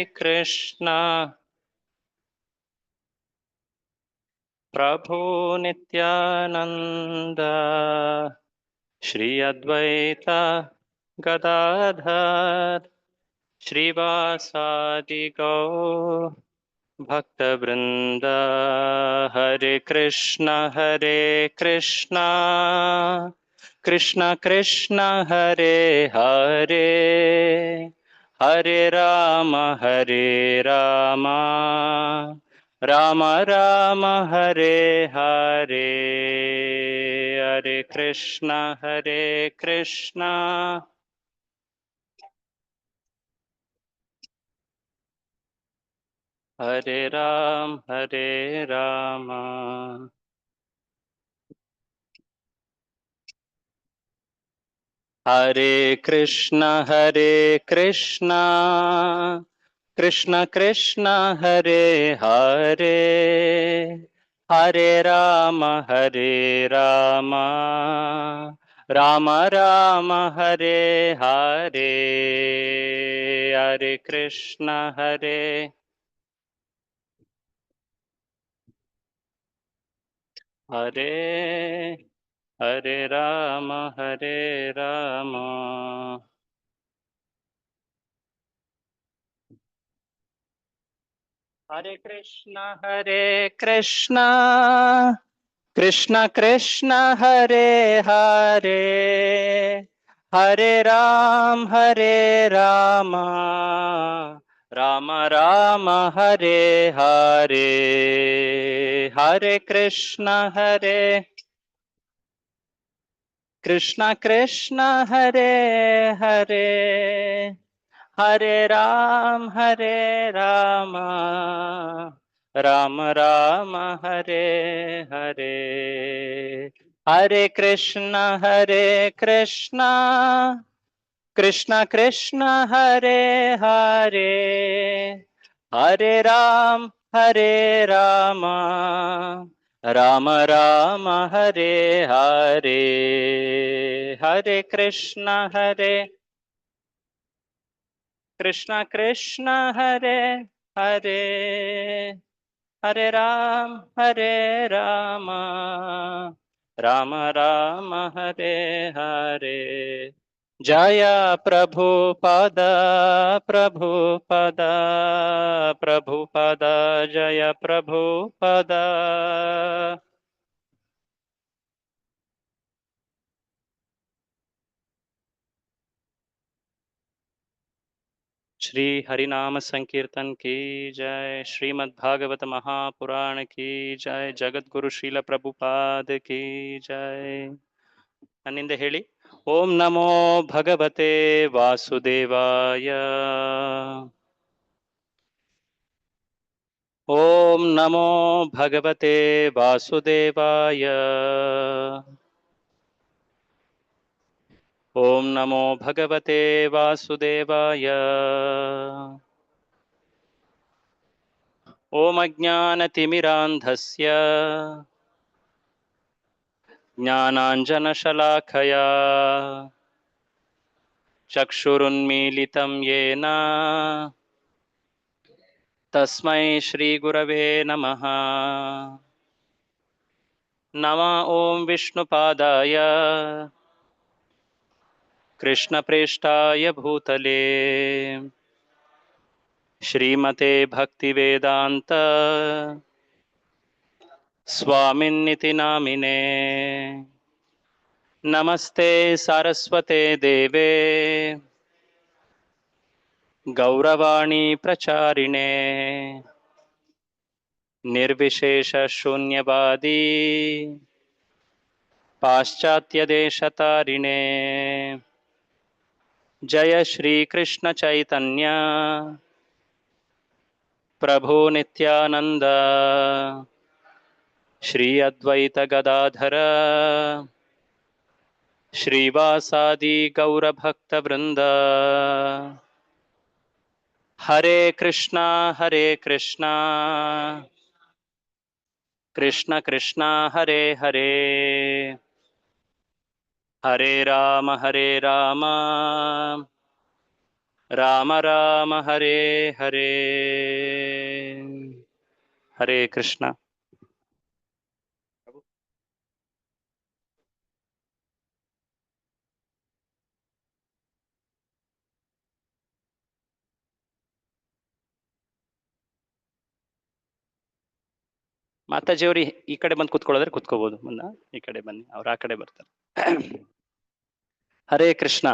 कृष्ण प्रभु नित्यानंद श्री अद्वैत गदाधर श्रीवासादि गौ भक्तवृंद हरे कृष्ण कृष्ण कृष्ण हरे हरे हरे राम राम राम हरे हरे हरे कृष्ण हरे राम हरे कृष्ण कृष्ण कृष्ण हरे हरे हरे राम राम राम हरे हरे हरे कृष्ण हरे हरे राम हरे कृष्ण कृष्ण कृष्ण हरे हरे हरे राम राम राम हरे हरे हरे कृष्ण कृष्ण हरे हरे हरे राम राम राम हरे हरे हरे कृष्ण कृष्ण कृष्ण हरे हरे हरे राम राम राम हरे हरे हरे कृष्ण कृष्ण हरे हरे हरे राम राम राम हरे हरे जय प्रभुपद जय प्रभुपद श्री हरिनाम संकीर्तन की जय। श्रीमद् भागवत महापुराण की जय। जगत गुरु ಶ್ರೀಲ ಪ್ರಭುಪಾದ की जय। ನನ್ನಿಂದ ಹೇಳಿ ಓಂ ನಮೋ ಭಗವತೆ ವಾಸುದೇವಾಯ ಓಂ ನಮೋ ಭಗವತೆ ವಾಸುದೇವಾಯ ಓಂ ನಮೋ ಭಗವತೆ ವಾಸುದೇವಾಯ ಓಂ ಅಜ್ಞಾನತಿಮಿರಾಂಧಸ್ಯ ज्ञानाञ्जनशलाखया चक्षुरुन्मीलितं येन तस्मै श्रीगुरवे नमः। नमः ॐ विष्णुपादाय कृष्णप्रेष्ठाय भूतले श्रीमते भक्तिवेदान्त स्वामिन्निति नामिने। नमस्ते सारस्वते देवे गौरवाणी प्रचारिणे निर्विशेष शून्यवादी पाश्चात्यदेशतारिणे। जय श्री कृष्ण चैतन्य प्रभु नित्यानंद श्री अद्वैत गदाधर श्रीवासादि गौर भक्त वृंद। हरे कृष्णा कृष्ण कृष्ण हरे हरे हरे राम ರಾಮ ರಾಮ ಹರೇ ಹರೇ. ಹರೇ ಕೃಷ್ಣ. ಮಾತಾಜಿಯವ್ರಿ ಈ ಕಡೆ ಬಂದು ಕುತ್ಕೊಳ್ಳೋದ್ರೆ ಕುತ್ಕೋಬಹುದು. ಮುನ್ನ ಈ ಕಡೆ ಬನ್ನಿ, ಅವ್ರು ಆ ಕಡೆ ಬರ್ತಾರೆ. ಹರೇ ಕೃಷ್ಣ.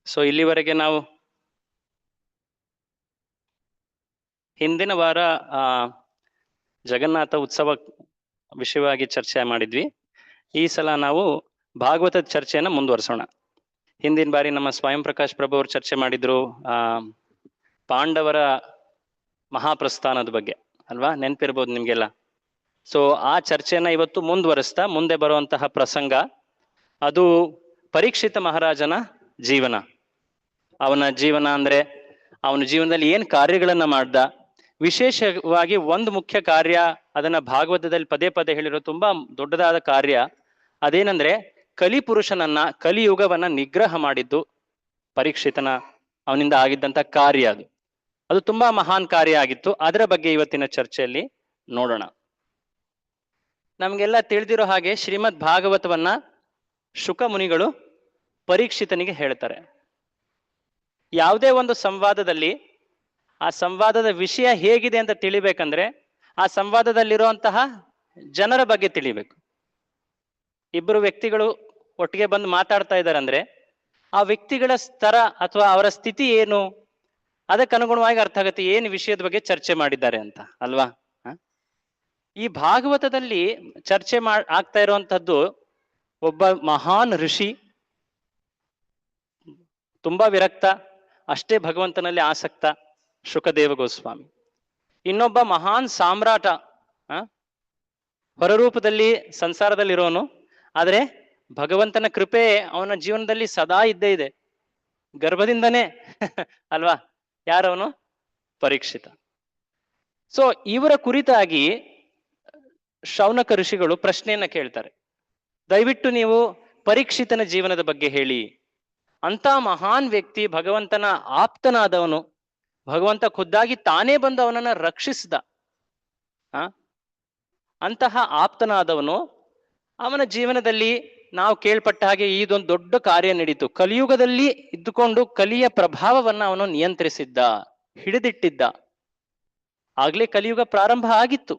ಸೊ ಇಲ್ಲಿವರೆಗೆ ನಾವು ಹಿಂದಿನ ವಾರ ಜಗನ್ನಾಥ ಉತ್ಸವ ವಿಷಯವಾಗಿ ಚರ್ಚೆ ಮಾಡಿದ್ವಿ. ಈ ಸಲ ನಾವು ಭಾಗವತದ ಚರ್ಚೆಯನ್ನ ಮುಂದುವರಿಸೋಣ. ಹಿಂದಿನ ಬಾರಿ ನಮ್ಮ ಸ್ವಯಂ ಪ್ರಕಾಶ್ ಪ್ರಭು ಅವರು ಚರ್ಚೆ ಮಾಡಿದ್ರು ಪಾಂಡವರ ಮಹಾಪ್ರಸ್ಥಾನದ ಬಗ್ಗೆ ಅಲ್ವಾ, ನೆನಪಿರ್ಬೋದು ನಿಮ್ಗೆಲ್ಲ. ಸೊ ಆ ಚರ್ಚೆಯನ್ನ ಇವತ್ತು ಮುಂದುವರಿಸ್ತಾ ಮುಂದೆ ಬರುವಂತಹ ಪ್ರಸಂಗ ಅದು ಪರೀಕ್ಷಿತ ಮಹಾರಾಜನ ಜೀವನ. ಅವನ ಜೀವನ ಅಂದ್ರೆ ಅವನ ಜೀವನದಲ್ಲಿ ಏನ್ ಕಾರ್ಯಗಳನ್ನ ಮಾಡ್ದ, ವಿಶೇಷವಾಗಿ ಒಂದು ಮುಖ್ಯ ಕಾರ್ಯ, ಅದನ್ನ ಭಾಗವತದಲ್ಲಿ ಪದೇ ಪದೇ ಹೇಳಿರೋ ತುಂಬಾ ದೊಡ್ಡದಾದ ಕಾರ್ಯ. ಅದೇನಂದ್ರೆ ಕಲಿಪುರುಷನನ್ನ, ಕಲಿಯುಗವನ್ನ ನಿಗ್ರಹ ಮಾಡಿದ್ದು ಪರೀಕ್ಷಿತನ ಅವನಿಂದ ಆಗಿದ್ದಂತ ಕಾರ್ಯ. ಅದು ತುಂಬಾ ಮಹಾನ್ ಕಾರ್ಯ ಆಗಿತ್ತು. ಅದರ ಬಗ್ಗೆ ಇವತ್ತಿನ ಚರ್ಚೆಯಲ್ಲಿ ನೋಡೋಣ. ನಮ್ಗೆಲ್ಲ ತಿಳಿದಿರೋ ಹಾಗೆ ಶ್ರೀಮದ್ ಭಾಗವತವನ್ನ ಶುಕ ಮುನಿಗಳು ಪರೀಕ್ಷಿತನಿಗೆ ಹೇಳ್ತಾರೆ. ಯಾವುದೇ ಒಂದು ಸಂವಾದದಲ್ಲಿ ಆ ಸಂವಾದದ ವಿಷಯ ಹೇಗಿದೆ ಅಂತ ತಿಳಿಬೇಕಂದ್ರೆ ಆ ಸಂವಾದದಲ್ಲಿರುವಂತಹ ಜನರ ಬಗ್ಗೆ ತಿಳಿಬೇಕು. ಇಬ್ಬರು ವ್ಯಕ್ತಿಗಳು ಒಟ್ಟಿಗೆ ಬಂದು ಮಾತಾಡ್ತಾ ಇದ್ದಾರೆ ಅಂದ್ರೆ ಆ ವ್ಯಕ್ತಿಗಳ ಸ್ತರ ಅಥವಾ ಅವರ ಸ್ಥಿತಿ ಏನು, ಅದಕ್ಕೆ ಅನುಗುಣವಾಗಿ ಅರ್ಥ ಆಗುತ್ತೆ ಏನು ವಿಷಯದ ಬಗ್ಗೆ ಚರ್ಚೆ ಮಾಡಿದ್ದಾರೆ ಅಂತ ಅಲ್ವಾ. ಈ ಭಾಗವತದಲ್ಲಿ ಚರ್ಚೆ ಆಗ್ತಾ ಇರುವಂತಹದ್ದು ಒಬ್ಬ ಮಹಾನ್ ಋಷಿ, ತುಂಬಾ ವಿರಕ್ತ, ಅಷ್ಟೇ ಭಗವಂತನಲ್ಲಿ ಆಸಕ್ತ ಶುಕದೇವ ಗೋಸ್ವಾಮಿ. ಇನ್ನೊಬ್ಬ ಮಹಾನ್ ಸಾಮ್ರಾಟ, ಹೊರರೂಪದಲ್ಲಿ ಸಂಸಾರದಲ್ಲಿರೋನು, ಆದ್ರೆ ಭಗವಂತನ ಕೃಪೆ ಅವನ ಜೀವನದಲ್ಲಿ ಸದಾ ಇದ್ದೇ ಇದೆ, ಗರ್ಭದಿಂದನೇ ಅಲ್ವಾ. ಯಾರವನು? ಪರೀಕ್ಷಿತ. ಸೊ ಇವರ ಕುರಿತಾಗಿ ಶೌನಕ ಋಷಿಗಳು ಪ್ರಶ್ನೆಯನ್ನ ಕೇಳ್ತಾರೆ, ದಯವಿಟ್ಟು ನೀವು ಪರೀಕ್ಷಿತನ ಜೀವನದ ಬಗ್ಗೆ ಹೇಳಿ. ಅಂತ ಮಹಾನ್ ವ್ಯಕ್ತಿ, ಭಗವಂತನ ಆಪ್ತನಾದವನು, ಭಗವಂತ ಖುದ್ದಾಗಿ ತಾನೇ ಬಂದು ಅವನನ್ನ ರಕ್ಷಿಸಿದ ಅಂತಹ ಆಪ್ತನಾದವನು, ಅವನ ಜೀವನದಲ್ಲಿ ನಾವು ಕೇಳ್ಪಟ್ಟ ಹಾಗೆ ಇದೊಂದು ದೊಡ್ಡ ಕಾರ್ಯ ನಡೀತು. ಕಲಿಯುಗದಲ್ಲಿ ಇದ್ದುಕೊಂಡು ಕಲಿಯ ಪ್ರಭಾವವನ್ನ ಅವನು ನಿಯಂತ್ರಿಸಿದ್ದ, ಹಿಡಿದಿಟ್ಟಿದ್ದ. ಆಗ್ಲೇ ಕಲಿಯುಗ ಪ್ರಾರಂಭ ಆಗಿತ್ತು.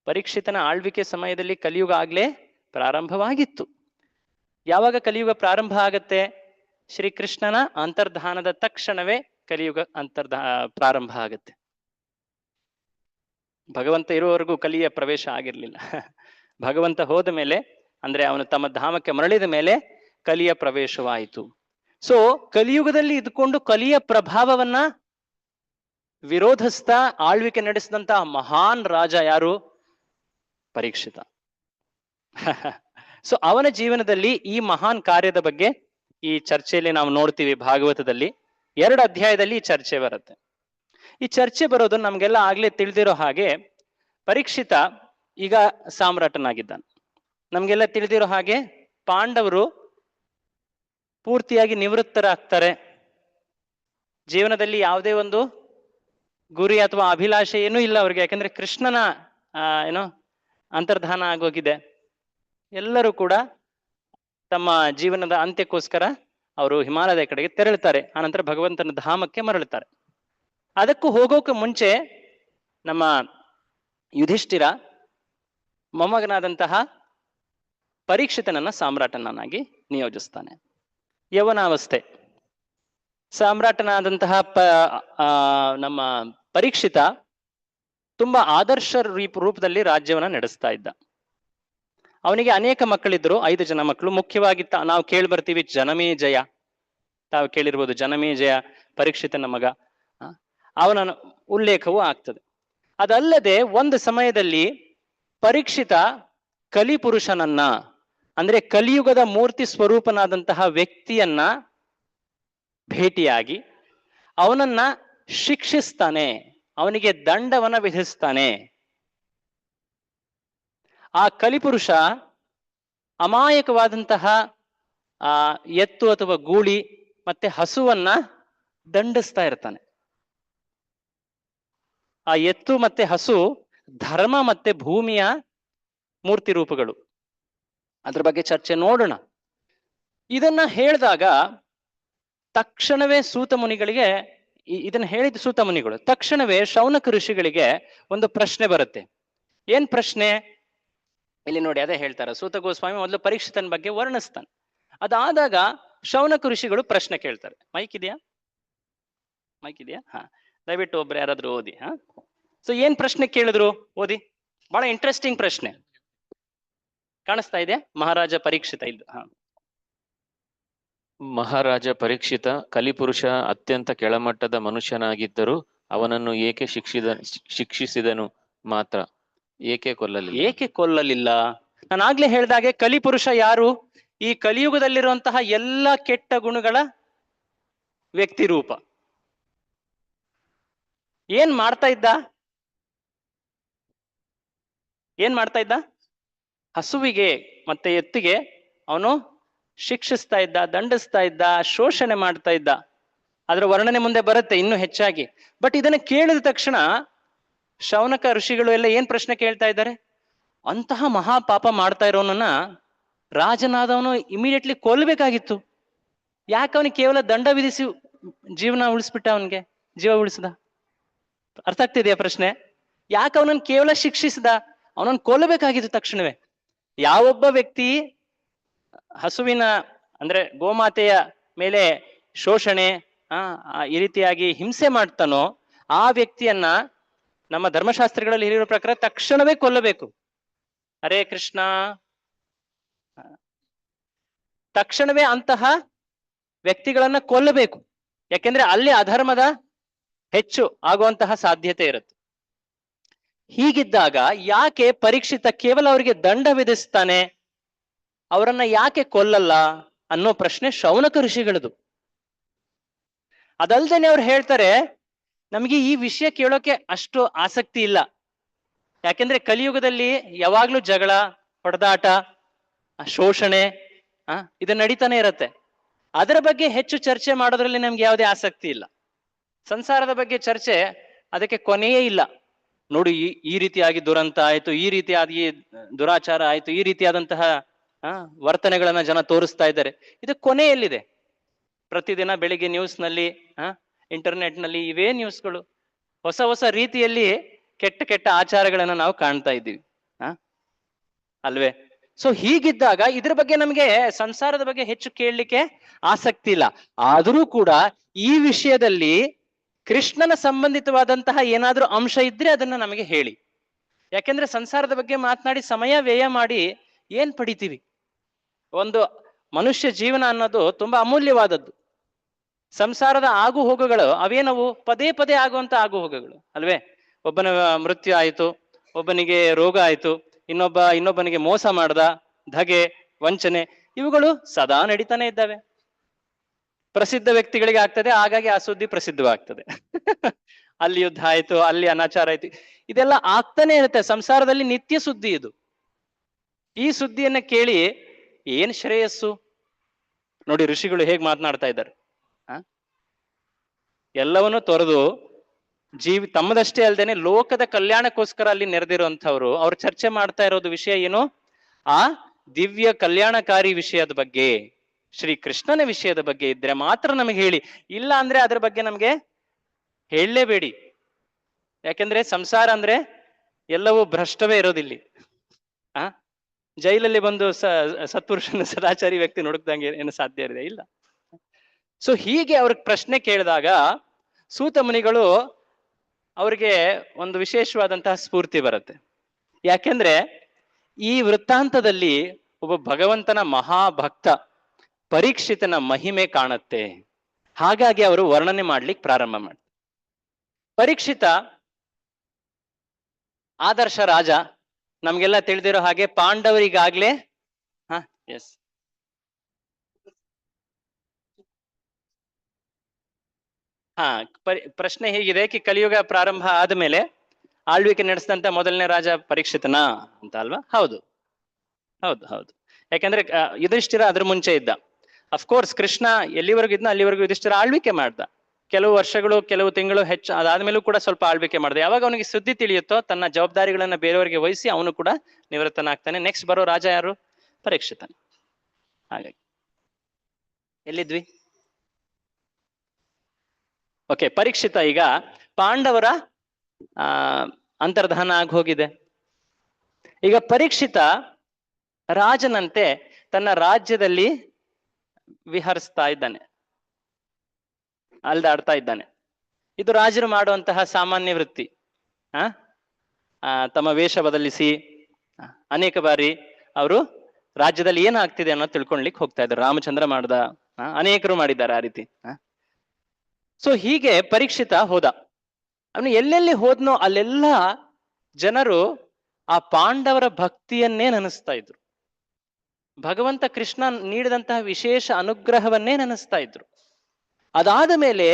ಪರೀಕ್ಷಿತನ ಆಳ್ವಿಕೆ ಸಮಯದಲ್ಲಿ ಕಲಿಯುಗ ಆಗ್ಲೇ ಪ್ರಾರಂಭವಾಗಿತ್ತು. ಯಾವಾಗ ಕಲಿಯುಗ ಪ್ರಾರಂಭ ಆಗತ್ತೆ? ಶ್ರೀಕೃಷ್ಣನ ಅಂತರ್ಧಾನದ ತಕ್ಷಣವೇ ಕಲಿಯುಗ ಪ್ರಾರಂಭ ಆಗತ್ತೆ. ಭಗವಂತ ಇರುವವರೆಗೂ ಕಲಿಯ ಪ್ರವೇಶ ಆಗಿರ್ಲಿಲ್ಲ. ಭಗವಂತ ಹೋದ ಮೇಲೆ, ಅಂದ್ರೆ ಅವನು ತಮ್ಮ ಧಾಮಕ್ಕೆ ಮರಳಿದ ಮೇಲೆ ಕಲಿಯ ಪ್ರವೇಶವಾಯಿತು. ಸೊ ಕಲಿಯುಗದಲ್ಲಿ ಇದ್ಕೊಂಡು ಕಲಿಯ ಪ್ರಭಾವವನ್ನ ವಿರೋಧಿಸ್ತಾ ಆಳ್ವಿಕೆ ನಡೆಸಿದಂತಹ ಮಹಾನ್ ರಾಜ ಯಾರು? ಪರೀಕ್ಷಿತ. ಸೊ ಅವನ ಜೀವನದಲ್ಲಿ ಈ ಮಹಾನ್ ಕಾರ್ಯದ ಬಗ್ಗೆ ಈ ಚರ್ಚೆಯಲ್ಲಿ ನಾವು ನೋಡ್ತೀವಿ. ಭಾಗವತದಲ್ಲಿ 2 ಅಧ್ಯಾಯದಲ್ಲಿ ಈ ಚರ್ಚೆ ಬರುತ್ತೆ. ಈ ಚರ್ಚೆ ಬರೋದು ನಮ್ಗೆಲ್ಲ ಆಗ್ಲೇ ತಿಳಿದಿರೋ ಹಾಗೆ, ಪರೀಕ್ಷಿತ ಈಗ ಸಾಮ್ರಾಟನಾಗಿದ್ದಾನೆ. ನಮ್ಗೆಲ್ಲ ತಿಳಿದಿರೋ ಹಾಗೆ ಪಾಂಡವರು ಪೂರ್ತಿಯಾಗಿ ನಿವೃತ್ತರಾಗ್ತಾರೆ. ಜೀವನದಲ್ಲಿ ಯಾವುದೇ ಒಂದು ಗುರಿ ಅಥವಾ ಅಭಿಲಾಷೆ ಏನೂ ಇಲ್ಲ ಅವ್ರಿಗೆ, ಯಾಕಂದ್ರೆ ಕೃಷ್ಣನ ಅಂತರ್ಧಾನ ಆಗೋಗಿದೆ. ಎಲ್ಲರೂ ಕೂಡ ತಮ್ಮ ಜೀವನದ ಅಂತ್ಯಕ್ಕೋಸ್ಕರ ಅವರು ಹಿಮಾಲಯದ ಕಡೆಗೆ ತೆರಳುತ್ತಾರೆ. ಆನಂತರ ಭಗವಂತನ ಧಾಮಕ್ಕೆ ಮರಳುತ್ತಾರೆ. ಅದಕ್ಕೂ ಹೋಗೋಕೆ ಮುಂಚೆ ನಮ್ಮ ಯುಧಿಷ್ಠಿರ ಮೊಮ್ಮಗನಾದಂತಹ ಪರೀಕ್ಷಿತನನ್ನ ಸಾಮ್ರಾಟನನ್ನಾಗಿ ನಿಯೋಜಿಸ್ತಾನೆ. ಯವನಾವಸ್ಥೆ. ಸಾಮ್ರಾಟನಾದಂತಹ ನಮ್ಮ ಪರೀಕ್ಷಿತ ತುಂಬಾ ಆದರ್ಶ ರೂಪದಲ್ಲಿ ರಾಜ್ಯವನ್ನ ನಡೆಸ್ತಾ ಇದ್ದ. ಅವನಿಗೆ ಅನೇಕ ಮಕ್ಕಳಿದ್ರು, 5 ಜನ ಮಕ್ಕಳು. ಮುಖ್ಯವಾಗಿ ನಾವು ಕೇಳಿ ಬರ್ತೀವಿ ಜನಮೇಜಯ, ತಾವು ಕೇಳಿರ್ಬೋದು. ಜನಮೇಜಯ ಪರೀಕ್ಷಿತನ ಮಗ, ಅವನ ಉಲ್ಲೇಖವೂ ಆಗ್ತದೆ. ಅದಲ್ಲದೆ ಒಂದು ಸಮಯದಲ್ಲಿ ಪರೀಕ್ಷಿತ ಕಲಿಪುರುಷನನ್ನ, ಅಂದ್ರೆ ಕಲಿಯುಗದ ಮೂರ್ತಿ ಸ್ವರೂಪನಾದಂತಹ ವ್ಯಕ್ತಿಯನ್ನ ಭೇಟಿಯಾಗಿ ಅವನನ್ನ ಶಿಕ್ಷಿಸ್ತಾನೆ, ಅವನಿಗೆ ದಂಡವನ್ನ ವಿಧಿಸ್ತಾನೆ. ಆ ಕಲಿಪುರುಷ ಅಮಾಯಕವಾದಂತಹ ಎತ್ತು ಅಥವಾ ಗೂಳಿ ಮತ್ತೆ ಹಸುವನ್ನ ದಂಡಿಸ್ತಾ ಇರ್ತಾನೆ. ಆ ಎತ್ತು ಮತ್ತೆ ಹಸು ಧರ್ಮ ಮತ್ತೆ ಭೂಮಿಯ ಮೂರ್ತಿ ರೂಪಗಳು. ಅದ್ರ ಬಗ್ಗೆ ಚರ್ಚೆ ನೋಡೋಣ. ಇದನ್ನ ಹೇಳಿದಾಗ ತಕ್ಷಣವೇ ಸೂತ ಮುನಿಗಳಿಗೆ, ಇದನ್ನ ಹೇಳಿದ ಸೂತ ಮುನಿಗಳು ತಕ್ಷಣವೇ ಶೌನಕ ಋಷಿಗಳಿಗೆ ಒಂದು ಪ್ರಶ್ನೆ ಬರುತ್ತೆ. ಏನ್ ಪ್ರಶ್ನೆ? ಇಲ್ಲಿ ನೋಡಿ, ಅದೇ ಹೇಳ್ತಾರೆ. ಸೂತ ಗೋಸ್ವಾಮಿ ಮೊದಲು ಪರೀಕ್ಷಿತನ ಬಗ್ಗೆ ವರ್ಣಿಸ್ತಾನೆ. ಅದಾದಾಗ ಶೌನಕ ಋಷಿಗಳು ಪ್ರಶ್ನೆ ಕೇಳ್ತಾರೆ. ಮೈಕ್ ಇದೆಯಾ? ಹಾ, ದಯವಿಟ್ಟು ಒಬ್ರು ಯಾರಾದ್ರೂ ಓದಿ. ಹಾ, ಸೊ ಏನ್ ಪ್ರಶ್ನೆ ಕೇಳಿದ್ರು ಓದಿ. ಬಹಳ ಇಂಟ್ರೆಸ್ಟಿಂಗ್ ಪ್ರಶ್ನೆ. ಕಾಣಿಸ್ತಾ ಇದೆ? ಮಹಾರಾಜ ಪರೀಕ್ಷಿತ ಇದ್ದು. ಹಾ, ಮಹಾರಾಜ ಪರೀಕ್ಷಿತ, ಕಲಿಪುರುಷ ಅತ್ಯಂತ ಕೆಳಮಟ್ಟದ ಮನುಷ್ಯನಾಗಿದ್ದರೂ ಅವನನ್ನು ಏಕೆ ಶಿಕ್ಷಿಸಿದನು ಮಾತ್ರ, ಏಕೆ ಕೊಲ್ಲಲಿಲ್ಲ? ನಾನು ಆಗ್ಲೇ ಹೇಳ್ದಾಗೆ ಕಲಿಪುರುಷ ಯಾರು? ಈ ಕಲಿಯುಗದಲ್ಲಿರುವಂತಹ ಎಲ್ಲ ಕೆಟ್ಟ ಗುಣಗಳ ವ್ಯಕ್ತಿ ರೂಪ. ಏನ್ ಮಾಡ್ತಾ ಇದ್ದ? ಹಸುವಿಗೆ ಮತ್ತೆ ಎತ್ತಿಗೆ ಅವನು ಶಿಕ್ಷಿಸ್ತಾ ಇದ್ದ, ದಂಡಿಸ್ತಾ ಇದ್ದ, ಶೋಷಣೆ ಮಾಡ್ತಾ ಇದ್ದ. ಅದರ ವರ್ಣನೆ ಮುಂದೆ ಬರುತ್ತೆ ಇನ್ನೂ ಹೆಚ್ಚಾಗಿ. ಬಟ್ ಇದನ್ನ ಕೇಳಿದ ತಕ್ಷಣ ಶೌನಕ ಋಷಿಗಳು ಎಲ್ಲ ಏನ್ ಪ್ರಶ್ನೆ ಕೇಳ್ತಾ ಇದ್ದಾರೆ? ಅಂತಹ ಮಹಾಪಾಪ ಮಾಡ್ತಾ ಇರೋನನ್ನ ರಾಜನಾದವನು ಇಮಿಡಿಯೇಟ್ಲಿ ಕೊಲ್ಲಬೇಕಾಗಿತ್ತು. ಯಾಕೆ ಅವನಿಗೆ ಕೇವಲ ದಂಡ ವಿಧಿಸಿ ಜೀವನ ಉಳಿಸ್ಬಿಟ್ಟ? ಅವನಿಗೆ ಜೀವ ಉಳಿಸ್ದ? ಅರ್ಥ ಆಗ್ತಿದೆಯಾ ಪ್ರಶ್ನೆ? ಯಾಕೆ ಅವನನ್ನು ಕೇವಲ ಶಿಕ್ಷಿಸಿದ? ಅವನನ್ನು ಕೊಲ್ಲಬೇಕಾಗಿತ್ತು ತಕ್ಷಣವೇ. ಯಾವೊಬ್ಬ ವ್ಯಕ್ತಿ ಹಸುವಿನ ಅಂದ್ರೆ ಗೋಮಾತೆಯ ಮೇಲೆ ಶೋಷಣೆ ಈ ರೀತಿಯಾಗಿ ಹಿಂಸೆ ಮಾಡ್ತಾನೋ ಆ ವ್ಯಕ್ತಿಯನ್ನ ನಮ್ಮ ಧರ್ಮಶಾಸ್ತ್ರಗಳಲ್ಲಿ ಹೇಳಿರೋ ಪ್ರಕಾರ ತಕ್ಷಣವೇ ಕೊಲ್ಲಬೇಕು. ಹರೇ ಕೃಷ್ಣ. ತಕ್ಷಣವೇ ಅಂತಹ ವ್ಯಕ್ತಿಗಳನ್ನ ಕೊಲ್ಲಬೇಕು. ಯಾಕೆಂದ್ರೆ ಅಲ್ಲಿ ಅಧರ್ಮದ ಹೆಚ್ಚು ಆಗುವಂತಹ ಸಾಧ್ಯತೆ ಇರುತ್ತೆ. ಹೀಗಿದ್ದಾಗ ಯಾಕೆ ಪರೀಕ್ಷಿತ ಕೇವಲ ಅವರಿಗೆ ದಂಡ ವಿಧಿಸ್ತಾನೆ, ಅವರನ್ನ ಯಾಕೆ ಕೊಲ್ಲಲ್ಲ ಅನ್ನೋ ಪ್ರಶ್ನೆ ಶೌನಕ ಋಷಿಗಳದು. ಅದಲ್ದೇನೆ ಅವ್ರು ಹೇಳ್ತಾರೆ, ನಮಗೆ ಈ ವಿಷಯ ಕೇಳೋಕೆ ಅಷ್ಟು ಆಸಕ್ತಿ ಇಲ್ಲ. ಯಾಕೆಂದ್ರೆ ಕಲಿಯುಗದಲ್ಲಿ ಯಾವಾಗ್ಲೂ ಜಗಳ, ಹೊಡೆದಾಟ, ಶೋಷಣೆ ಇದು ನಡೀತಾನೆ ಇರತ್ತೆ. ಅದರ ಬಗ್ಗೆ ಹೆಚ್ಚು ಚರ್ಚೆ ಮಾಡೋದ್ರಲ್ಲಿ ನಮ್ಗೆ ಯಾವುದೇ ಆಸಕ್ತಿ ಇಲ್ಲ. ಸಂಸಾರದ ಬಗ್ಗೆ ಚರ್ಚೆ, ಅದಕ್ಕೆ ಕೊನೆಯೇ ಇಲ್ಲ. ನೋಡಿ, ಈ ರೀತಿಯಾಗಿ ದುರಂತ ಆಯ್ತು, ಈ ರೀತಿಯಾಗಿ ದುರಾಚಾರ ಆಯ್ತು, ಈ ರೀತಿಯಾದಂತಹ ವರ್ತನೆಗಳನ್ನ ಜನ ತೋರಿಸ್ತಾ ಇದ್ದಾರೆ. ಇದು ಕೊನೆಯಲ್ಲಿದೆ. ಪ್ರತಿದಿನ ಬೆಳಿಗ್ಗೆ ನ್ಯೂಸ್ನಲ್ಲಿ, ಇಂಟರ್ನೆಟ್ ನಲ್ಲಿ ಇವೇ ನ್ಯೂಸ್ಗಳು. ಹೊಸ ಹೊಸ ರೀತಿಯಲ್ಲಿ ಕೆಟ್ಟ ಕೆಟ್ಟ ಆಚಾರಗಳನ್ನ ನಾವು ಕಾಣ್ತಾ ಇದ್ದೀವಿ, ಅಲ್ವೇ? ಸೊ ಹೀಗಿದ್ದಾಗ ಇದ್ರ ಬಗ್ಗೆ ನಮಗೆ ಸಂಸಾರದ ಬಗ್ಗೆ ಹೆಚ್ಚು ಕೇಳಲಿಕ್ಕೆ ಆಸಕ್ತಿ ಇಲ್ಲ. ಆದರೂ ಕೂಡ ಈ ವಿಷಯದಲ್ಲಿ ಕೃಷ್ಣನ ಸಂಬಂಧಿತವಾದಂತಹ ಏನಾದ್ರೂ ಅಂಶ ಇದ್ರೆ ಅದನ್ನ ನಮಗೆ ಹೇಳಿ. ಯಾಕೆಂದ್ರೆ ಸಂಸಾರದ ಬಗ್ಗೆ ಮಾತನಾಡಿ ಸಮಯ ವ್ಯಯ ಮಾಡಿ ಏನ್ ಪಡಿತೀವಿ? ಒಂದು ಮನುಷ್ಯ ಜೀವನ ಅನ್ನೋದು ತುಂಬಾ ಅಮೂಲ್ಯವಾದದ್ದು. ಸಂಸಾರದ ಆಗು ಹೋಗುಗಳು ಅವೇನವು? ಪದೇ ಪದೇ ಆಗುವಂತ ಆಗು ಹೋಗುಗಳು, ಅಲ್ವೇ? ಒಬ್ಬನ ಮೃತ್ಯು ಆಯ್ತು, ಒಬ್ಬನಿಗೆ ರೋಗ ಆಯ್ತು, ಇನ್ನೊಬ್ಬನಿಗೆ ಮೋಸ ಮಾಡ್ದ, ಧಗೆ, ವಂಚನೆ, ಇವುಗಳು ಸದಾ ನಡೀತಾನೆ ಇದ್ದಾವೆ. ಪ್ರಸಿದ್ಧ ವ್ಯಕ್ತಿಗಳಿಗೆ ಆಗ್ತದೆ, ಹಾಗಾಗಿ ಆ ಸುದ್ದಿ ಪ್ರಸಿದ್ಧವಾಗ್ತದೆ. ಅಲ್ಲಿ ಯುದ್ಧ ಆಯ್ತು, ಅಲ್ಲಿ ಅನಾಚಾರ ಆಯ್ತು, ಇದೆಲ್ಲ ಆಗ್ತಾನೆ ಇರುತ್ತೆ. ಸಂಸಾರದಲ್ಲಿ ನಿತ್ಯ ಸುದ್ದಿ ಇದು. ಈ ಸುದ್ದಿಯನ್ನ ಕೇಳಿ ಏನ್ ಶ್ರೇಯಸ್ಸು? ನೋಡಿ ಋಷಿಗಳು ಹೇಗ್ ಮಾತನಾಡ್ತಾ ಇದ್ದಾರೆ. ಎಲ್ಲವನ್ನೂ ತೊರೆದು ತಮ್ಮದಷ್ಟೇ ಅಲ್ದೇನೆ ಲೋಕದ ಕಲ್ಯಾಣಕ್ಕೋಸ್ಕರ ಅಲ್ಲಿ ನೆರೆದಿರುವಂತವ್ರು ಅವ್ರು ಚರ್ಚೆ ಮಾಡ್ತಾ ಇರೋದು ವಿಷಯ ಏನು? ಆ ದಿವ್ಯ ಕಲ್ಯಾಣಕಾರಿ ವಿಷಯದ ಬಗ್ಗೆ, ಶ್ರೀ ಕೃಷ್ಣನ ವಿಷಯದ ಬಗ್ಗೆ ಇದ್ರೆ ಮಾತ್ರ ನಮಗೆ ಹೇಳಿ. ಇಲ್ಲ ಅಂದ್ರೆ ಅದ್ರ ಬಗ್ಗೆ ನಮ್ಗೆ ಹೇಳಲೇಬೇಡಿ. ಯಾಕೆಂದ್ರೆ ಸಂಸಾರ ಅಂದ್ರೆ ಎಲ್ಲವೂ ಭ್ರಷ್ಟವೇ ಇರೋದಿಲ್ಲಿ. ಜೈಲಲ್ಲಿ ಬಂದು ಸತ್ಪುರುಷನ ಸದಾಚಾರಿ ವ್ಯಕ್ತಿ ಹುಡುಕ್ದಂಗೆ ಏನು ಸಾಧ್ಯ ಇದೆ? ಇಲ್ಲ. ಸೊ ಹೀಗೆ ಅವ್ರಿಗೆ ಪ್ರಶ್ನೆ ಕೇಳಿದಾಗ ಸೂತ ಮುನಿಗಳು ಅವ್ರಿಗೆ ಒಂದು ವಿಶೇಷವಾದಂತಹ ಸ್ಫೂರ್ತಿ ಬರುತ್ತೆ. ಯಾಕೆಂದ್ರೆ ಈ ವೃತ್ತಾಂತದಲ್ಲಿ ಒಬ್ಬ ಭಗವಂತನ ಮಹಾಭಕ್ತ ಪರೀಕ್ಷಿತನ ಮಹಿಮೆ ಕಾಣುತ್ತೆ. ಹಾಗಾಗಿ ಅವರು ವರ್ಣನೆ ಮಾಡ್ಲಿಕ್ಕೆ ಪ್ರಾರಂಭ ಮಾಡ್ತಾರೆ. ಪರೀಕ್ಷಿತ ಆದರ್ಶ ರಾಜ, ನಮ್ಗೆಲ್ಲ ತಿಳಿದಿರೋ ಹಾಗೆ ಪಾಂಡವರಿಗಾಗ್ಲೇ ಎಸ್ ಪ್ರಶ್ನೆ ಹೀಗಿದೆ ಕಿ ಕಲಿಯುಗ ಪ್ರಾರಂಭ ಆದ್ಮೇಲೆ ಆಳ್ವಿಕೆ ನಡೆಸಿದಂತ ಮೊದಲನೇ ರಾಜ ಪರೀಕ್ಷಿತನ ಅಂತ ಅಲ್ವಾ? ಹೌದು ಹೌದು ಹೌದು. ಯಾಕಂದ್ರೆ ಯುಧಿಷ್ಠಿರ ಅದ್ರ ಮುಂಚೆ ಇದ್ದ. ಅಫ್ಕೋರ್ಸ್ ಕೃಷ್ಣ ಎಲ್ಲಿವರೆಗೂ ಇದ್ನ ಅಲ್ಲಿವರೆಗೂ ಯುಧಿಷ್ಠಿರ ಆಳ್ವಿಕೆ ಮಾಡ್ದ. ಕೆಲವು ವರ್ಷಗಳು ಕೆಲವು ತಿಂಗಳು ಹೆಚ್ಚು ಅದಾದ್ಮೇಲೂ ಕೂಡ ಸ್ವಲ್ಪ ಆಳ್ವಿಕೆ ಮಾಡಿದೆ. ಯಾವಾಗ ಅವನಿಗೆ ಸುದ್ದಿ ತಿಳಿಯುತ್ತೋ ತನ್ನ ಜವಾಬ್ದಾರಿಗಳನ್ನ ಬೇರೆಯವರಿಗೆ ವಹಿಸಿ ಅವನು ಕೂಡ ನಿವೃತ್ತನಾಗ್ತಾನೆ. ನೆಕ್ಸ್ಟ್ ಬರೋ ರಾಜ ಯಾರು? ಪರೀಕ್ಷಿತ. ಹಾಗಾಗಿ ಎಲ್ಲಿದ್ವಿ? ಓಕೆ, ಪರೀಕ್ಷಿತ ಈಗ ಪಾಂಡವರ ಅಂತರ್ಧಾನ ಆಗಿ ಹೋಗಿದೆ. ಈಗ ಪರೀಕ್ಷಿತ ರಾಜನಂತೆ ತನ್ನ ರಾಜ್ಯದಲ್ಲಿ ವಿಹರಿಸ್ತಾ ಇದ್ದಾನೆ, ಅಲ್ದಾಡ್ತಾ ಇದ್ದಾನೆ. ಇದು ರಾಜರು ಮಾಡುವಂತಹ ಸಾಮಾನ್ಯ ವೃತ್ತಿ. ತಮ್ಮ ವೇಷ ಬದಲಿಸಿ ಅನೇಕ ಬಾರಿ ಅವರು ರಾಜ್ಯದಲ್ಲಿ ಏನಾಗ್ತಿದೆ ಅನ್ನೋ ತಿಳ್ಕೊಳ್ಲಿಕ್ಕೆ ಹೋಗ್ತಾ ಇದ್ದಾರೆ. ರಾಮಚಂದ್ರ ಮಾಡ್ದ, ಅನೇಕರು ಮಾಡಿದ್ದಾರೆ ಆ ರೀತಿ. ಸೊ ಹೀಗೆ ಪರೀಕ್ಷಿತ ಹೋದ. ಅವನು ಎಲ್ಲೆಲ್ಲಿ ಹೋದ್ನೋ ಅಲ್ಲೆಲ್ಲ ಜನರು ಆ ಪಾಂಡವರ ಭಕ್ತಿಯನ್ನೇ ನೆನೆಸ್ತಾ ಇದ್ರು. ಭಗವಂತ ಕೃಷ್ಣ ನೀಡಿದಂತಹ ವಿಶೇಷ ಅನುಗ್ರಹವನ್ನೇ ನೆನೆಸ್ತಾ ಇದ್ರು. ಅದಾದ ಮೇಲೆ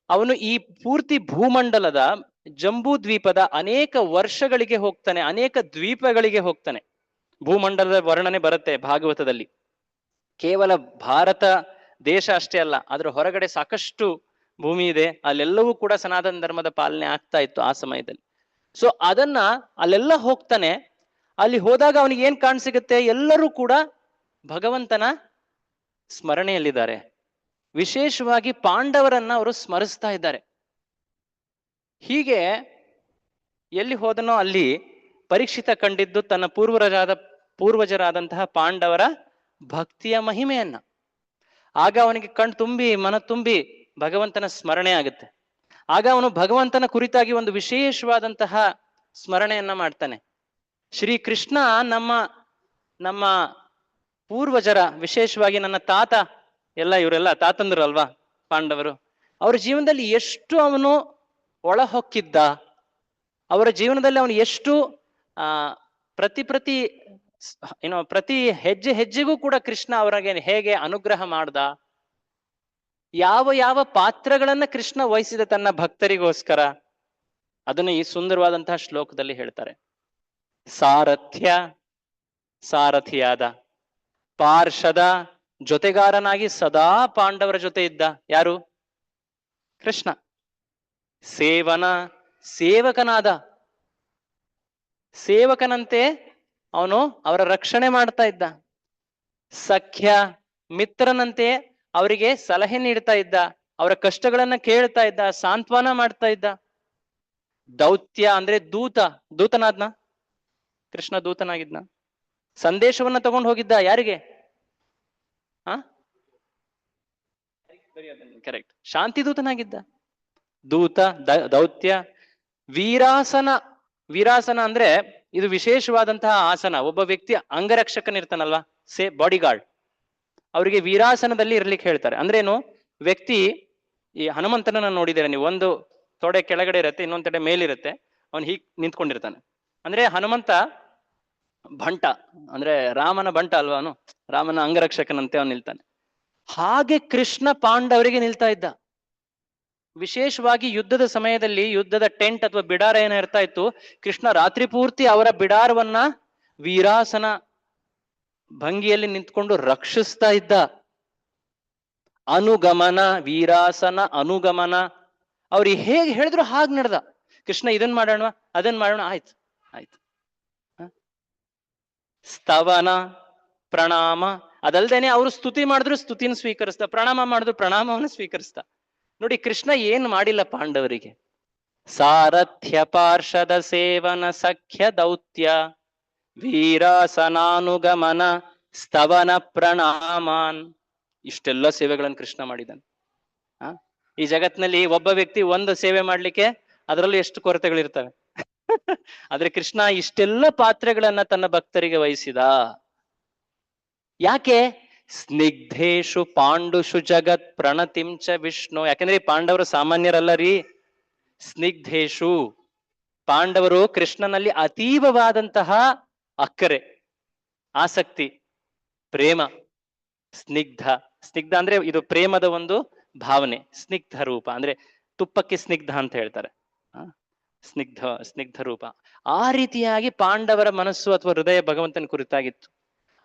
ಅವನು ಈ ಪೂರ್ತಿ ಭೂಮಂಡಲದ ಜಂಬೂ ದ್ವೀಪದ ಅನೇಕ ವರ್ಷಗಳಿಗೆ ಹೋಗ್ತಾನೆ, ಅನೇಕ ದ್ವೀಪಗಳಿಗೆ ಹೋಗ್ತಾನೆ. ಭೂಮಂಡಲದ ವರ್ಣನೆ ಬರುತ್ತೆ ಭಾಗವತದಲ್ಲಿ. ಕೇವಲ ಭಾರತ ದೇಶ ಅಷ್ಟೇ ಅಲ್ಲ, ಅದರ ಹೊರಗಡೆ ಸಾಕಷ್ಟು ಭೂಮಿ ಇದೆ. ಅಲ್ಲೆಲ್ಲವೂ ಕೂಡ ಸನಾತನ ಧರ್ಮದ ಪಾಲನೆ ಆಗ್ತಾ ಇತ್ತು ಆ ಸಮಯದಲ್ಲಿ. ಸೊ ಅದನ್ನ ಅಲ್ಲೆಲ್ಲ ಹೋಗ್ತಾನೆ. ಅಲ್ಲಿ ಹೋದಾಗ ಅವನಿಗೆ ಏನ್ ಕಾಣಸಿಗುತ್ತೆ? ಎಲ್ಲರೂ ಕೂಡ ಭಗವಂತನ ಸ್ಮರಣೆಯಲ್ಲಿದ್ದಾರೆ. ವಿಶೇಷವಾಗಿ ಪಾಂಡವರನ್ನ ಅವರು ಸ್ಮರಿಸ್ತಾ ಇದ್ದಾರೆ. ಹೀಗೆ ಎಲ್ಲಿ ಹೋದನೋ ಅಲ್ಲಿ ಪರೀಕ್ಷಿತ ಕಂಡಿದ್ದು ತನ್ನ ಪೂರ್ವಜರಾದಂತಹ ಪಾಂಡವರ ಭಕ್ತಿಯ ಮಹಿಮೆಯನ್ನ. ಆಗ ಅವನಿಗೆ ಕಣ್ ತುಂಬಿ ಮನ ತುಂಬಿ ಭಗವಂತನ ಸ್ಮರಣೆ ಆಗುತ್ತೆ. ಆಗ ಅವನು ಭಗವಂತನ ಕುರಿತಾಗಿ ಒಂದು ವಿಶೇಷವಾದಂತಹ ಸ್ಮರಣೆಯನ್ನ ಮಾಡ್ತಾನೆ. ಶ್ರೀ ಕೃಷ್ಣ ನಮ್ಮ ಪೂರ್ವಜರ, ವಿಶೇಷವಾಗಿ ನನ್ನ ತಾತ, ಇವರೆಲ್ಲ ತಾತಂದ್ರು ಅಲ್ವಾ ಪಾಂಡವರು, ಅವರ ಜೀವನದಲ್ಲಿ ಎಷ್ಟು ಅವನು ಒಳ ಹೊಕ್ಕಿದ್ದ, ಅವರ ಜೀವನದಲ್ಲಿ ಅವನು ಎಷ್ಟು ಪ್ರತಿ ಹೆಜ್ಜೆ ಹೆಜ್ಜೆಗೂ ಕೂಡ ಕೃಷ್ಣ ಅವರಿಗೆ ಹೇಗೆ ಅನುಗ್ರಹ ಮಾಡ್ದ, ಯಾವ ಯಾವ ಪಾತ್ರಗಳನ್ನ ಕೃಷ್ಣ ವಹಿಸಿದ ತನ್ನ ಭಕ್ತರಿಗೋಸ್ಕರ, ಅದನ್ನು ಈ ಸುಂದರವಾದಂತಹ ಶ್ಲೋಕದಲ್ಲಿ ಹೇಳ್ತಾರೆ. ಸಾರಥಿಯಾದ, ಪಾರ್ಷದ, ಜೊತೆಗಾರನಾಗಿ ಸದಾ ಪಾಂಡವರ ಜೊತೆ ಇದ್ದ. ಯಾರು? ಕೃಷ್ಣ. ಸೇವಕನಂತೆ ಅವನು ಅವರ ರಕ್ಷಣೆ ಮಾಡ್ತಾ ಇದ್ದ. ಸಖ್ಯ, ಮಿತ್ರನಂತೆ ಅವರಿಗೆ ಸಲಹೆ ನೀಡ್ತಾ ಇದ್ದ, ಅವರ ಕಷ್ಟಗಳನ್ನ ಕೇಳ್ತಾ ಇದ್ದ, ಸಾಂತ್ವನ ಮಾಡ್ತಾ ಇದ್ದ. ದೌತ್ಯ ಅಂದ್ರೆ ದೂತನಾದ್ನ ಕೃಷ್ಣ, ದೂತನಾಗಿದ್ನ. ಸಂದೇಶವನ್ನ ತಗೊಂಡು ಹೋಗಿದ್ದ. ಯಾರಿಗೆ? ಕರೆಕ್ಟ್, ಶಾಂತಿ ದೂತನಾಗಿದ್ದ. ದೌತ್ಯ. ವೀರಾಸನ ಅಂದ್ರೆ ಇದು ವಿಶೇಷವಾದಂತಹ ಆಸನ. ಒಬ್ಬ ವ್ಯಕ್ತಿ ಅಂಗರಕ್ಷಕನಿರ್ತಾನಲ್ವಾ, ಬಾಡಿಗಾರ್ಡ್, ಅವರಿಗೆ ವೀರಾಸನದಲ್ಲಿ ಇರ್ಲಿಕ್ಕೆ ಹೇಳ್ತಾರೆ. ಅಂದ್ರೇನು? ವ್ಯಕ್ತಿ, ಈ ಹನುಮಂತನನ್ನ ನೋಡಿದರೆ ನೀವು, ಒಂದು ತೊಡೆ ಕೆಳಗಡೆ ಇರುತ್ತೆ, ಇನ್ನೊಂದ್ ತೊಡೆ ಮೇಲಿರುತ್ತೆ. ಅವನು ಹೀಗ್ ನಿಂತ್ಕೊಂಡಿರ್ತಾನೆ. ಅಂದ್ರೆ ಹನುಮಂತ ಬಂಟ, ಅಂದ್ರೆ ರಾಮನ ಬಂಟ ಅಲ್ವಾ, ಅವನು ರಾಮನ ಅಂಗರಕ್ಷಕನಂತೆ ಅವನು ನಿಲ್ತಾನೆ. ಹಾಗೆ ಕೃಷ್ಣ ಪಾಂಡವರಿಗೆ ನಿಲ್ತಾ ಇದ್ದ. ವಿಶೇಷವಾಗಿ ಯುದ್ಧದ ಸಮಯದಲ್ಲಿ, ಯುದ್ಧದ ಟೆಂಟ್ ಅಥವಾ ಬಿಡಾರ ಏನ ಇರ್ತಾ ಇತ್ತು, ಕೃಷ್ಣ ರಾತ್ರಿ ಪೂರ್ತಿ ಅವರ ಬಿಡಾರವನ್ನ ವೀರಾಸನ ಭಂಗಿಯಲ್ಲಿ ನಿಂತ್ಕೊಂಡು ರಕ್ಷಿಸ್ತಾ ಇದ್ದ. ಅನುಗಮನ, ವೀರಾಸನ ಅನುಗಮನ. ಅವ್ರು ಹೇಗೆ ಹೇಳಿದ್ರು ಹಾಗೆ ನಡೆದ. ಕೃಷ್ಣ ಇದನ್ ಮಾಡೋಣ, ಅದನ್ ಮಾಡೋಣ, ಆಯ್ತು. ಸ್ತವನ, ಪ್ರಣಾಮ. ಅದಲ್ದೇನೆ ಅವರು ಸ್ತುತಿ ಮಾಡಿದ್ರು ಸ್ತುತಿನ ಸ್ವೀಕರಿಸ್ತಾ, ಪ್ರಣಾಮ ಮಾಡಿದ್ರು ಪ್ರಣಾಮವನ್ನು ಸ್ವೀಕರಿಸ್ತಾ. ನೋಡಿ, ಕೃಷ್ಣ ಏನ್ ಮಾಡಿಲ್ಲ ಪಾಂಡವರಿಗೆ. ಸಾರಥ್ಯ, ಪಾರ್ಷದ ಸೇವನ, ಸಖ್ಯ, ದೌತ್ಯ, ವೀರಾಸನಾನುಗಮನ, ಸ್ತವನ, ಪ್ರಣಾಮಾನ್. ಇಷ್ಟೆಲ್ಲ ಸೇವೆಗಳನ್ನು ಕೃಷ್ಣ ಮಾಡಿದ್ದಾನೆ. ಈ ಜಗತ್ತಿನಲ್ಲಿ ಒಬ್ಬ ವ್ಯಕ್ತಿ ಒಂದು ಸೇವೆ ಮಾಡ್ಲಿಕ್ಕೆ ಅದರಲ್ಲೂ ಎಷ್ಟು ಕೊರತೆಗಳಿರ್ತವೆ. ಆದ್ರೆ ಕೃಷ್ಣ ಇಷ್ಟೆಲ್ಲ ಪಾತ್ರಗಳನ್ನ ತನ್ನ ಭಕ್ತರಿಗೆ ವಹಿಸಿದ. ಯಾಕೆ? ಸ್ನಿಗ್ಧೇಶು ಪಾಂಡುಷು ಜಗತ್ ಪ್ರಣತಿಂಚ ವಿಷ್ಣು. ಯಾಕಂದ್ರೆ ಈ ಪಾಂಡವರು ಸಾಮಾನ್ಯರಲ್ಲ ರೀ. ಸ್ನಿಗ್ಧೇಶು, ಪಾಂಡವರು ಕೃಷ್ಣನಲ್ಲಿ ಅತೀವವಾದಂತಹ ಅಕ್ಕರೆ, ಆಸಕ್ತಿ, ಪ್ರೇಮ. ಸ್ನಿಗ್ಧ ಅಂದ್ರೆ ಇದು ಪ್ರೇಮದ ಒಂದು ಭಾವನೆ. ಸ್ನಿಗ್ಧ ರೂಪ ಅಂದ್ರೆ ತುಪ್ಪಕ್ಕೆ ಸ್ನಿಗ್ಧ ಅಂತ ಹೇಳ್ತಾರೆ. ಸ್ನಿಗ್ಧ ರೂಪ. ಆ ರೀತಿಯಾಗಿ ಪಾಂಡವರ ಮನಸ್ಸು ಅಥವಾ ಹೃದಯ ಭಗವಂತನ ಕುರಿತಾಗಿತ್ತು.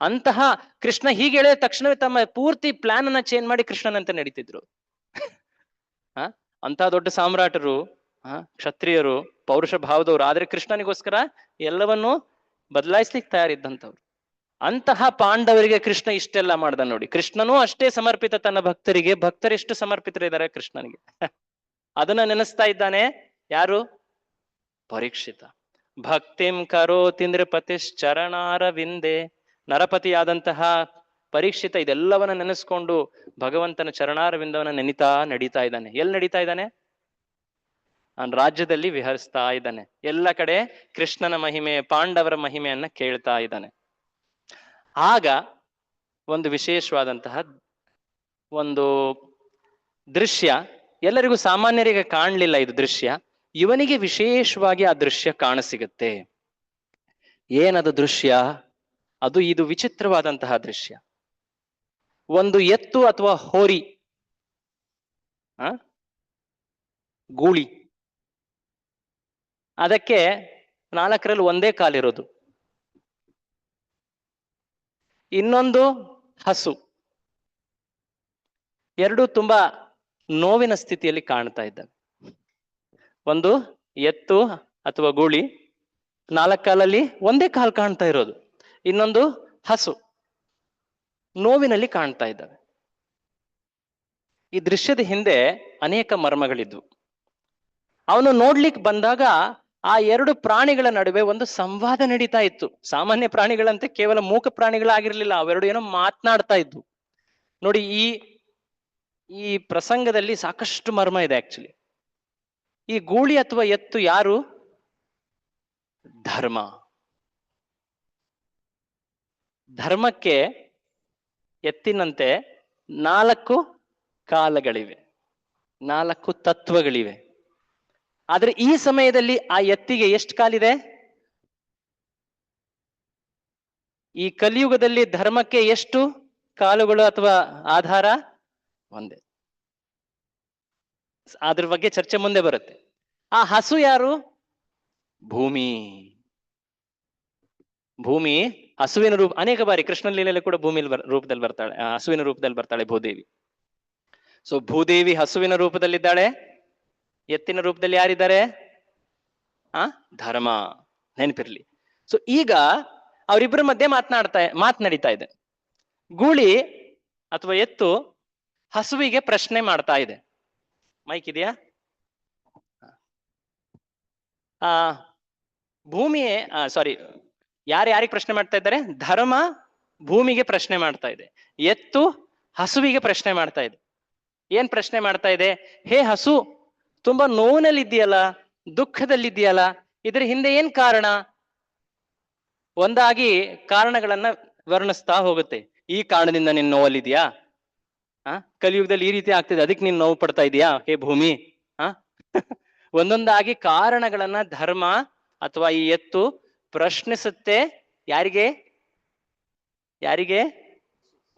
ಅಂತಹ ಕೃಷ್ಣ ಹೀಗೆ ಹೇಳಿದ ತಕ್ಷಣವೇ ತಮ್ಮ ಪೂರ್ತಿ ಪ್ಲಾನ್ ಅನ್ನ ಚೇಂಜ್ ಮಾಡಿ ಕೃಷ್ಣನಂತೆ ನಡೀತಿದ್ರು. ಅಂತ ದೊಡ್ಡ ಸಾಮ್ರಾಟರು, ಕ್ಷತ್ರಿಯರು, ಪೌರುಷ ಭಾವದವರು, ಆದ್ರೆ ಕೃಷ್ಣನಿಗೋಸ್ಕರ ಎಲ್ಲವನ್ನೂ ಬದಲಾಯಿಸ್ಲಿಕ್ಕೆ ತಯಾರಿದ್ದಂಥವ್ರು. ಅಂತಹ ಪಾಂಡವರಿಗೆ ಕೃಷ್ಣ ಇಷ್ಟೆಲ್ಲ ಮಾಡ್ದ ನೋಡಿ. ಕೃಷ್ಣನೂ ಅಷ್ಟೇ ಸಮರ್ಪಿತ ತನ್ನ ಭಕ್ತರಿಗೆ, ಭಕ್ತರೆಷ್ಟು ಸಮರ್ಪಿತರಿದ್ದಾರೆ ಕೃಷ್ಣನಿಗೆ ಅದನ್ನ ನೆನೆಸ್ತಾ ಇದ್ದಾನೆ. ಯಾರು? ಪರೀಕ್ಷಿತ. ಭಕ್ತಿಂ ಕರೋತಿ ನೃಪತಿಶ್ಚರಣಾರವಿಂದೆ. ನರಪತಿಯಾದಂತಹ ಪರೀಕ್ಷಿತ ಇದೆಲ್ಲವನ್ನ ನೆನೆಸ್ಕೊಂಡು ಭಗವಂತನ ಚರಣಾರವಿಂದವನ್ನ ನಡೀತಾ ಇದ್ದಾನೆ. ಎಲ್ಲಿ ನಡೀತಾ ಇದ್ದಾನೆ? ರಾಜ್ಯದಲ್ಲಿ ವಿಹರಿಸ್ತಾ ಇದ್ದಾನೆ. ಎಲ್ಲ ಕಡೆ ಕೃಷ್ಣನ ಮಹಿಮೆ, ಪಾಂಡವರ ಮಹಿಮೆಯನ್ನ ಕೇಳ್ತಾ ಇದ್ದಾನೆ. ಆಗ ಒಂದು ವಿಶೇಷವಾದಂತಹ ಒಂದು ದೃಶ್ಯ, ಎಲ್ಲರಿಗೂ ಸಾಮಾನ್ಯರಿಗೆ ಕಾಣಲಿಲ್ಲ ಇದು ದೃಶ್ಯ, ಇವನಿಗೆ ವಿಶೇಷವಾಗಿ ಆ ದೃಶ್ಯ ಕಾಣಸಿಗುತ್ತೆ. ಏನದು ದೃಶ್ಯ? ಇದು ವಿಚಿತ್ರವಾದಂತಹ ದೃಶ್ಯ. ಒಂದು ಎತ್ತು ಅಥವಾ ಹೋರಿ, ಗೂಳಿ, ಅದಕ್ಕೆ 4ರಲ್ಲಿ ಒಂದೇ ಕಾಲಿರೋದು. ಇನ್ನೊಂದು ಹಸು. ಎರಡು ತುಂಬಾ ನೋವಿನ ಸ್ಥಿತಿಯಲ್ಲಿ ಕಾಣ್ತಾ ಇದ್ದಾವೆ. ಒಂದು ಎತ್ತು ಅಥವಾ ಗೂಳಿ, 4 ಕಾಲಲ್ಲಿ ಒಂದೇ ಕಾಲು ಕಾಣ್ತಾ ಇರೋದು. ಇನ್ನೊಂದು ಹಸು, ನೋವಿನಲ್ಲಿ ಕಾಣ್ತಾ ಇದ್ದಾವೆ. ಈ ದೃಶ್ಯದ ಹಿಂದೆ ಅನೇಕ ಮರ್ಮಗಳಿದ್ವು. ಅವನು ನೋಡ್ಲಿಕ್ಕೆ ಬಂದಾಗ ಆ 2 ಪ್ರಾಣಿಗಳ ನಡುವೆ ಒಂದು ಸಂವಾದ ನಡೀತಾ ಇತ್ತು. ಸಾಮಾನ್ಯ ಪ್ರಾಣಿಗಳಂತೆ ಕೇವಲ ಮೂಕ ಪ್ರಾಣಿಗಳಾಗಿರ್ಲಿಲ್ಲ, ಅವೆರಡು ಏನೋ ಮಾತನಾಡ್ತಾ ಇದ್ವು. ನೋಡಿ, ಈ ಪ್ರಸಂಗದಲ್ಲಿ ಸಾಕಷ್ಟು ಮರ್ಮ ಇದೆ ಆಕ್ಚುಲಿ. ಈ ಗೂಳಿ ಅಥವಾ ಎತ್ತು ಯಾರು? ಧರ್ಮ. ಧರ್ಮಕ್ಕೆ ಎತ್ತಿನಂತೆ 4 ಕಾಲಗಳಿವೆ, 4 ತತ್ವಗಳಿವೆ. ಆದ್ರೆ ಈ ಸಮಯದಲ್ಲಿ ಆ ಎತ್ತಿಗೆ ಎಷ್ಟು ಕಾಲಿದೆ? ಈ ಕಲಿಯುಗದಲ್ಲಿ ಧರ್ಮಕ್ಕೆ ಎಷ್ಟು ಕಾಲುಗಳು ಅಥವಾ ಆಧಾರ? ಒಂದೇ. ಅದ್ರ ಬಗ್ಗೆ ಚರ್ಚೆ ಮುಂದೆ ಬರುತ್ತೆ. ಆ ಹಸು ಯಾರು? ಭೂಮಿ. ಭೂಮಿ ಹಸುವಿನ ರೂಪ. ಅನೇಕ ಬಾರಿ ಕೃಷ್ಣ ಲೀಲೆಯಲ್ಲಿ ಕೂಡ ಭೂಮಿ ರೂಪದಲ್ಲಿ ಬರ್ತಾಳೆ, ಹಸುವಿನ ರೂಪದಲ್ಲಿ ಬರ್ತಾಳೆ ಭೂದೇವಿ. ಸೊ ಭೂದೇವಿ ಹಸುವಿನ ರೂಪದಲ್ಲಿದ್ದಾಳೆ. ಎತ್ತಿನ ರೂಪದಲ್ಲಿ ಯಾರಿದ್ದಾರೆ? ಧರ್ಮ. ನೆನಪಿರ್ಲಿ. ಸೊ ಈಗ ಅವರಿಬ್ಬರ ಮಧ್ಯೆ ಮಾತನಾಡಿತಾ ಇದೆ. ಗೂಳಿ ಅಥವಾ ಎತ್ತು ಹಸುವಿಗೆ ಪ್ರಶ್ನೆ ಮಾಡ್ತಾ ಇದೆ. ಮೈಕ್ ಇದೆಯಾ? ಭೂಮಿಯೇ ಸಾರಿ, ಯಾರಿಗೆ ಪ್ರಶ್ನೆ ಮಾಡ್ತಾ ಇದ್ದಾರೆ? ಧರ್ಮ ಭೂಮಿಗೆ ಪ್ರಶ್ನೆ ಮಾಡ್ತಾ ಇದೆ, ಎತ್ತು ಹಸುವಿಗೆ ಪ್ರಶ್ನೆ ಮಾಡ್ತಾ ಇದೆ. ಏನ್ ಪ್ರಶ್ನೆ ಮಾಡ್ತಾ ಇದೆ? ಹೇ ಹಸು, ತುಂಬಾ ನೋವಿನಲ್ಲಿದ್ದೀಯಲ್ಲ, ದುಃಖದಲ್ಲಿದ್ದೀಯಲ್ಲ, ಇದ್ರ ಹಿಂದೆ ಏನ್ ಕಾರಣ? ಒಂದಾಗಿ ಕಾರಣಗಳನ್ನ ವರ್ಣಿಸ್ತಾ ಹೋಗುತ್ತೆ. ಈ ಕಾರಣದಿಂದ ನೀನ್ ನೋವಲ್ಲಿದ್ಯಾ? ಕಲಿಯುಗದಲ್ಲಿ ಈ ರೀತಿ ಆಗ್ತಿದೆ, ಅದಕ್ಕೆ ನೀನ್ ನೋವು ಪಡ್ತಾ ಇದೀಯಾ ಹೇ ಭೂಮಿ? ಒಂದೊಂದಾಗಿ ಕಾರಣಗಳನ್ನ ಧರ್ಮ ಅಥವಾ ಈ ಎತ್ತು ಪ್ರಶ್ನಿಸುತ್ತೆ. ಯಾರಿಗೆ?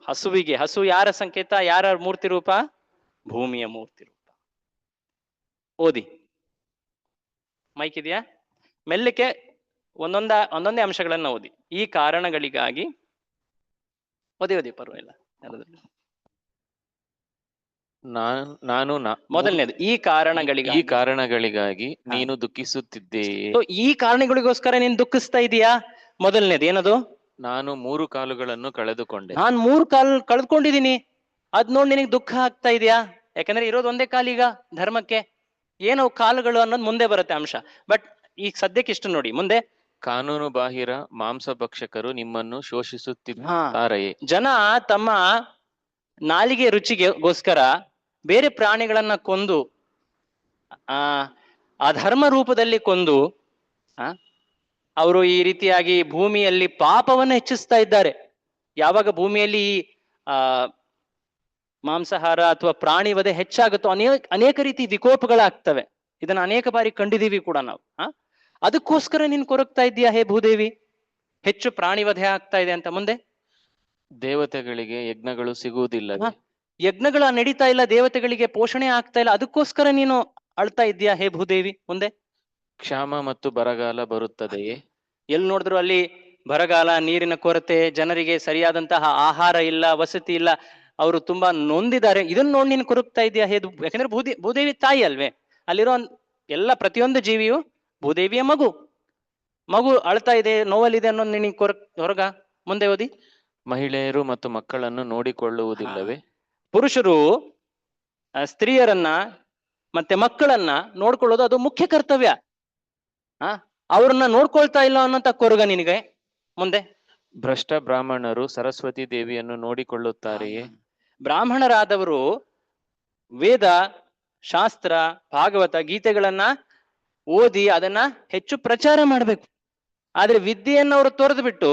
ಹಸುವಿಗೆ. ಹಸು ಯಾರ ಸಂಕೇತ? ಯಾರ ಮೂರ್ತಿ ರೂಪ? ಭೂಮಿಯ ಮೂರ್ತಿ ರೂಪ. ಓದಿ. ಮೈಕ್ ಇದೆಯಾ? ಮೆಲ್ಲಕ್ಕೆ ಒಂದೊಂದೇ ಅಂಶಗಳನ್ನ ಓದಿ. ಈ ಕಾರಣಗಳಿಗಾಗಿ ಓದಿ ಪರವಾಗಿಲ್ಲ. ಮೊದಲನೇದು, ಈ ಕಾರಣಗಳಿಗಾಗಿ ನೀನು ದುಃಖಿಸುತ್ತಿದ್ದೆ. ಈ ಕಾರಣಗಳಿಗೋಸ್ಕರ ನೀನು ದುಃಖಿಸ್ತಾ ಇದೀಯಾ? ಮೊದಲನೇದು ಏನದು? ನಾನು 3 ಕಾಲುಗಳನ್ನು ಕಳೆದುಕೊಂಡೆ. ನಾನು 3 ಕಾಲು ಕಳೆದುಕೊಂಡಿದ್ದೀನಿ, ಅದ್ ನೋಡಿ ನಿನಗೆ ದುಃಖ ಆಗ್ತಾ ಇದೆಯಾ? ಯಾಕಂದ್ರೆ ಇರೋದು ಒಂದೇ ಕಾಲೀಗ ಧರ್ಮಕ್ಕೆ. ಏನೋ ಕಾಲುಗಳು ಅನ್ನೋದು ಮುಂದೆ ಬರುತ್ತೆ ಅಂಶ. ಬಟ್ ಈಗ ಸದ್ಯಕ್ಕೆ ಇಷ್ಟು ನೋಡಿ. ಮುಂದೆ, ಕಾನೂನು ಬಾಹಿರ ಮಾಂಸ ಭಕ್ಷಕರು ನಿಮ್ಮನ್ನು ಶೋಷಿಸುತ್ತಿದ್ದಾರೆಯೇ? ಜನ ತಮ್ಮ ನಾಲಿಗೆ ರುಚಿಗೆಗೋಸ್ಕರ ಬೇರೆ ಪ್ರಾಣಿಗಳನ್ನ ಕೊಂದು, ಅಧರ್ಮ ರೂಪದಲ್ಲಿ ಕೊಂದು, ಅವರು ಈ ರೀತಿಯಾಗಿ ಭೂಮಿಯಲ್ಲಿ ಪಾಪವನ್ನು ಹೆಚ್ಚಿಸ್ತಾ ಇದ್ದಾರೆ. ಯಾವಾಗ ಭೂಮಿಯಲ್ಲಿ ಮಾಂಸಾಹಾರ ಅಥವಾ ಪ್ರಾಣಿ ವಧೆ ಹೆಚ್ಚಾಗುತ್ತೋ ಅನೇಕ ರೀತಿ ವಿಕೋಪಗಳಾಗ್ತವೆ. ಇದನ್ನ ಅನೇಕ ಬಾರಿ ಕಂಡಿದೀವಿ ಕೂಡ ನಾವು. ಅದಕ್ಕೋಸ್ಕರ ನೀನ್ ಕೊರಗ್ತಾ ಇದೀಯಾ ಹೇ ಭೂದೇವಿ? ಹೆಚ್ಚು ಪ್ರಾಣಿ ವಧೆ ಆಗ್ತಾ ಇದೆ ಅಂತ. ಮುಂದೆ, ದೇವತೆಗಳಿಗೆ ಯಜ್ಞಗಳು ಸಿಗುವುದಿಲ್ಲ, ಯಜ್ಞಗಳು ನಡೀತಾ ಇಲ್ಲ, ದೇವತೆಗಳಿಗೆ ಪೋಷಣೆ ಆಗ್ತಾ ಇಲ್ಲ, ಅದಕ್ಕೋಸ್ಕರ ನೀನು ಅಳ್ತಾ ಇದ್ದೀಯಾ ಹೇ ಭೂದೇವಿ? ಮುಂದೆ, ಕ್ಷಾಮ ಮತ್ತು ಬರಗಾಲ ಬರುತ್ತದೆಯೇ? ಎಲ್ಲಿ ನೋಡಿದ್ರು ಅಲ್ಲಿ ಬರಗಾಲ, ನೀರಿನ ಕೊರತೆ, ಜನರಿಗೆ ಸರಿಯಾದಂತಹ ಆಹಾರ ಇಲ್ಲ, ವಸತಿ ಇಲ್ಲ, ಅವರು ತುಂಬಾ ನೊಂದಿದ್ದಾರೆ. ಇದನ್ನ ನೋಡಿ ನೀನು ಕೊರಗ್ತಾ ಇದೆಯಾ ಹೇದು? ಯಾಕಂದ್ರೆ ಭೂದೇವಿ ತಾಯಿ ಅಲ್ವೇ, ಅಲ್ಲಿರೋ ಎಲ್ಲ ಪ್ರತಿಯೊಂದು ಜೀವಿಯು ಭೂದೇವಿಯ ಮಗು ಅಳ್ತಾ ಇದೆ, ನೋವಲ್ಲಿದೆ ಅನ್ನೋದು ನಿನಗೆ ಹೊರಗ. ಮುಂದೆ ಓದಿ. ಮಹಿಳೆಯರು ಮತ್ತು ಮಕ್ಕಳನ್ನು ನೋಡಿಕೊಳ್ಳುವುದಿಲ್ಲವೇ? ಪುರುಷರು ಸ್ತ್ರೀಯರನ್ನ ಮತ್ತೆ ಮಕ್ಕಳನ್ನ ನೋಡ್ಕೊಳ್ಳೋದು ಅದು ಮುಖ್ಯ ಕರ್ತವ್ಯ. ಅವ್ರನ್ನ ನೋಡ್ಕೊಳ್ತಾ ಇಲ್ಲ ಅನ್ನೋಂತ ಕೊರಗ ನಿನಗೆ. ಮುಂದೆ. ಭ್ರಷ್ಟ ಬ್ರಾಹ್ಮಣರು ಸರಸ್ವತಿ ದೇವಿಯನ್ನು ನೋಡಿಕೊಳ್ಳುತ್ತಾರೆಯೇ? ಬ್ರಾಹ್ಮಣರಾದವರು ವೇದ, ಶಾಸ್ತ್ರ, ಭಾಗವತ, ಗೀತೆಗಳನ್ನ ಓದಿ ಅದನ್ನ ಹೆಚ್ಚು ಪ್ರಚಾರ ಮಾಡ್ಬೇಕು. ಆದ್ರೆ ವಿದ್ಯೆಯನ್ನು ಅವರು ತೊರೆದು ಬಿಟ್ಟು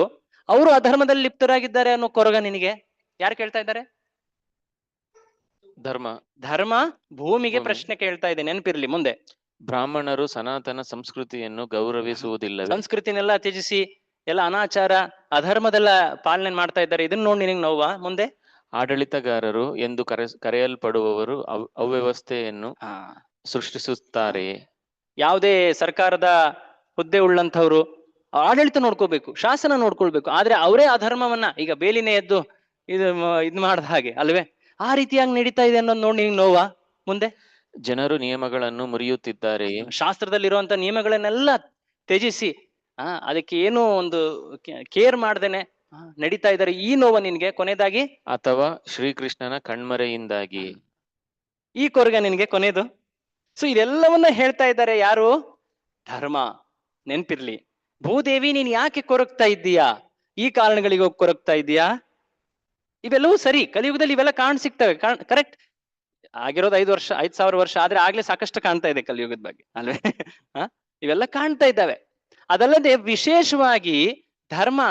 ಅವರು ಅಧರ್ಮದಲ್ಲಿ ಲಿಪ್ತರಾಗಿದ್ದಾರೆ ಅನ್ನೋ ಕೊರಗ ನಿನಗೆ. ಯಾರು ಕೇಳ್ತಾ ಇದ್ದಾರೆ? ಧರ್ಮ ಭೂಮಿಗೆ ಪ್ರಶ್ನೆ ಕೇಳ್ತಾ ಇದೆ, ನೆನಪಿರ್ಲಿ. ಮುಂದೆ. ಬ್ರಾಹ್ಮಣರು ಸನಾತನ ಸಂಸ್ಕೃತಿಯನ್ನು ಗೌರವಿಸುವುದಿಲ್ಲ. ಸಂಸ್ಕೃತಿನೆಲ್ಲ ತ್ಯಜಿಸಿ ಎಲ್ಲ ಅನಾಚಾರ ಅಧರ್ಮದೆಲ್ಲ ಪಾಲನೆ ಮಾಡ್ತಾ ಇದ್ದಾರೆ. ಇದನ್ನ ನೋಡಿ ನಿನಗೆ ನೋವಾ? ಮುಂದೆ. ಆಡಳಿತಗಾರರು ಎಂದು ಕರೆಯಲ್ಪಡುವವರು ಅವ್ಯವಸ್ಥೆಯನ್ನು ಸೃಷ್ಟಿಸುತ್ತಾರೆಯೇ? ಯಾವುದೇ ಸರ್ಕಾರದ ಹುದ್ದೆ ಉಳ್ಳಂಥವ್ರು ಆಡಳಿತ ನೋಡ್ಕೋಬೇಕು, ಶಾಸನ ನೋಡ್ಕೊಳ್ಬೇಕು. ಆದ್ರೆ ಅವರೇ ಅಧರ್ಮವನ್ನ, ಈಗ ಬೇಲಿನೇ ಎದ್ದು ಇದ್ ಮಾಡ್ದ ಹಾಗೆ ಅಲ್ವೇ, ಆ ರೀತಿಯಾಗಿ ನಡೀತಾ ಇದೆ ಅನ್ನೋದು ನೋಡಿ ನಿಂಗೆ ನೋವಾ? ಮುಂದೆ. ಜನರು ನಿಯಮಗಳನ್ನು ಮುರಿಯುತ್ತಿದ್ದಾರೆಯೇ? ಶಾಸ್ತ್ರದಲ್ಲಿರುವಂತ ನಿಯಮಗಳನ್ನೆಲ್ಲ ತ್ಯಜಿಸಿ ಅದಕ್ಕೆ ಏನು ಒಂದು ಕೇರ್ ಮಾಡ್ದೇನೆ ನಡೀತಾ ಇದ್ದಾರೆ. ಈ ನೋವ ನಿನ್ಗೆ ಕೊನೆಯದಾಗಿ? ಅಥವಾ ಶ್ರೀಕೃಷ್ಣನ ಕಣ್ಮರೆಯಿಂದಾಗಿ ಈ ಕೊರಗ ನಿನ್ಗೆ ಕೊನೆಯದು. ಸೊ ಇದೆಲ್ಲವನ್ನ ಹೇಳ್ತಾ ಇದ್ದಾರೆ ಯಾರು? ಧರ್ಮ. ನೆನ್ಪಿರ್ಲಿ, ಭೂದೇವಿ ನೀನ್ ಯಾಕೆ ಕೊರಗ್ತಾ ಇದ್ದೀಯಾ? ಈ ಕಾರಣಗಳಿಗೆ ಹೋಗಿ ಕೊರಗ್ತಾ ಇದ್ದೀಯಾ? ಇವೆಲ್ಲವೂ ಸರಿ, ಕಲಿಯುಗದಲ್ಲಿ ಇವೆಲ್ಲ ಸಿಗ್ತವೆ, ಕರೆಕ್ಟ್. ಆಗಿರೋದು 5,000 ವರ್ಷ, ಆದ್ರೆ ಆಗ್ಲೇ ಸಾಕಷ್ಟು ಕಾಣ್ತಾ ಇದೆ ಕಲಿಯುಗದ ಬಗ್ಗೆ ಅಲ್ವೇ. ಇವೆಲ್ಲ ಕಾಣ್ತಾ ಇದ್ದಾವೆ. ಅದಲ್ಲದೆ ವಿಶೇಷವಾಗಿ ಧರ್ಮ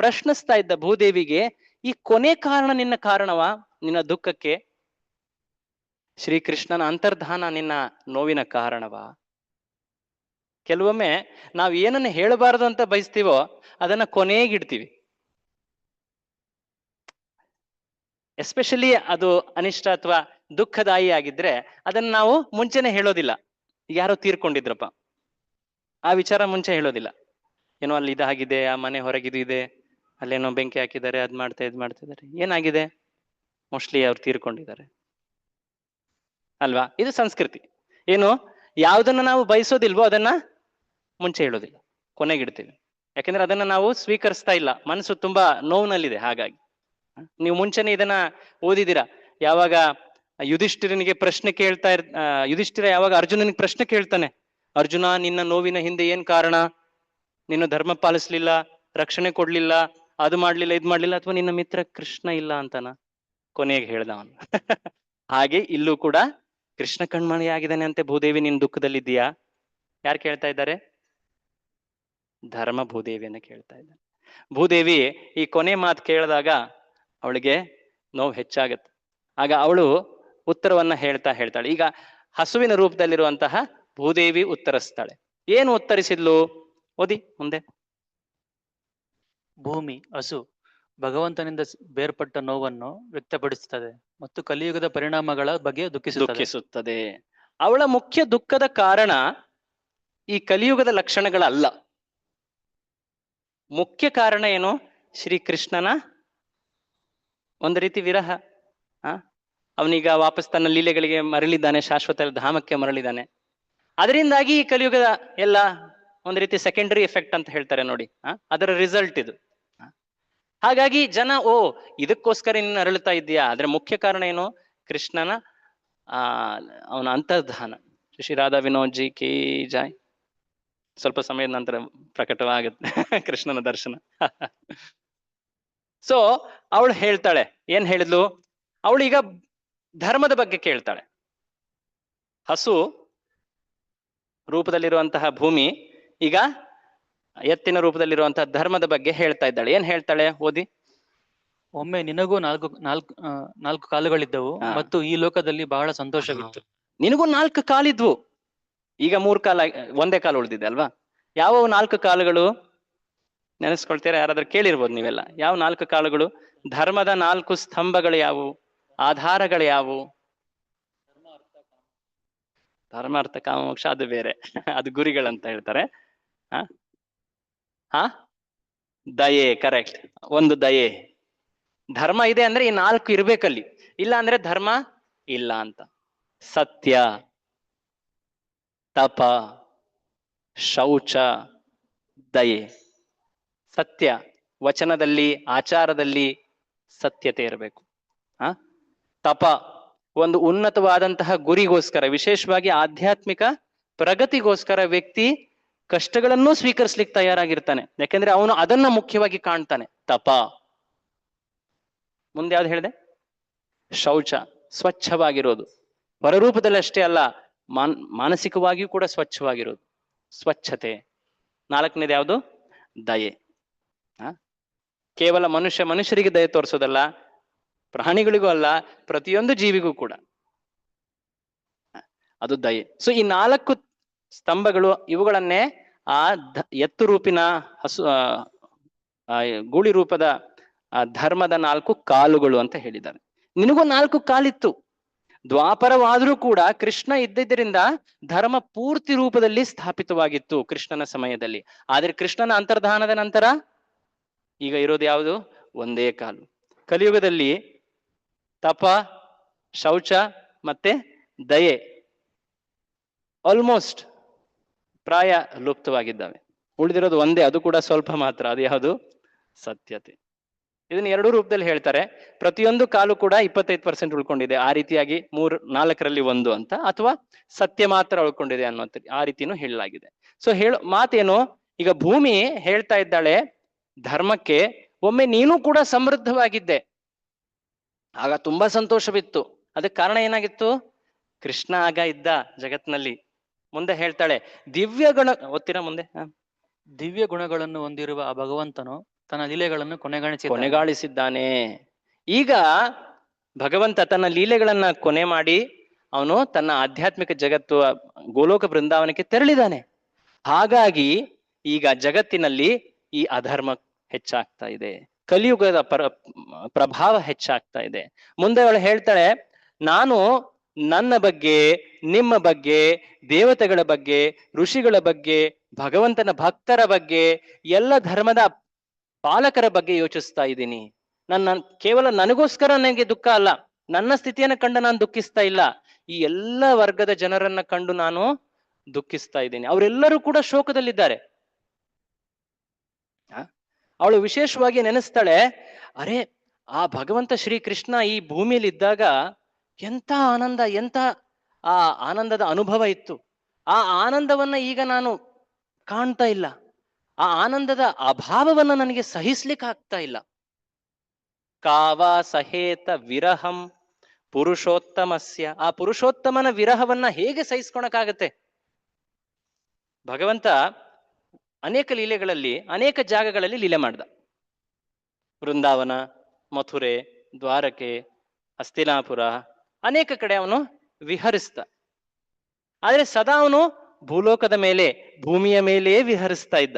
ಪ್ರಶ್ನಿಸ್ತಾ ಇದ್ದ ಭೂದೇವಿಗೆ, ಈ ಕೊನೆ ಕಾರಣ ನಿನ್ನ ಕಾರಣವಾ ನಿನ್ನ ದುಃಖಕ್ಕೆ? ಶ್ರೀಕೃಷ್ಣನ ಅಂತರ್ಧಾನ ನಿನ್ನ ನೋವಿನ ಕಾರಣವಾ? ಕೆಲವೊಮ್ಮೆ ನಾವು ಏನನ್ನ ಹೇಳಬಾರದು ಅಂತ ಬಯಸ್ತೀವೋ ಅದನ್ನ ಕೊನೆಗಿಡ್ತೀವಿ. ಎಸ್ಪೆಷಲಿ ಅದು ಅನಿಷ್ಟ ಅಥವಾ ದುಃಖದಾಯಿ ಆಗಿದ್ರೆ ಅದನ್ನ ನಾವು ಮುಂಚೆನೆ ಹೇಳೋದಿಲ್ಲ. ಯಾರೋ ತೀರ್ಕೊಂಡಿದ್ರಪ್ಪ, ಆ ವಿಚಾರ ಮುಂಚೆ ಹೇಳೋದಿಲ್ಲ. ಏನೋ ಅಲ್ಲಿ ಇದಾಗಿದೆ, ಆ ಮನೆ ಹೊರಗಿದು ಇದೆ, ಅಲ್ಲೇನೋ ಬೆಂಕಿ ಹಾಕಿದ್ದಾರೆ, ಇದ್ ಮಾಡ್ತಿದ್ದಾರೆ. ಏನಾಗಿದೆ? ಮೋಸ್ಟ್ಲಿ ಅವ್ರು ತೀರ್ಕೊಂಡಿದ್ದಾರೆ ಅಲ್ವಾ? ಇದು ಸಂಸ್ಕೃತಿ. ಏನು, ಯಾವ್ದನ್ನ ನಾವು ಬಯಸೋದಿಲ್ವೋ ಅದನ್ನ ಮುಂಚೆ ಹೇಳೋದಿಲ್ಲ, ಕೊನೆಗಿಡ್ತೀವಿ. ಯಾಕಂದ್ರೆ ಅದನ್ನ ನಾವು ಸ್ವೀಕರಿಸ್ತಾ ಇಲ್ಲ, ಮನಸ್ಸು ತುಂಬಾ ನೋವಿನಲ್ಲಿದೆ. ಹಾಗಾಗಿ ನೀವು ಮುಂಚೆನೆ ಇದನ್ನ ಓದಿದ್ದೀರಾ. ಯಾವಾಗ ಯುಧಿಷ್ಠಿರನಿಗೆ ಪ್ರಶ್ನೆ ಯುಧಿಷ್ಠಿರ ಯಾವಾಗ ಅರ್ಜುನನಿಗೆ ಪ್ರಶ್ನೆ ಕೇಳ್ತಾನೆ, ಅರ್ಜುನ ನಿನ್ನ ನೋವಿನ ಹಿಂದೆ ಏನ್ ಕಾರಣ? ನಿನ್ನ ಧರ್ಮ ಪಾಲಿಸ್ಲಿಲ್ಲ, ರಕ್ಷಣೆ ಕೊಡ್ಲಿಲ್ಲ, ಅದು ಮಾಡ್ಲಿಲ್ಲ, ಇದ್ ಮಾಡ್ಲಿಲ್ಲ, ಅಥವಾ ನಿನ್ನ ಮಿತ್ರ ಕೃಷ್ಣ ಇಲ್ಲ ಅಂತಾನ? ಕೊನೆಗೆ ಹೇಳ್ದ ಅವನು. ಹಾಗೆ ಇಲ್ಲೂ ಕೂಡ ಕೃಷ್ಣ ಕಣ್ಮಣಿ ಆಗಿದ್ದಾನೆ ಅಂತೆ ಭೂದೇವಿ, ನಿನ್ ದುಃಖದಲ್ಲಿದ್ದೀಯಾ? ಯಾರು ಕೇಳ್ತಾ ಇದ್ದಾರೆ? ಧರ್ಮ ಭೂದೇವಿಯನ್ನ ಕೇಳ್ತಾ ಇದ್ದಾನೆ. ಭೂದೇವಿ ಈ ಕೊನೆ ಮಾತು ಕೇಳಿದಾಗ ಅವಳಿಗೆ ನೋವು ಹೆಚ್ಚಾಗತ್ತೆ. ಆಗ ಅವಳು ಉತ್ತರವನ್ನ ಹೇಳ್ತಾಳೆ. ಈಗ ಹಸುವಿನ ರೂಪದಲ್ಲಿರುವಂತಹ ಭೂದೇವಿ ಉತ್ತರಿಸ್ತಾಳೆ. ಏನು ಉತ್ತರಿಸಿದ್ಲು? ಓದಿ ಮುಂದೆ. ಭೂಮಿ, ಹಸು, ಭಗವಂತನಿಂದ ಬೇರ್ಪಟ್ಟ ನೋವನ್ನು ವ್ಯಕ್ತಪಡಿಸುತ್ತದೆ ಮತ್ತು ಕಲಿಯುಗದ ಪರಿಣಾಮಗಳ ಬಗ್ಗೆ ದುಃಖಿಸುತ್ತದೆ. ಅವಳ ಮುಖ್ಯ ದುಃಖದ ಕಾರಣ ಈ ಕಲಿಯುಗದ ಲಕ್ಷಣಗಳಲ್ಲ. ಮುಖ್ಯ ಕಾರಣ ಏನು? ಶ್ರೀಕೃಷ್ಣನ ಒಂದು ರೀತಿ ವಿರಹ. ಅವನೀಗ ವಾಪಸ್ ತನ್ನ ಲೀಲೆಗಳಿಗೆ ಮರಳಿದ್ದಾನೆ, ಶಾಶ್ವತ ಧಾಮಕ್ಕೆ ಮರಳಿದ್ದಾನೆ. ಅದರಿಂದಾಗಿ ಈ ಕಲಿಯುಗದ ಎಲ್ಲ ಒಂದು ರೀತಿ ಸೆಕೆಂಡರಿ ಎಫೆಕ್ಟ್ ಅಂತ ಹೇಳ್ತಾರೆ ನೋಡಿ, ಅದರ ರಿಸಲ್ಟ್ ಇದು. ಹಾಗಾಗಿ ಜನ ಇದಕ್ಕೋಸ್ಕರ ನೀನು ಅರಳುತ್ತಾ ಇದ್ದೀಯಾ? ಆದ್ರೆ ಮುಖ್ಯ ಕಾರಣ ಏನು? ಕೃಷ್ಣನ ಅವನ ಅಂತರ್ಧಾನ. ಶ್ರೀ ರಾಧಾ ವಿನೋದ್ ಜಿ ಕಿ ಜಾಯ್. ಸ್ವಲ್ಪ ಸಮಯದ ನಂತರ ಪ್ರಕಟವಾಗುತ್ತೆ ಕೃಷ್ಣನ ದರ್ಶನ. ಸೊ ಅವಳು ಹೇಳ್ತಾಳೆ, ಏನ್ ಹೇಳಿದ್ಲು? ಅವಳು ಈಗ ಧರ್ಮದ ಬಗ್ಗೆ ಕೇಳ್ತಾಳೆ. ಹಸು ರೂಪದಲ್ಲಿರುವಂತಹ ಭೂಮಿ ಈಗ ಎತ್ತಿನ ರೂಪದಲ್ಲಿರುವಂತಹ ಧರ್ಮದ ಬಗ್ಗೆ ಹೇಳ್ತಾ ಇದ್ದಾಳೆ. ಏನ್ ಹೇಳ್ತಾಳೆ? ಓದಿ. ಒಮ್ಮೆ ನಿನಗೂ ನಾಲ್ಕು ಕಾಲುಗಳಿದ್ದವು ಮತ್ತು ಈ ಲೋಕದಲ್ಲಿ ಬಹಳ ಸಂತೋಷವಿತ್ತು. ನಿನಗೂ 4 ಕಾಲಿದ್ವು, ಈಗ 3 ಕಾಲ, ಒಂದೇ ಕಾಲು ಉಳಿದಿದೆ ಅಲ್ವಾ? ಯಾವ 4 ಕಾಲುಗಳು ನೆನೆಸ್ಕೊಳ್ತೀರಾ? ಯಾರಾದ್ರೂ ಕೇಳಿರ್ಬೋದು ನೀವೆಲ್ಲ. ಯಾವ 4 ಕಾಲುಗಳು? ಧರ್ಮದ 4 ಸ್ತಂಭಗಳು ಯಾವುವು? ಆಧಾರಗಳು ಯಾವುವು? ಧರ್ಮ, ಅರ್ಥ, ಕಾಮ, ಮೋಕ್ಷ ಅದು ಬೇರೆ, ಅದು ಗುರಿಗಳಂತ ಹೇಳ್ತಾರೆ. ದಯೆ, ಕರೆಕ್ಟ್. ಒಂದು ದಯೆ. ಧರ್ಮ ಇದೆ ಅಂದ್ರೆ ಈ 4 ಇರ್ಬೇಕಲ್ಲಿ. ಇಲ್ಲ ಅಂದ್ರೆ ಧರ್ಮ ಇಲ್ಲ ಅಂತ. ಸತ್ಯ, ತಪ, ಶೌಚ, ದಯೆ. ಸತ್ಯ, ವಚನದಲ್ಲಿ ಆಚಾರದಲ್ಲಿ ಸತ್ಯತೆ ಇರಬೇಕು. ತಪ, ಒಂದು ಉನ್ನತವಾದಂತಹ ಗುರಿಗೋಸ್ಕರ, ವಿಶೇಷವಾಗಿ ಆಧ್ಯಾತ್ಮಿಕ ಪ್ರಗತಿಗೋಸ್ಕರ ವ್ಯಕ್ತಿ ಕಷ್ಟಗಳನ್ನೂ ಸ್ವೀಕರಿಸ್ಲಿಕ್ಕೆ ತಯಾರಾಗಿರ್ತಾನೆ, ಯಾಕೆಂದ್ರೆ ಅವನು ಅದನ್ನ ಮುಖ್ಯವಾಗಿ ಕಾಣ್ತಾನೆ. ತಪ. ಮುಂದೆ ಯಾವ್ದು ಹೇಳಿದೆ? ಶೌಚ, ಸ್ವಚ್ಛವಾಗಿರೋದು, ಹೊರರೂಪದಲ್ಲಿ ಅಷ್ಟೇ ಅಲ್ಲ, ಮಾನಸಿಕವಾಗಿಯೂ ಕೂಡ ಸ್ವಚ್ಛವಾಗಿರೋದು, ಸ್ವಚ್ಛತೆ. ನಾಲ್ಕನೇದು ಯಾವುದು? ದಯೆ. ಕೇವಲ ಮನುಷ್ಯರಿಗೆ ದಯೆ ತೋರಿಸೋದಲ್ಲ, ಪ್ರಾಣಿಗಳಿಗೂ ಅಲ್ಲ, ಪ್ರತಿಯೊಂದು ಜೀವಿಗೂ ಕೂಡ ಅದು ದಯೆ. ಸೊ ಈ 4 ಸ್ತಂಭಗಳು, ಇವುಗಳನ್ನೇ ಆ ಎತ್ತು ರೂಪಿನ ಗೂಳಿ ರೂಪದ ಧರ್ಮದ 4 ಕಾಲುಗಳು ಅಂತ ಹೇಳಿದ್ದಾರೆ. ನಿನಗೂ 4 ಕಾಲಿತ್ತು. ದ್ವಾಪರವಾದರೂ ಕೂಡ ಕೃಷ್ಣ ಇದ್ದಿದ್ದರಿಂದ ಧರ್ಮ ಪೂರ್ತಿ ರೂಪದಲ್ಲಿ ಸ್ಥಾಪಿತವಾಗಿತ್ತು ಕೃಷ್ಣನ ಸಮಯದಲ್ಲಿ. ಆದ್ರೆ ಕೃಷ್ಣನ ಅಂತರ್ಧಾನದ ನಂತರ ಈಗ ಇರೋದು ಯಾವುದು? ಒಂದೇ ಕಾಲು. ಕಲಿಯುಗದಲ್ಲಿ ತಪ, ಶೌಚ ಮತ್ತೆ ದಯೆ ಆಲ್ಮೋಸ್ಟ್ ಪ್ರಾಯ ಲುಪ್ತವಾಗಿದ್ದಾವೆ. ಉಳಿದಿರೋದು ಒಂದೇ, ಅದು ಕೂಡ ಸ್ವಲ್ಪ ಮಾತ್ರ. ಅದು ಯಾವುದು? ಸತ್ಯತೆ. ಇದನ್ನ 2 ರೂಪದಲ್ಲಿ ಹೇಳ್ತಾರೆ. ಪ್ರತಿಯೊಂದು ಕಾಲು ಕೂಡ 25% ಉಳ್ಕೊಂಡಿದೆ, ಆ ರೀತಿಯಾಗಿ 4ರಲ್ಲಿ 1 ಅಂತ, ಅಥವಾ ಸತ್ಯ ಮಾತ್ರ ಉಳ್ಕೊಂಡಿದೆ ಅನ್ನೋ ಆ ರೀತಿನೂ ಹೇಳಲಾಗಿದೆ. ಸೊ ಮಾತೇನು? ಈಗ ಭೂಮಿ ಹೇಳ್ತಾ ಇದ್ದಾಳೆ ಧರ್ಮಕ್ಕೆ, ಒಮ್ಮೆ ನೀನು ಕೂಡ ಸಮೃದ್ಧವಾಗಿದ್ದೆ, ಆಗ ತುಂಬಾ ಸಂತೋಷವಿತ್ತು. ಅದಕ್ಕೆ ಕಾರಣ ಏನಾಗಿತ್ತು? ಕೃಷ್ಣ ಆಗ ಇದ್ದ ಜಗತ್ನಲ್ಲಿ. ಮುಂದೆ ಹೇಳ್ತಾಳೆ ದಿವ್ಯ ಗುಣ, ಓದ್ತೀರಾ ಮುಂದೆ? ದಿವ್ಯ ಗುಣಗಳನ್ನು ಹೊಂದಿರುವ ಆ ಭಗವಂತನು ತನ್ನ ಲೀಲೆಗಳನ್ನು ಕೊನೆಗಾಣಿಸಿದ್ದಾನೆ. ಈಗ ಭಗವಂತ ತನ್ನ ಲೀಲೆಗಳನ್ನ ಕೊನೆ ಮಾಡಿ ಅವನು ತನ್ನ ಆಧ್ಯಾತ್ಮಿಕ ಜಗತ್ತು ಗೋಲೋಕ ಬೃಂದಾವನಕ್ಕೆ ತೆರಳಿದಾನೆ. ಹಾಗಾಗಿ ಈಗ ಜಗತ್ತಿನಲ್ಲಿ ಈ ಅಧರ್ಮ ಹೆಚ್ಚಾಗ್ತಾ ಇದೆ, ಕಲಿಯುಗದ ಪ್ರಭಾವ ಹೆಚ್ಚಾಗ್ತಾ ಇದೆ. ಮುಂದೆ ಅವಳು ಹೇಳ್ತಾಳೆ, ನಾನು ನನ್ನ ಬಗ್ಗೆ, ನಿಮ್ಮ ಬಗ್ಗೆ, ದೇವತೆಗಳ ಬಗ್ಗೆ, ಋಷಿಗಳ ಬಗ್ಗೆ, ಭಗವಂತನ ಭಕ್ತರ ಬಗ್ಗೆ, ಎಲ್ಲ ಧರ್ಮದ ಪಾಲಕರ ಬಗ್ಗೆ ಯೋಚಿಸ್ತಾ ಇದ್ದೀನಿ. ಕೇವಲ ನನಗೋಸ್ಕರ ನನಗೆ ದುಃಖ ಅಲ್ಲ, ನನ್ನ ಸ್ಥಿತಿಯನ್ನು ಕಂಡು ನಾನು ದುಃಖಿಸ್ತಾ ಇಲ್ಲ, ಈ ಎಲ್ಲ ವರ್ಗದ ಜನರನ್ನ ಕಂಡು ನಾನು ದುಃಖಿಸ್ತಾ ಇದ್ದೀನಿ. ಅವರೆಲ್ಲರೂ ಕೂಡ ಶೋಕದಲ್ಲಿದ್ದಾರೆ. ಅವಳು ವಿಶೇಷವಾಗಿ ನೆನೆಸ್ತಾಳೆ, ಅರೆ ಆ ಭಗವಂತ ಶ್ರೀಕೃಷ್ಣ ಈ ಭೂಮಿಯಲ್ಲಿ ಇದ್ದಾಗ ಎಂತ ಆನಂದ, ಎಂತ ಆ ಆನಂದದ ಅನುಭವ ಇತ್ತು. ಆ ಆನಂದವನ್ನ ಈಗ ನಾನು ಕಾಣ್ತಾ ಇಲ್ಲ. ಆ ಆನಂದದ ಅಭಾವವನ್ನ ನನಗೆ ಸಹಿಸ್ಲಿಕ್ಕೆ ಆಗ್ತಾ ಇಲ್ಲ. ಕಾವ ಸಹೇತ ವಿರಹಂ ಪುರುಷೋತ್ತಮಸ್ಯ. ಆ ಪುರುಷೋತ್ತಮನ ವಿರಹವನ್ನ ಹೇಗೆ ಸಹಿಸ್ಕೊಳಕ್ಕಾಗತ್ತೆ? ಭಗವಂತ ಅನೇಕ ಲೀಲೆಗಳಲ್ಲಿ, ಅನೇಕ ಜಾಗಗಳಲ್ಲಿ ಲೀಲೆ ಮಾಡ್ದ. ವೃಂದಾವನ, ಮಥುರೆ, ದ್ವಾರಕೆ, ಹಸ್ತಿನಾಪುರ, ಅನೇಕ ಕಡೆ ಅವನು ವಿಹರಿಸ್ತ. ಆದ್ರೆ ಸದಾ ಅವನು ಭೂಲೋಕದ ಮೇಲೆ, ಭೂಮಿಯ ಮೇಲೆಯೇ ವಿಹರಿಸ್ತಾ ಇದ್ದ.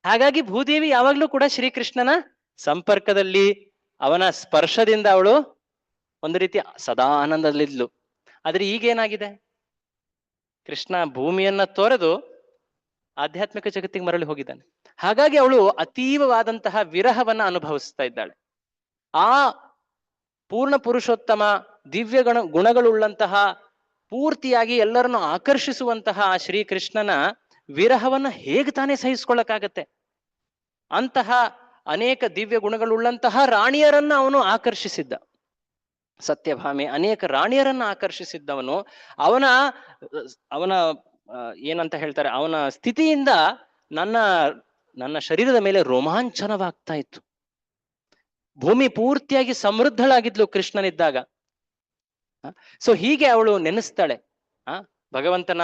ಹಾಗಾಗಿ ಭೂದೇವಿ ಯಾವಾಗ್ಲೂ ಕೂಡ ಶ್ರೀಕೃಷ್ಣನ ಸಂಪರ್ಕದಲ್ಲಿ, ಅವನ ಸ್ಪರ್ಶದಿಂದ ಅವಳು ಒಂದು ರೀತಿ ಸದಾ ಆನಂದದಲ್ಲಿದ್ಲು. ಆದ್ರೆ ಈಗೇನಾಗಿದೆ? ಕೃಷ್ಣ ಭೂಮಿಯನ್ನ ತೊರೆದು ಆಧ್ಯಾತ್ಮಿಕ ಜಗತ್ತಿಗೆ ಮರಳಿ ಹೋಗಿದ್ದಾನೆ. ಹಾಗಾಗಿ ಅವಳು ಅತೀವವಾದಂತಹ ವಿರಹವನ್ನ ಅನುಭವಿಸ್ತಾ ಇದ್ದಾಳೆ. ಆ ಪೂರ್ಣ ಪುರುಷೋತ್ತಮ ದಿವ್ಯ ಗುಣಗಳುಳ್ಳಂತಹ, ಪೂರ್ತಿಯಾಗಿ ಎಲ್ಲರನ್ನು ಆಕರ್ಷಿಸುವಂತಹ ಆ ಶ್ರೀಕೃಷ್ಣನ ವಿರಹವನ್ನ ಹೇಗೆ ತಾನೇ ಸಹಿಸ್ಕೊಳ್ಳಕ್ಕಾಗತ್ತೆ? ಅಂತಹ ಅನೇಕ ದಿವ್ಯ ಗುಣಗಳುಳ್ಳಂತಹ ರಾಣಿಯರನ್ನ ಅವನು ಆಕರ್ಷಿಸಿದ್ದ. ಸತ್ಯಭಾಮೆ ಅನೇಕ ರಾಣಿಯರನ್ನ ಆಕರ್ಷಿಸಿದ್ದವನು. ಅವನ ಏನಂತ ಹೇಳ್ತಾರೆ, ಅವನ ಸ್ಥಿತಿಯಿಂದ ನನ್ನ ಶರೀರದ ಮೇಲೆ ರೋಮಾಂಚನವಾಗ್ತಾ ಇತ್ತು. ಭೂಮಿ ಪೂರ್ತಿಯಾಗಿ ಸಮೃದ್ಧಳಾಗಿದ್ಲು ಕೃಷ್ಣನಿದ್ದಾಗ. ಸೊ ಹೀಗೆ ಅವಳು ನೆನೆಸ್ತಾಳೆ, ಭಗವಂತನ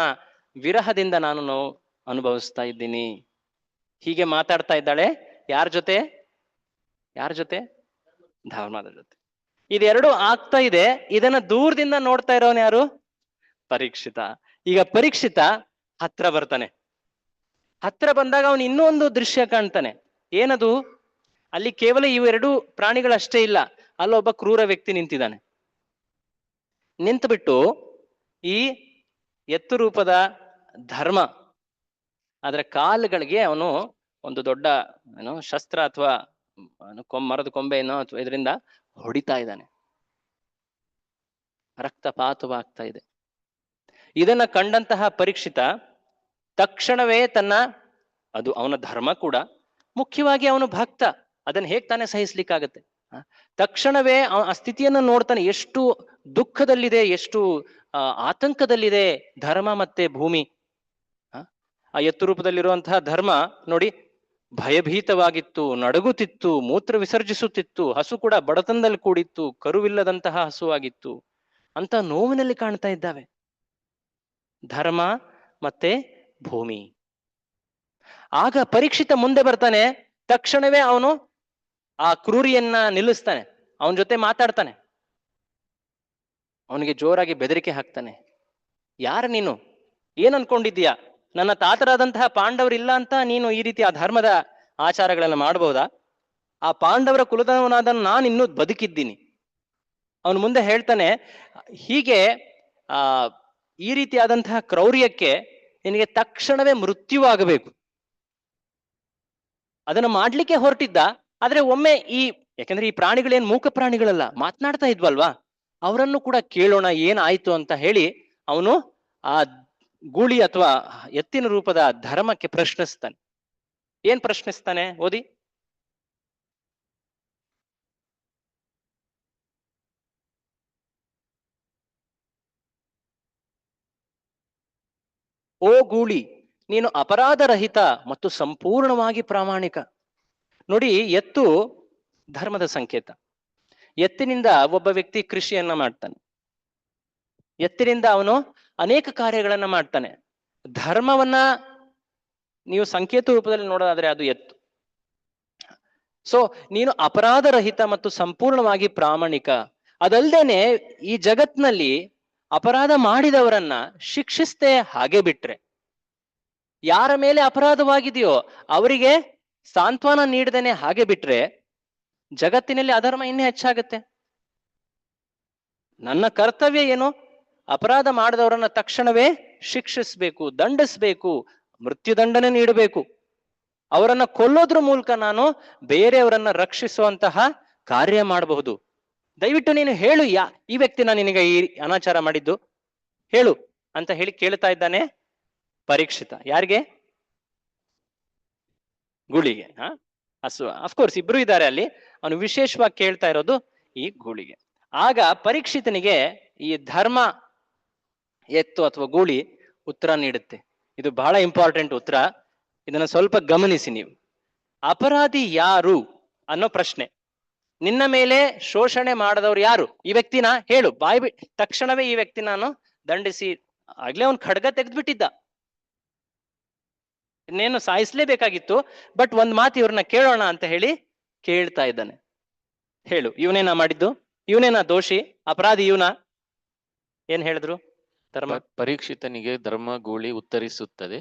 ವಿರಹದಿಂದ ನಾನು ಅನುಭವಿಸ್ತಾ ಇದ್ದೀನಿ. ಹೀಗೆ ಮಾತಾಡ್ತಾ ಇದ್ದಾಳೆ. ಯಾರ ಜೊತೆ? ಧರ್ಮದ ಜೊತೆ. ಇದೆರಡು ಆಗ್ತಾ ಇದೆ. ಇದನ್ನ ದೂರದಿಂದ ನೋಡ್ತಾ ಇರೋನು ಯಾರು? ಪರೀಕ್ಷಿತ. ಈಗ ಪರೀಕ್ಷಿತ ಹತ್ರ ಬರ್ತಾನೆ. ಹತ್ರ ಬಂದಾಗ ಅವನು ಇನ್ನೂ ಒಂದು ದೃಶ್ಯ ಕಾಣ್ತಾನೆ. ಏನದು? ಅಲ್ಲಿ ಕೇವಲ ಇವೆರಡು ಪ್ರಾಣಿಗಳಷ್ಟೇ ಇಲ್ಲ, ಅಲ್ಲೊಬ್ಬ ಕ್ರೂರ ವ್ಯಕ್ತಿ ನಿಂತಿದ್ದಾನೆ. ನಿಂತುಬಿಟ್ಟು ಈ ಎತ್ತು ರೂಪದ ಧರ್ಮ, ಅದರ ಕಾಲುಗಳಿಗೆ ಅವನು ಒಂದು ದೊಡ್ಡ ಶಸ್ತ್ರ ಅಥವಾ ಮರದ ಕೊಂಬೆ ಅಥವಾ ಇದರಿಂದ ಹೊಡಿತಾ ಇದ್ದಾನೆ. ರಕ್ತಪಾತವಾಗ್ತಾ ಇದೆ. ಇದನ್ನ ಕಂಡಂತಹ ಪರೀಕ್ಷಿತ ತಕ್ಷಣವೇ ಅದು ಅವನ ಧರ್ಮ ಕೂಡ, ಮುಖ್ಯವಾಗಿ ಅವನು ಭಕ್ತ, ಅದನ್ನ ಹೇಗ್ ತಾನೇ ಸಹಿಸ್ಲಿಕ್ಕಾಗತ್ತೆ? ತಕ್ಷಣವೇ ಆ ಸ್ಥಿತಿಯನ್ನು ನೋಡ್ತಾನೆ, ಎಷ್ಟು ದುಃಖದಲ್ಲಿದೆ, ಎಷ್ಟು ಆತಂಕದಲ್ಲಿದೆ ಧರ್ಮ ಮತ್ತೆ ಭೂಮಿ. ಆ ಎತ್ತು ರೂಪದಲ್ಲಿರುವಂತಹ ಧರ್ಮ ನೋಡಿ ಭಯಭೀತವಾಗಿತ್ತು, ನಡುಗುತ್ತಿತ್ತು, ಮೂತ್ರ ವಿಸರ್ಜಿಸುತ್ತಿತ್ತು, ಹಸು ಕೂಡ ಬಡತನದಲ್ಲಿ ಕೂಡಿತ್ತು, ಕರುವಿಲ್ಲದಂತಹ ಹಸುವಾಗಿತ್ತು ಅಂತ ನೋವಿನಲ್ಲಿ ಕಾಣ್ತಾ ಇದ್ದಾವೆ ಧರ್ಮ ಮತ್ತೆ ಭೂಮಿ. ಆಗ ಪರೀಕ್ಷಿತ ಮುಂದೆ ಬರ್ತಾನೆ, ತಕ್ಷಣವೇ ಅವನು ಆ ಕ್ರೂರಿಯನ್ನ ನಿಲ್ಲಿಸ್ತಾನೆ, ಅವನ ಜೊತೆ ಮಾತಾಡ್ತಾನೆ, ಅವನಿಗೆ ಜೋರಾಗಿ ಬೆದರಿಕೆ ಹಾಕ್ತಾನೆ. ಯಾರ ನೀನು? ಏನ್ ಅನ್ಕೊಂಡಿದ್ದೀಯಾ? ನನ್ನ ತಾತರಾದಂತಹ ಪಾಂಡವರಿಲ್ಲ ಅಂತ ನೀನು ಈ ರೀತಿ ಆ ಧರ್ಮದ ಆಚಾರಗಳನ್ನ ಮಾಡಬಹುದಾ? ಆ ಪಾಂಡವರ ಕುಲದವನಾದ ನಾನು ಇನ್ನೂ ಬದುಕಿದ್ದೀನಿ. ಅವನು ಮುಂದೆ ಹೇಳ್ತಾನೆ, ಹೀಗೆ ಈ ರೀತಿಯಾದಂತಹ ಕ್ರೌರ್ಯಕ್ಕೆ ನಿನಗೆ ತಕ್ಷಣವೇ ಮೃತ್ಯುವಾಗಬೇಕು. ಅದನ್ನು ಮಾಡ್ಲಿಕ್ಕೆ ಹೊರಟಿದ್ದ, ಆದ್ರೆ ಒಮ್ಮೆ ಯಾಕಂದ್ರೆ ಈ ಪ್ರಾಣಿಗಳೇನ್ ಮೂಕ ಪ್ರಾಣಿಗಳಲ್ಲ, ಮಾತನಾಡ್ತಾ ಇದ್ವಲ್ವಾ, ಅವರನ್ನು ಕೂಡ ಕೇಳೋಣ ಏನಾಯ್ತು ಅಂತ ಹೇಳಿ ಅವನು ಆ ಗೂಳಿ ಅಥವಾ ಎತ್ತಿನ ರೂಪದ ಧರ್ಮಕ್ಕೆ ಪ್ರಶ್ನಿಸ್ತಾನೆ. ಏನ್ ಪ್ರಶ್ನಿಸ್ತಾನೆ ಓದಿ. ಓ ಗೂಳಿ, ನೀನು ಅಪರಾಧರಹಿತ ಮತ್ತು ಸಂಪೂರ್ಣವಾಗಿ ಪ್ರಾಮಾಣಿಕ. ನೋಡಿ, ಎತ್ತು ಧರ್ಮದ ಸಂಕೇತ. ಎತ್ತಿನಿಂದ ಒಬ್ಬ ವ್ಯಕ್ತಿ ಕೃಷಿಯನ್ನ ಮಾಡ್ತಾನೆ, ಎತ್ತಿನಿಂದ ಅವನು ಅನೇಕ ಕಾರ್ಯಗಳನ್ನ ಮಾಡ್ತಾನೆ. ಧರ್ಮವನ್ನ ನೀವು ಸಂಕೇತ ರೂಪದಲ್ಲಿ ನೋಡೋದಾದ್ರೆ ಅದು ಎತ್ತು. ಸೊ ನೀನು ಅಪರಾಧರಹಿತ ಮತ್ತು ಸಂಪೂರ್ಣವಾಗಿ ಪ್ರಾಮಾಣಿಕ. ಅದಲ್ದೇನೆ ಈ ಜಗತ್ನಲ್ಲಿ ಅಪರಾಧ ಮಾಡಿದವರನ್ನ ಶಿಕ್ಷಿಸದೆ ಹಾಗೆ ಬಿಟ್ರೆ, ಯಾರ ಮೇಲೆ ಅಪರಾಧವಾಗಿದೆಯೋ ಅವರಿಗೆ ಸಾಂತ್ವನ ನೀಡದೇನೆ ಹಾಗೆ ಬಿಟ್ರೆ ಜಗತ್ತಿನಲ್ಲಿ ಅಧರ್ಮ ಇನ್ನೂ ಹೆಚ್ಚಾಗುತ್ತೆ. ನನ್ನ ಕರ್ತವ್ಯ ಏನು? ಅಪರಾಧ ಮಾಡಿದವರನ್ನ ತಕ್ಷಣವೇ ಶಿಕ್ಷಿಸಬೇಕು, ದಂಡಿಸ್ಬೇಕು, ಮೃತ್ಯುದಂಡನೆ ನೀಡಬೇಕು. ಅವರನ್ನ ಕೊಲ್ಲೋದ್ರ ಮೂಲಕ ನಾನು ಬೇರೆಯವರನ್ನ ರಕ್ಷಿಸುವಂತಹ ಕಾರ್ಯ ಮಾಡಬಹುದು. ದಯವಿಟ್ಟು ನೀನು ಹೇಳು, ಈ ವ್ಯಕ್ತಿನ ನಿನಗೆ ಈ ಅನಾಚಾರ ಮಾಡಿದ್ದು ಹೇಳು ಅಂತ ಹೇಳಿ ಕೇಳ್ತಾ ಇದ್ದಾನೆ ಪರೀಕ್ಷಿತ. ಯಾರಿಗೆ? ಗೂಳಿಗೆ. ಅಫ್ಕೋರ್ಸ್ ಇಬ್ರು ಇದ್ದಾರೆ ಅಲ್ಲಿ, ಅವನು ವಿಶೇಷವಾಗಿ ಕೇಳ್ತಾ ಇರೋದು ಈ ಗೂಳಿಗೆ. ಆಗ ಪರೀಕ್ಷಿತನಿಗೆ ಈ ಧರ್ಮ ಎತ್ತು ಅಥವಾ ಗೂಳಿ ಉತ್ತರ ನೀಡುತ್ತೆ. ಇದು ಬಹಳ ಇಂಪಾರ್ಟೆಂಟ್ ಉತ್ತರ, ಇದನ್ನ ಸ್ವಲ್ಪ ಗಮನಿಸಿ ನೀವು. ಅಪರಾಧಿ ಯಾರು ಅನ್ನೋ ಪ್ರಶ್ನೆ. ನಿನ್ನ ಮೇಲೆ ಶೋಷಣೆ ಮಾಡದವ್ರು ಯಾರು? ಈ ವ್ಯಕ್ತಿನ ಹೇಳು, ಬಾಯಿ ಬಿಟ್ಟು ತಕ್ಷಣವೇ ಈ ವ್ಯಕ್ತಿ ನಾನು ದಂಡಿಸಿ. ಆಗ್ಲೇ ಅವ್ನು ಖಡ್ಗ ತೆಗೆದ್ಬಿಟ್ಟಿದ್ದ, ಇನ್ನೇನು ಸಾಯಿಸ್ಲೇಬೇಕಾಗಿತ್ತು. ಬಟ್ ಒಂದ್ ಮಾತು ಇವ್ರನ್ನ ಕೇಳೋಣ ಅಂತ ಹೇಳಿ ಕೇಳ್ತಾ ಇದ್ದಾನೆ. ಹೇಳು, ಇವನೇನಾ ಮಾಡಿದ್ದು? ಇವನೇನಾ ದೋಷಿ? ಅಪರಾಧಿ ಇವನ? ಏನ್ ಹೇಳಿದ್ರು ಧರ್ಮ? ಪರೀಕ್ಷಿತನಿಗೆ ಧರ್ಮಗೂಳಿ ಉತ್ತರಿಸುತ್ತದೆ,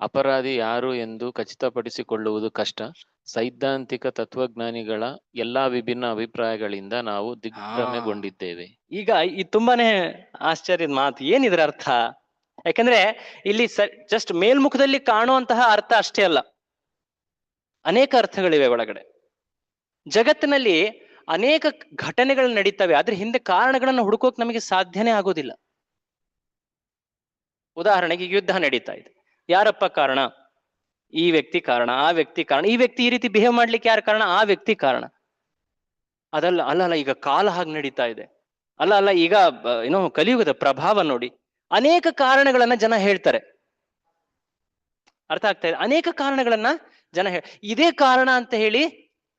ಅಪರಾಧಿ ಯಾರು ಎಂದು ಖಚಿತಪಡಿಸಿಕೊಳ್ಳುವುದು ಕಷ್ಟ. ಸೈದ್ಧಾಂತಿಕ ತತ್ವಜ್ಞಾನಿಗಳ ಎಲ್ಲಾ ವಿಭಿನ್ನ ಅಭಿಪ್ರಾಯಗಳಿಂದ ನಾವು ದಿಗ್ಭ್ರಮೆಗೊಂಡಿದ್ದೇವೆ. ಈಗ ಈ ತುಂಬಾನೇ ಆಶ್ಚರ್ಯದ ಮಾತು. ಏನಿದ್ರ ಅರ್ಥ? ಯಾಕಂದ್ರೆ ಇಲ್ಲಿ ಜಸ್ಟ್ ಮೇಲ್ಮುಖದಲ್ಲಿ ಕಾಣುವಂತಹ ಅರ್ಥ ಅಷ್ಟೇ ಅಲ್ಲ, ಅನೇಕ ಅರ್ಥಗಳಿವೆ ಒಳಗಡೆ. ಜಗತ್ತಿನಲ್ಲಿ ಅನೇಕ ಘಟನೆಗಳು ನಡೀತವೆ, ಆದ್ರೆ ಹಿಂದೆ ಕಾರಣಗಳನ್ನು ಹುಡುಕೋಕ್ ನಮಗೆ ಸಾಧ್ಯನೇ ಆಗೋದಿಲ್ಲ. ಉದಾಹರಣೆಗೆ ಯುದ್ಧ ನಡೀತಾ ಇದೆ, ಯಾರಪ್ಪ ಕಾರಣ? ಈ ವ್ಯಕ್ತಿ ಕಾರಣ, ಆ ವ್ಯಕ್ತಿ ಕಾರಣ. ಈ ವ್ಯಕ್ತಿ ಈ ರೀತಿ ಬಿಹೇವ್ ಮಾಡ್ಲಿಕ್ಕೆ ಯಾರ ಕಾರಣ? ಆ ವ್ಯಕ್ತಿ ಕಾರಣ. ಅಲ್ಲ ಈಗ ಕಾಲ ಹಾಗೆ ನಡೀತಾ ಇದೆ, ಅಲ್ಲ ಈಗ ಏನೋ ಕಲಿಯುಗದ ಪ್ರಭಾವ ನೋಡಿ. ಅನೇಕ ಕಾರಣಗಳನ್ನ ಜನ ಹೇಳ್ತಾರೆ, ಅರ್ಥ ಆಗ್ತಾ ಇದೆ? ಅನೇಕ ಕಾರಣಗಳನ್ನ ಜನ ಇದೇ ಕಾರಣ ಅಂತ ಹೇಳಿ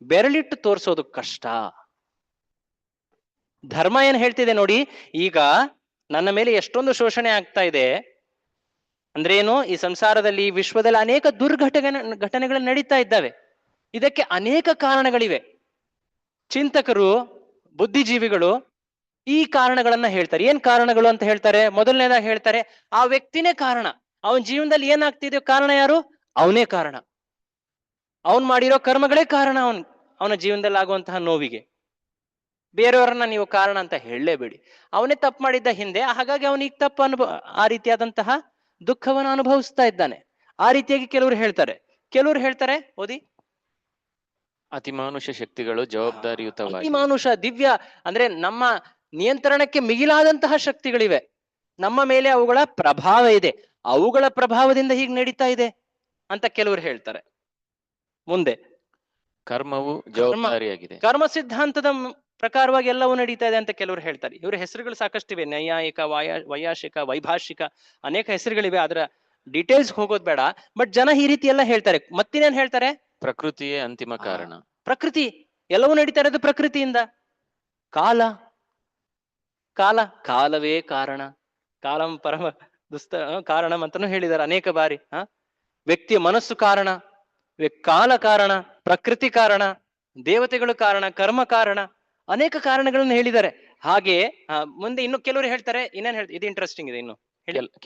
ಬೆರಳಿಟ್ಟು ತೋರಿಸೋದು ಕಷ್ಟ. ಧರ್ಮ ಏನ್ ಹೇಳ್ತಿದೆ ನೋಡಿ, ಈಗ ನನ್ನ ಮೇಲೆ ಎಷ್ಟೊಂದು ಶೋಷಣೆ ಆಗ್ತಾ ಇದೆ ಅಂದ್ರೆ ಏನು? ಈ ಸಂಸಾರದಲ್ಲಿ, ವಿಶ್ವದಲ್ಲಿ ಅನೇಕ ಘಟನೆಗಳು ನಡೀತಾ ಇದ್ದಾವೆ. ಇದಕ್ಕೆ ಅನೇಕ ಕಾರಣಗಳಿವೆ. ಚಿಂತಕರು, ಬುದ್ಧಿಜೀವಿಗಳು ಈ ಕಾರಣಗಳನ್ನ ಹೇಳ್ತಾರೆ. ಏನ್ ಕಾರಣಗಳು ಅಂತ ಹೇಳ್ತಾರೆ? ಮೊದಲನೇದಾಗಿ ಹೇಳ್ತಾರೆ, ಆ ವ್ಯಕ್ತಿನೇ ಕಾರಣ. ಅವನ ಜೀವನದಲ್ಲಿ ಏನಾಗ್ತಿದೆಯೋ ಕಾರಣ ಯಾರು? ಅವನೇ ಕಾರಣ. ಅವನ್ ಮಾಡಿರೋ ಕರ್ಮಗಳೇ ಕಾರಣ ಅವನ ಜೀವನದಲ್ಲಿ ಆಗುವಂತಹ ನೋವಿಗೆ. ಬೇರೆಯವರನ್ನ ನೀವು ಕಾರಣ ಅಂತ ಹೇಳಲೇಬೇಡಿ. ಅವನೇ ತಪ್ಪು ಮಾಡಿದ್ದ ಹಿಂದೆ, ಹಾಗಾಗಿ ಅವನಿಗೆ ತಪ್ಪು ಆ ರೀತಿಯಾದಂತಹ ದುಃಖವನ್ನು ಅನುಭವಿಸ್ತಾ ಇದ್ದಾನೆ. ಆ ರೀತಿಯಾಗಿ ಕೆಲವರು ಹೇಳ್ತಾರೆ. ಓದಿ. ಅತಿಮಾನುಷ ಶಕ್ತಿಗಳು ಜವಾಬ್ದಾರಿಯುತವಾಗಿ, ಅತಿಮಾನುಷ ದಿವ್ಯ ಅಂದ್ರೆ ನಮ್ಮ ನಿಯಂತ್ರಣಕ್ಕೆ ಮಿಗಿಲಾದಂತಹ ಶಕ್ತಿಗಳಿವೆ, ನಮ್ಮ ಮೇಲೆ ಅವುಗಳ ಪ್ರಭಾವ ಇದೆ, ಅವುಗಳ ಪ್ರಭಾವದಿಂದ ಹೀಗೆ ನಡೀತಾ ಇದೆ ಅಂತ ಕೆಲವರು ಹೇಳ್ತಾರೆ. ಮುಂದೆ ಕರ್ಮವು ಜವಾಬ್ದಾರಿಯಾಗಿದೆ. ಕರ್ಮ ಸಿದ್ಧಾಂತದ ಪ್ರಕಾರವಾಗಿ ಎಲ್ಲವೂ ನಡೀತಾ ಇದೆ ಅಂತ ಕೆಲವರು ಹೇಳ್ತಾರೆ. ಇವರ ಹೆಸರುಗಳು ಸಾಕಷ್ಟಿವೆ, ನೈಯಾಯಿಕ, ವೈಯಾಶಿಕ, ವೈಭಾಷಿಕ, ಅನೇಕ ಹೆಸರುಗಳಿವೆ. ಅದರ ಡೀಟೇಲ್ಸ್ ಹೋಗೋದು ಬೇಡ. ಬಟ್ ಜನ ಈ ರೀತಿ ಎಲ್ಲ ಹೇಳ್ತಾರೆ. ಮತ್ತಿನೇನ್ ಹೇಳ್ತಾರೆ? ಪ್ರಕೃತಿಯೇ ಅಂತಿಮ ಕಾರಣ. ಪ್ರಕೃತಿ, ಎಲ್ಲವೂ ನಡೀತಾ ಇರೋದು ಪ್ರಕೃತಿಯಿಂದ. ಕಾಲ ಕಾಲ ಕಾಲವೇ ಕಾರಣ, ಕಾಲಂ ಪರಮ ಕಾರಣಂ ಅಂತಾನು ಹೇಳಿದ್ದಾರೆ ಅನೇಕ ಬಾರಿ. ವ್ಯಕ್ತಿಯ ಮನಸ್ಸು ಕಾರಣ, ಕಾಲ ಕಾರಣ, ಪ್ರಕೃತಿ ಕಾರಣ, ದೇವತೆಗಳು ಕಾರಣ, ಕರ್ಮ ಕಾರಣ, ಅನೇಕ ಕಾರಣಗಳನ್ನು ಹೇಳಿದ್ದಾರೆ. ಹಾಗೆ ಮುಂದೆ ಇನ್ನು ಕೆಲವರು ಹೇಳ್ತಾರೆ, ಇನ್ನೇನ್ ಹೇಳ್ತಾರೆ, ಇದು ಇಂಟ್ರೆಸ್ಟಿಂಗ್ ಇದೆ. ಇನ್ನು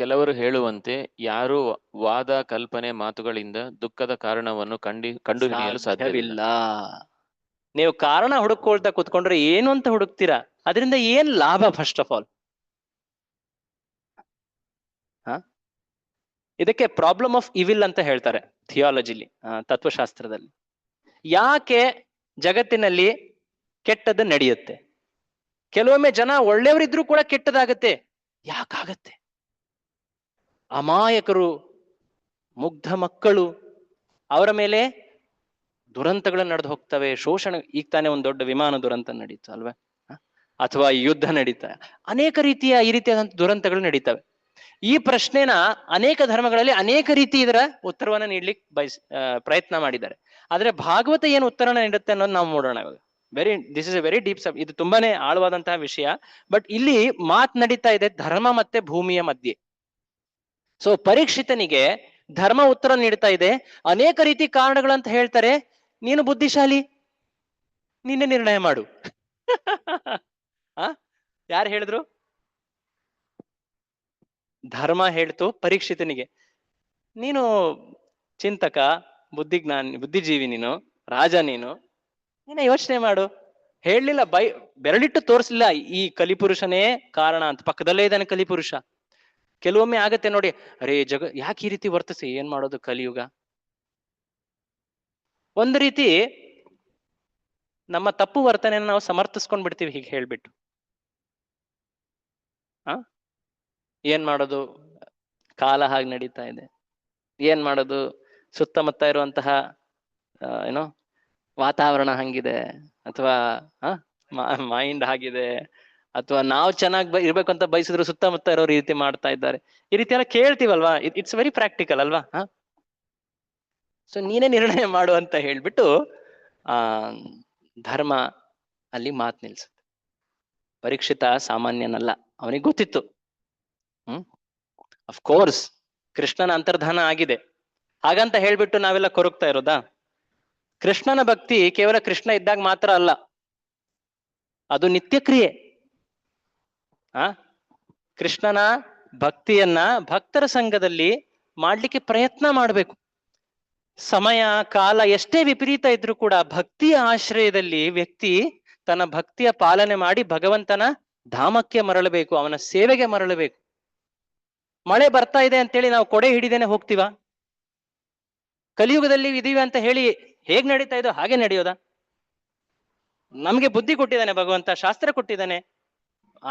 ಕೆಲವರು ಹೇಳುವಂತೆ ಯಾರು ವಾದ ಕಲ್ಪನೆ ಮಾತುಗಳಿಂದ ದುಃಖದ ಕಾರಣವನ್ನು ಕಂಡುಹಿಡಿಯಲು ಸಾಧ್ಯವಿಲ್ಲ. ನೀವು ಕಾರಣ ಹುಡುಕೊಳ್ತಾ ಕೂತ್ಕೊಂಡ್ರೆ ಏನು ಅಂತ ಹುಡುಕ್ತೀರಾ? ಅದರಿಂದ ಏನ್ ಲಾಭ? ಫಸ್ಟ್ ಆಫ್ ಆಲ್ ಇದಕ್ಕೆ ಪ್ರಾಬ್ಲಮ್ ಆಫ್ ಇವಿಲ್ ಅಂತ ಹೇಳ್ತಾರೆ ಥಿಯಾಲಜಿಲಿ, ತತ್ವಶಾಸ್ತ್ರದಲ್ಲಿ. ಯಾಕೆ ಜಗತ್ತಿನಲ್ಲಿ ಕೆಟ್ಟದ್ದು ನಡೆಯುತ್ತೆ? ಕೆಲವೊಮ್ಮೆ ಜನ ಒಳ್ಳೆಯವರಿದ್ರು ಕೂಡ ಕೆಟ್ಟದಾಗತ್ತೆ. ಯಾಕಾಗತ್ತೆ? ಅಮಾಯಕರು, ಮುಗ್ಧ ಮಕ್ಕಳು, ಅವರ ಮೇಲೆ ದುರಂತಗಳು ನಡೆದು ಹೋಗ್ತವೆ, ಶೋಷಣೆ. ಈಗ ತಾನೇ ಒಂದು ದೊಡ್ಡ ವಿಮಾನ ದುರಂತ ನಡೀತು ಅಲ್ವಾ? ಅಥವಾ ಯುದ್ಧ ನಡೀತಾ, ಅನೇಕ ರೀತಿಯ ಈ ರೀತಿಯಾದಂತ ದುರಂತಗಳು ನಡೀತವೆ. ಈ ಪ್ರಶ್ನೆನ ಅನೇಕ ಧರ್ಮಗಳಲ್ಲಿ ಅನೇಕ ರೀತಿ ಇದರ ಉತ್ತರವನ್ನ ನೀಡ್ಲಿಕ್ಕೆ ಪ್ರಯತ್ನ ಮಾಡಿದ್ದಾರೆ. ಆದ್ರೆ ಭಾಗವತ ಏನು ಉತ್ತರನ ನೀಡುತ್ತೆ ಅನ್ನೋದು ನಾವು ನೋಡೋಣ ಇವಾಗ. This is A very deep ಇದು ತುಂಬಾನೇ ಆಳವಾದಂತಹ ವಿಷಯ. ಬಟ್ ಇಲ್ಲಿ ಮಾತ್ ನಡೀತಾ ಇದೆ ಧರ್ಮ ಮತ್ತೆ ಭೂಮಿಯ ಮಧ್ಯೆ. ಸೊ ಪರೀಕ್ಷಿತನಿಗೆ ಧರ್ಮ ಉತ್ತರ ನೀಡ್ತಾ ಇದೆ, ಅನೇಕ ರೀತಿ ಕಾರಣಗಳಂತ ಹೇಳ್ತಾರೆ. ನೀನು ಬುದ್ಧಿಶಾಲಿ, ನಿನ್ನೆ ನಿರ್ಣಯ ಮಾಡು. ಯಾರು ಹೇಳಿದ್ರು? ಧರ್ಮ ಹೇಳ್ತು ಪರೀಕ್ಷಿತನಿಗೆ, ನೀನು ಚಿಂತಕ, ಬುದ್ಧಿಜೀವಿ, ನೀನು ರಾಜ, ನೀನು ಯೋಚನೆ ಮಾಡು. ಹೇಳಲಿಲ್ಲ, ಬೆರಳಿಟ್ಟು ತೋರಿಸ್ಲಿಲ್ಲ ಈ ಕಲಿಪುರುಷನೇ ಕಾರಣ ಅಂತ. ಪಕ್ಕದಲ್ಲೇ ಇದ್ದಾನೆ ಕಲಿಪುರುಷ. ಕೆಲವೊಮ್ಮೆ ಆಗತ್ತೆ ನೋಡಿ, ಅರೇ ಯಾಕೆ ಈ ರೀತಿ ವರ್ತಿಸಿ, ಏನ್ ಮಾಡೋದು ಕಲಿಯುಗ. ಒಂದು ರೀತಿ ನಮ್ಮ ತಪ್ಪು ವರ್ತನೆಯನ್ನು ನಾವು ಸಮರ್ಥಿಸ್ಕೊಂಡ್ ಬಿಡ್ತೀವಿ ಹೀಗೆ ಹೇಳ್ಬಿಟ್ಟು. ಏನ್ ಮಾಡೋದು, ಕಾಲ ಹಾಗೆ ನಡೀತಾ ಇದೆ, ಏನ್ ಮಾಡೋದು, ಸುತ್ತಮುತ್ತ ಇರುವಂತಹ ಏನೋ ವಾತಾವರಣ ಹಂಗಿದೆ, ಅಥವಾ ಮೈಂಡ್ ಆಗಿದೆ, ಅಥವಾ ನಾವು ಚೆನ್ನಾಗಿ ಇರ್ಬೇಕು ಅಂತ ಬಯಸಿದ್ರು ಸುತ್ತಮುತ್ತ ಇರೋರು ಈ ರೀತಿ ಮಾಡ್ತಾ ಇದ್ದಾರೆ. ಈ ರೀತಿ ಎಲ್ಲ ಕೇಳ್ತೀವಲ್ವಾ? ಇಟ್ಸ್ ವೆರಿ ಪ್ರಾಕ್ಟಿಕಲ್ ಅಲ್ವಾ? ಸೊ ನೀನೇ ನಿರ್ಣಯ ಮಾಡು ಅಂತ ಹೇಳ್ಬಿಟ್ಟು ಧರ್ಮ ಅಲ್ಲಿ ಮಾತು ನಿಲ್ಸುತ್ತೆ. ಪರೀಕ್ಷಿತ ಸಾಮಾನ್ಯನಲ್ಲ, ಅವನಿಗೆ ಗೊತ್ತಿತ್ತು. ಅಫ್ಕೋರ್ಸ್ ಕೃಷ್ಣನ ಅಂತರ್ಧಾನ ಆಗಿದೆ, ಹಾಗಂತ ಹೇಳ್ಬಿಟ್ಟು ನಾವೆಲ್ಲ ಕೊರಗ್ತಾ ಇರೋದಾ? ಕೃಷ್ಣನ ಭಕ್ತಿ ಕೇವಲ ಕೃಷ್ಣ ಇದ್ದಾಗ ಮಾತ್ರ ಅಲ್ಲ, ಅದು ನಿತ್ಯ ಕ್ರಿಯೆ. ಕೃಷ್ಣನ ಭಕ್ತಿಯನ್ನ ಭಕ್ತರ ಸಂಘದಲ್ಲಿ ಮಾಡ್ಲಿಕ್ಕೆ ಪ್ರಯತ್ನ ಮಾಡಬೇಕು. ಸಮಯ ಕಾಲ ಎಷ್ಟೇ ವಿಪರೀತ ಇದ್ರೂ ಕೂಡ ಭಕ್ತಿಯ ಆಶ್ರಯದಲ್ಲಿ ವ್ಯಕ್ತಿ ತನ್ನ ಭಕ್ತಿಯ ಪಾಲನೆ ಮಾಡಿ ಭಗವಂತನ ಧಾಮಕ್ಕೆ ಮರಳಬೇಕು, ಅವನ ಸೇವೆಗೆ ಮರಳಬೇಕು. ಮಳೆ ಬರ್ತಾ ಇದೆ ಅಂತೇಳಿ ನಾವು ಕೊಡೆ ಹಿಡಿದೇನೆ ಹೋಗ್ತೀವ? ಕಲಿಯುಗದಲ್ಲಿ ಇದೀವಿ ಅಂತ ಹೇಳಿ ಹೇಗ್ ನಡೀತಾ ಇದೋ ಹಾಗೆ ನಡೆಯೋದಾ? ನಮ್ಗೆ ಬುದ್ಧಿ ಕೊಟ್ಟಿದ್ದಾನೆ ಭಗವಂತ, ಶಾಸ್ತ್ರ ಕೊಟ್ಟಿದ್ದಾನೆ,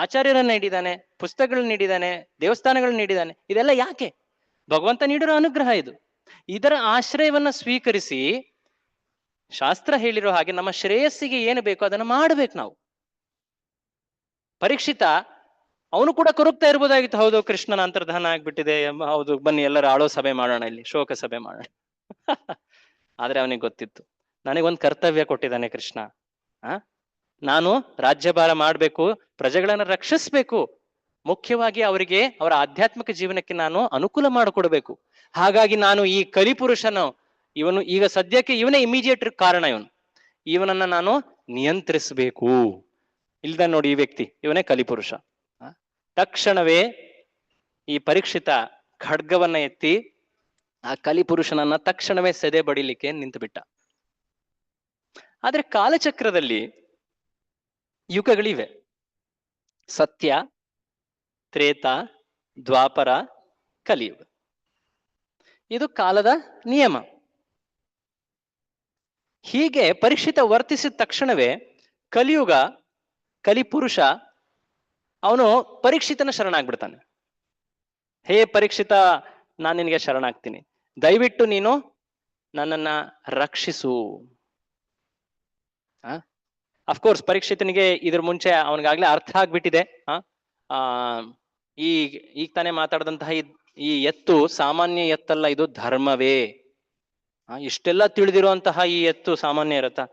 ಆಚಾರ್ಯರನ್ನ ನೀಡಿದ್ದಾನೆ, ಪುಸ್ತಕಗಳನ್ನ ನೀಡಿದ್ದಾನೆ, ದೇವಸ್ಥಾನಗಳನ್ನ ನೀಡಿದ್ದಾನೆ. ಇದೆಲ್ಲ ಯಾಕೆ? ಭಗವಂತ ನೀಡಿರೋ ಅನುಗ್ರಹ ಇದು. ಇದರ ಆಶ್ರಯವನ್ನ ಸ್ವೀಕರಿಸಿ ಶಾಸ್ತ್ರ ಹೇಳಿರೋ ಹಾಗೆ ನಮ್ಮ ಶ್ರೇಯಸ್ಸಿಗೆ ಏನು ಬೇಕೋ ಅದನ್ನ ಮಾಡ್ಬೇಕು ನಾವು. ಪರೀಕ್ಷಿತ ಅವನು ಕೂಡ ಕೊರಗ್ತಾ ಇರ್ಬೋದಾಗಿತ್ತು, ಹೌದು ಕೃಷ್ಣನ ಅಂತರ್ಧಾನ ಆಗ್ಬಿಟ್ಟಿದೆ, ಹೌದು ಬನ್ನಿ ಎಲ್ಲರೂ ಆಳೋ ಸಭೆ ಮಾಡೋಣ, ಇಲ್ಲಿ ಶೋಕ ಸಭೆ ಮಾಡೋಣ. ಆದ್ರೆ ಅವನಿಗೆ ಗೊತ್ತಿತ್ತು, ನನಗೊಂದು ಕರ್ತವ್ಯ ಕೊಟ್ಟಿದ್ದಾನೆ ಕೃಷ್ಣ. ನಾನು ರಾಜ್ಯಭಾರ ಮಾಡ್ಬೇಕು, ಪ್ರಜೆಗಳನ್ನ ರಕ್ಷಿಸ್ಬೇಕು, ಮುಖ್ಯವಾಗಿ ಅವರಿಗೆ ಅವರ ಆಧ್ಯಾತ್ಮಿಕ ಜೀವನಕ್ಕೆ ನಾನು ಅನುಕೂಲ ಮಾಡಿಕೊಡ್ಬೇಕು. ಹಾಗಾಗಿ ನಾನು ಈ ಕಲಿಪುರುಷನು, ಇವನು ಈಗ ಸದ್ಯಕ್ಕೆ ಇವನೇ ಇಮಿಡಿಯೇಟ್ ಕಾರಣ, ಇವನನ್ನ ನಾನು ನಿಯಂತ್ರಿಸಬೇಕು. ಇಲ್ದ ನೋಡಿ ಈ ವ್ಯಕ್ತಿ, ಇವನೇ ಕಲಿಪುರುಷ. ತಕ್ಷಣವೇ ಈ ಪರೀಕ್ಷಿತ ಖಡ್ಗವನ್ನ ಎತ್ತಿ ಆ ಕಲಿಪುರುಷನನ್ನ ತಕ್ಷಣವೇ ಸೆದೆ ಬಡಿಲಿಕ್ಕೆ ನಿಂತು ಬಿಟ್ಟ. ಆದ್ರೆ ಕಾಲಚಕ್ರದಲ್ಲಿ ಯುಗಗಳಿವೆ. ಸತ್ಯ, ತ್ರೇತ, ದ್ವಾಪರ, ಕಲಿಯುಗ. ಇದು ಕಾಲದ ನಿಯಮ. ಹೀಗೆ ಪರೀಕ್ಷಿತ ವರ್ತಿಸಿದ ತಕ್ಷಣವೇ ಕಲಿಯುಗ, ಕಲಿಪುರುಷ ಅವನು ಪರೀಕ್ಷಿತನ ಶರಣಾಗ್ಬಿಡ್ತಾನೆ. ಹೇ ಪರೀಕ್ಷಿತ, ನಾನು ನಿನಗೆ ಶರಣಾಗ್ತೀನಿ, ದಯವಿಟ್ಟು ನೀನು ನನ್ನನ್ನ ರಕ್ಷಿಸು. ಅಫ್ಕೋರ್ಸ್ ಪರೀಕ್ಷಿತನಿಗೆ ಇದ್ರ ಮುಂಚೆ ಅವನಿಗಾಗ್ಲೇ ಅರ್ಥ ಆಗ್ಬಿಟ್ಟಿದೆ. ಆ ಈಗ ತಾನೇ ಮಾತಾಡಿದಂತಹ ಈ ಎತ್ತು ಸಾಮಾನ್ಯ ಎತ್ತಲ್ಲ, ಇದು ಧರ್ಮವೇ. ಇಷ್ಟೆಲ್ಲ ತಿಳಿದಿರುವಂತಹ ಈ ಎತ್ತು ಸಾಮಾನ್ಯ ಇರತ್ತಾ?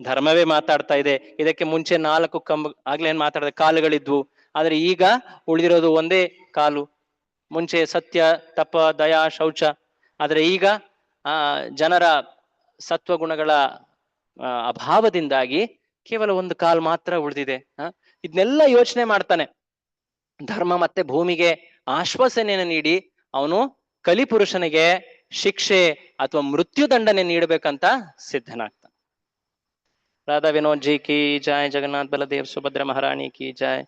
ಧರ್ಮವೇ ಮಾತಾಡ್ತಾ ಇದೆ. ಇದಕ್ಕೆ ಮುಂಚೆ 4 ಆಗ್ಲೇ ಏನ್ ಮಾತಾಡಿದ ಕಾಲುಗಳಿದ್ವು, ಆದ್ರೆ ಈಗ ಉಳಿದಿರೋದು ಒಂದೇ ಕಾಲು. ಮುಂಚೆ ಸತ್ಯ, ತಪ, ದಯಾ, ಶೌಚ. ಆದ್ರೆ ಈಗ ಜನರ ಸತ್ವಗುಣಗಳ ಅಭಾವದಿಂದಾಗಿ ಕೇವಲ ಒಂದು ಕಾಲು ಮಾತ್ರ ಉಳಿದಿದೆ. ಇದನ್ನೆಲ್ಲ ಯೋಚನೆ ಮಾಡ್ತಾನೆ. ಧರ್ಮ ಮತ್ತೆ ಭೂಮಿಗೆ ಆಶ್ವಾಸನೆಯನ್ನು ನೀಡಿ ಅವನು ಕಲಿಪುರುಷನಿಗೆ ಶಿಕ್ಷೆ ಅಥವಾ ಮೃತ್ಯುದಂಡನೆ ನೀಡಬೇಕಂತ ಸಿದ್ಧನಾಗ್ತಾನೆ. ರಾಧಾ ವಿನೋದ್ ಜಿ ಕಿ ಜಾಯ್, ಜಗನ್ನಾಥ್ ಬಲದೇವ್ ಸುಭದ್ರ ಮಹಾರಾಣಿ ಕಿ ಜಾಯ್,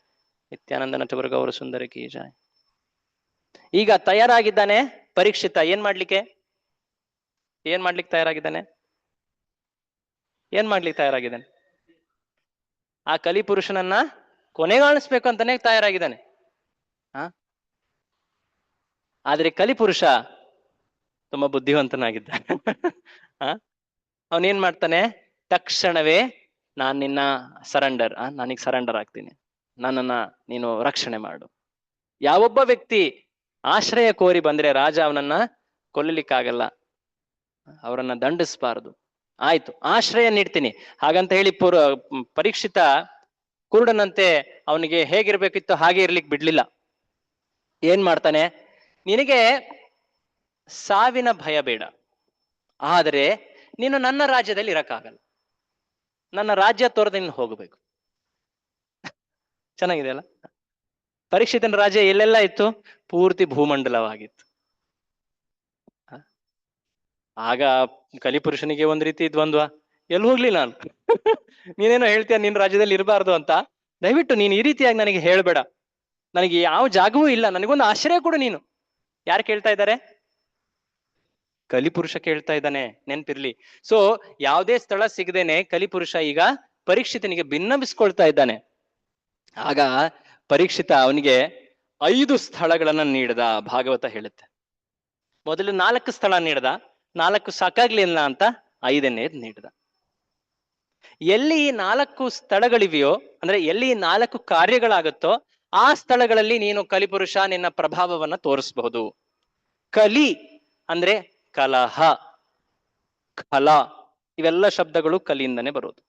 ನಿತ್ಯಾನಂದ ನಟವರ್ಗ ಗೌರ ಸುಂದರಿ ಕಿ ಜಾಯ್. ಈಗ ತಯಾರಾಗಿದ್ದಾನೆ ಪರೀಕ್ಷಿತ. ಏನ್ ಮಾಡ್ಲಿಕ್ಕೆ ತಯಾರಾಗಿದ್ದಾನೆ? ತಯಾರಾಗಿದ್ದಾನೆ? ಆ ಕಲಿಪುರುಷನನ್ನ ಕೊನೆಗಾಣಿಸ್ಬೇಕು ಅಂತಾನೆ ತಯಾರಾಗಿದ್ದಾನೆ. ಆದ್ರೆ ಕಲಿಪುರುಷ ತುಂಬಾ ಬುದ್ಧಿವಂತನಾಗಿದ್ದ. ಅವನೇನ್ ಮಾಡ್ತಾನೆ? ತಕ್ಷಣವೇ ನಿನ್ನ ನನಗೆ ಸರೆಂಡರ್ ಆಗ್ತೀನಿ, ನನ್ನನ್ನ ನೀನು ರಕ್ಷಣೆ ಮಾಡು. ಯಾವೊಬ್ಬ ವ್ಯಕ್ತಿ ಆಶ್ರಯ ಕೋರಿ ಬಂದ್ರೆ ರಾಜ ಅವನನ್ನ ಕೊಲ್ಲಲಿಕ್ಕಾಗಲ್ಲ, ಅವರನ್ನ ದಂಡಿಸಬಾರದು. ಆಯ್ತು, ಆಶ್ರಯ ನೀಡ್ತೀನಿ ಹಾಗಂತ ಹೇಳಿ ಪರೀಕ್ಷಿತ ಕುರುಡನಂತೆ ಅವನಿಗೆ ಹೇಗಿರ್ಬೇಕಿತ್ತು ಹಾಗೆ ಇರ್ಲಿಕ್ಕೆ ಬಿಡ್ಲಿಲ್ಲ. ಏನ್ ಮಾಡ್ತಾನೆ? ನಿನಗೆ ಸಾವಿನ ಭಯ ಬೇಡ, ಆದರೆ ನೀನು ನನ್ನ ರಾಜ್ಯದಲ್ಲಿ ಇರಕ್ಕಾಗಲ್ಲ, ನನ್ನ ರಾಜ್ಯ ತೋರದ ನೀನು ಹೋಗಬೇಕು. ಚೆನ್ನಾಗಿದೆ ಅಲ್ಲ? ಪರೀಕ್ಷಿತನ ರಾಜ್ಯ ಎಲ್ಲೆಲ್ಲ ಇತ್ತು? ಪೂರ್ತಿ ಭೂಮಂಡಲವಾಗಿತ್ತು. ಆಗ ಕಲಿಪುರುಷನಿಗೆ ಒಂದ್ ರೀತಿ ದ್ವಂದ್ವ, ಎಲ್ಲಿ ಹೋಗ್ಲಿ ನಾನು. ನೀನೇನೋ ಹೇಳ್ತೀಯ ನಿನ್ ರಾಜ್ಯದಲ್ಲಿ ಇರಬಾರ್ದು ಅಂತ, ದಯವಿಟ್ಟು ನೀನು ಈ ರೀತಿಯಾಗಿ ನನಗೆ ಹೇಳ್ಬೇಡ, ನನಗೆ ಯಾವ ಜಾಗವೂ ಇಲ್ಲ, ನನಗೊಂದು ಆಶ್ರಯ ಕೊಡು ನೀನು. ಯಾರು ಕೇಳ್ತಾ ಇದ್ದಾರೆ? ಕಲಿಪುರುಷ ಕೇಳ್ತಾ ಇದ್ದಾನೆ, ನೆನ್ಪಿರ್ಲಿ. ಸೊ ಯಾವುದೇ ಸ್ಥಳ ಸಿಗದೇನೆ ಕಲಿಪುರುಷ ಈಗ ಪರೀಕ್ಷಿತನಿಗೆ ಭಿನ್ನವಿಸ್ಕೊಳ್ತಾ ಇದ್ದಾನೆ. ಆಗ ಪರೀಕ್ಷಿತ ಅವನಿಗೆ 5 ಸ್ಥಳಗಳನ್ನ ನೀಡಿದ, ಭಾಗವತ ಹೇಳುತ್ತೆ. ಮೊದಲು 4 ಸ್ಥಳ ನೀಡಿದ, 4 ಸಾಕಾಗ್ಲಿಲ್ಲ ಅಂತ 5ನೇದ್ ನೀಡಿದ. ಎಲ್ಲಿ ಈ 4 ಸ್ಥಳಗಳಿವೆಯೋ, ಅಂದ್ರೆ ಎಲ್ಲಿ 4 ಕಾರ್ಯಗಳಾಗುತ್ತೋ ಆ ಸ್ಥಳಗಳಲ್ಲಿ ನೀನು ಕಲಿಪುರುಷ ನಿನ್ನ ಪ್ರಭಾವವನ್ನ ತೋರಿಸಬಹುದು. ಕಲಿ ಅಂದ್ರೆ ಕಲಹ, ಕಲ, ಇವೆಲ್ಲ ಶಬ್ದಗಳು ಕಲಿಯಿಂದನೇ ಬರೋದು.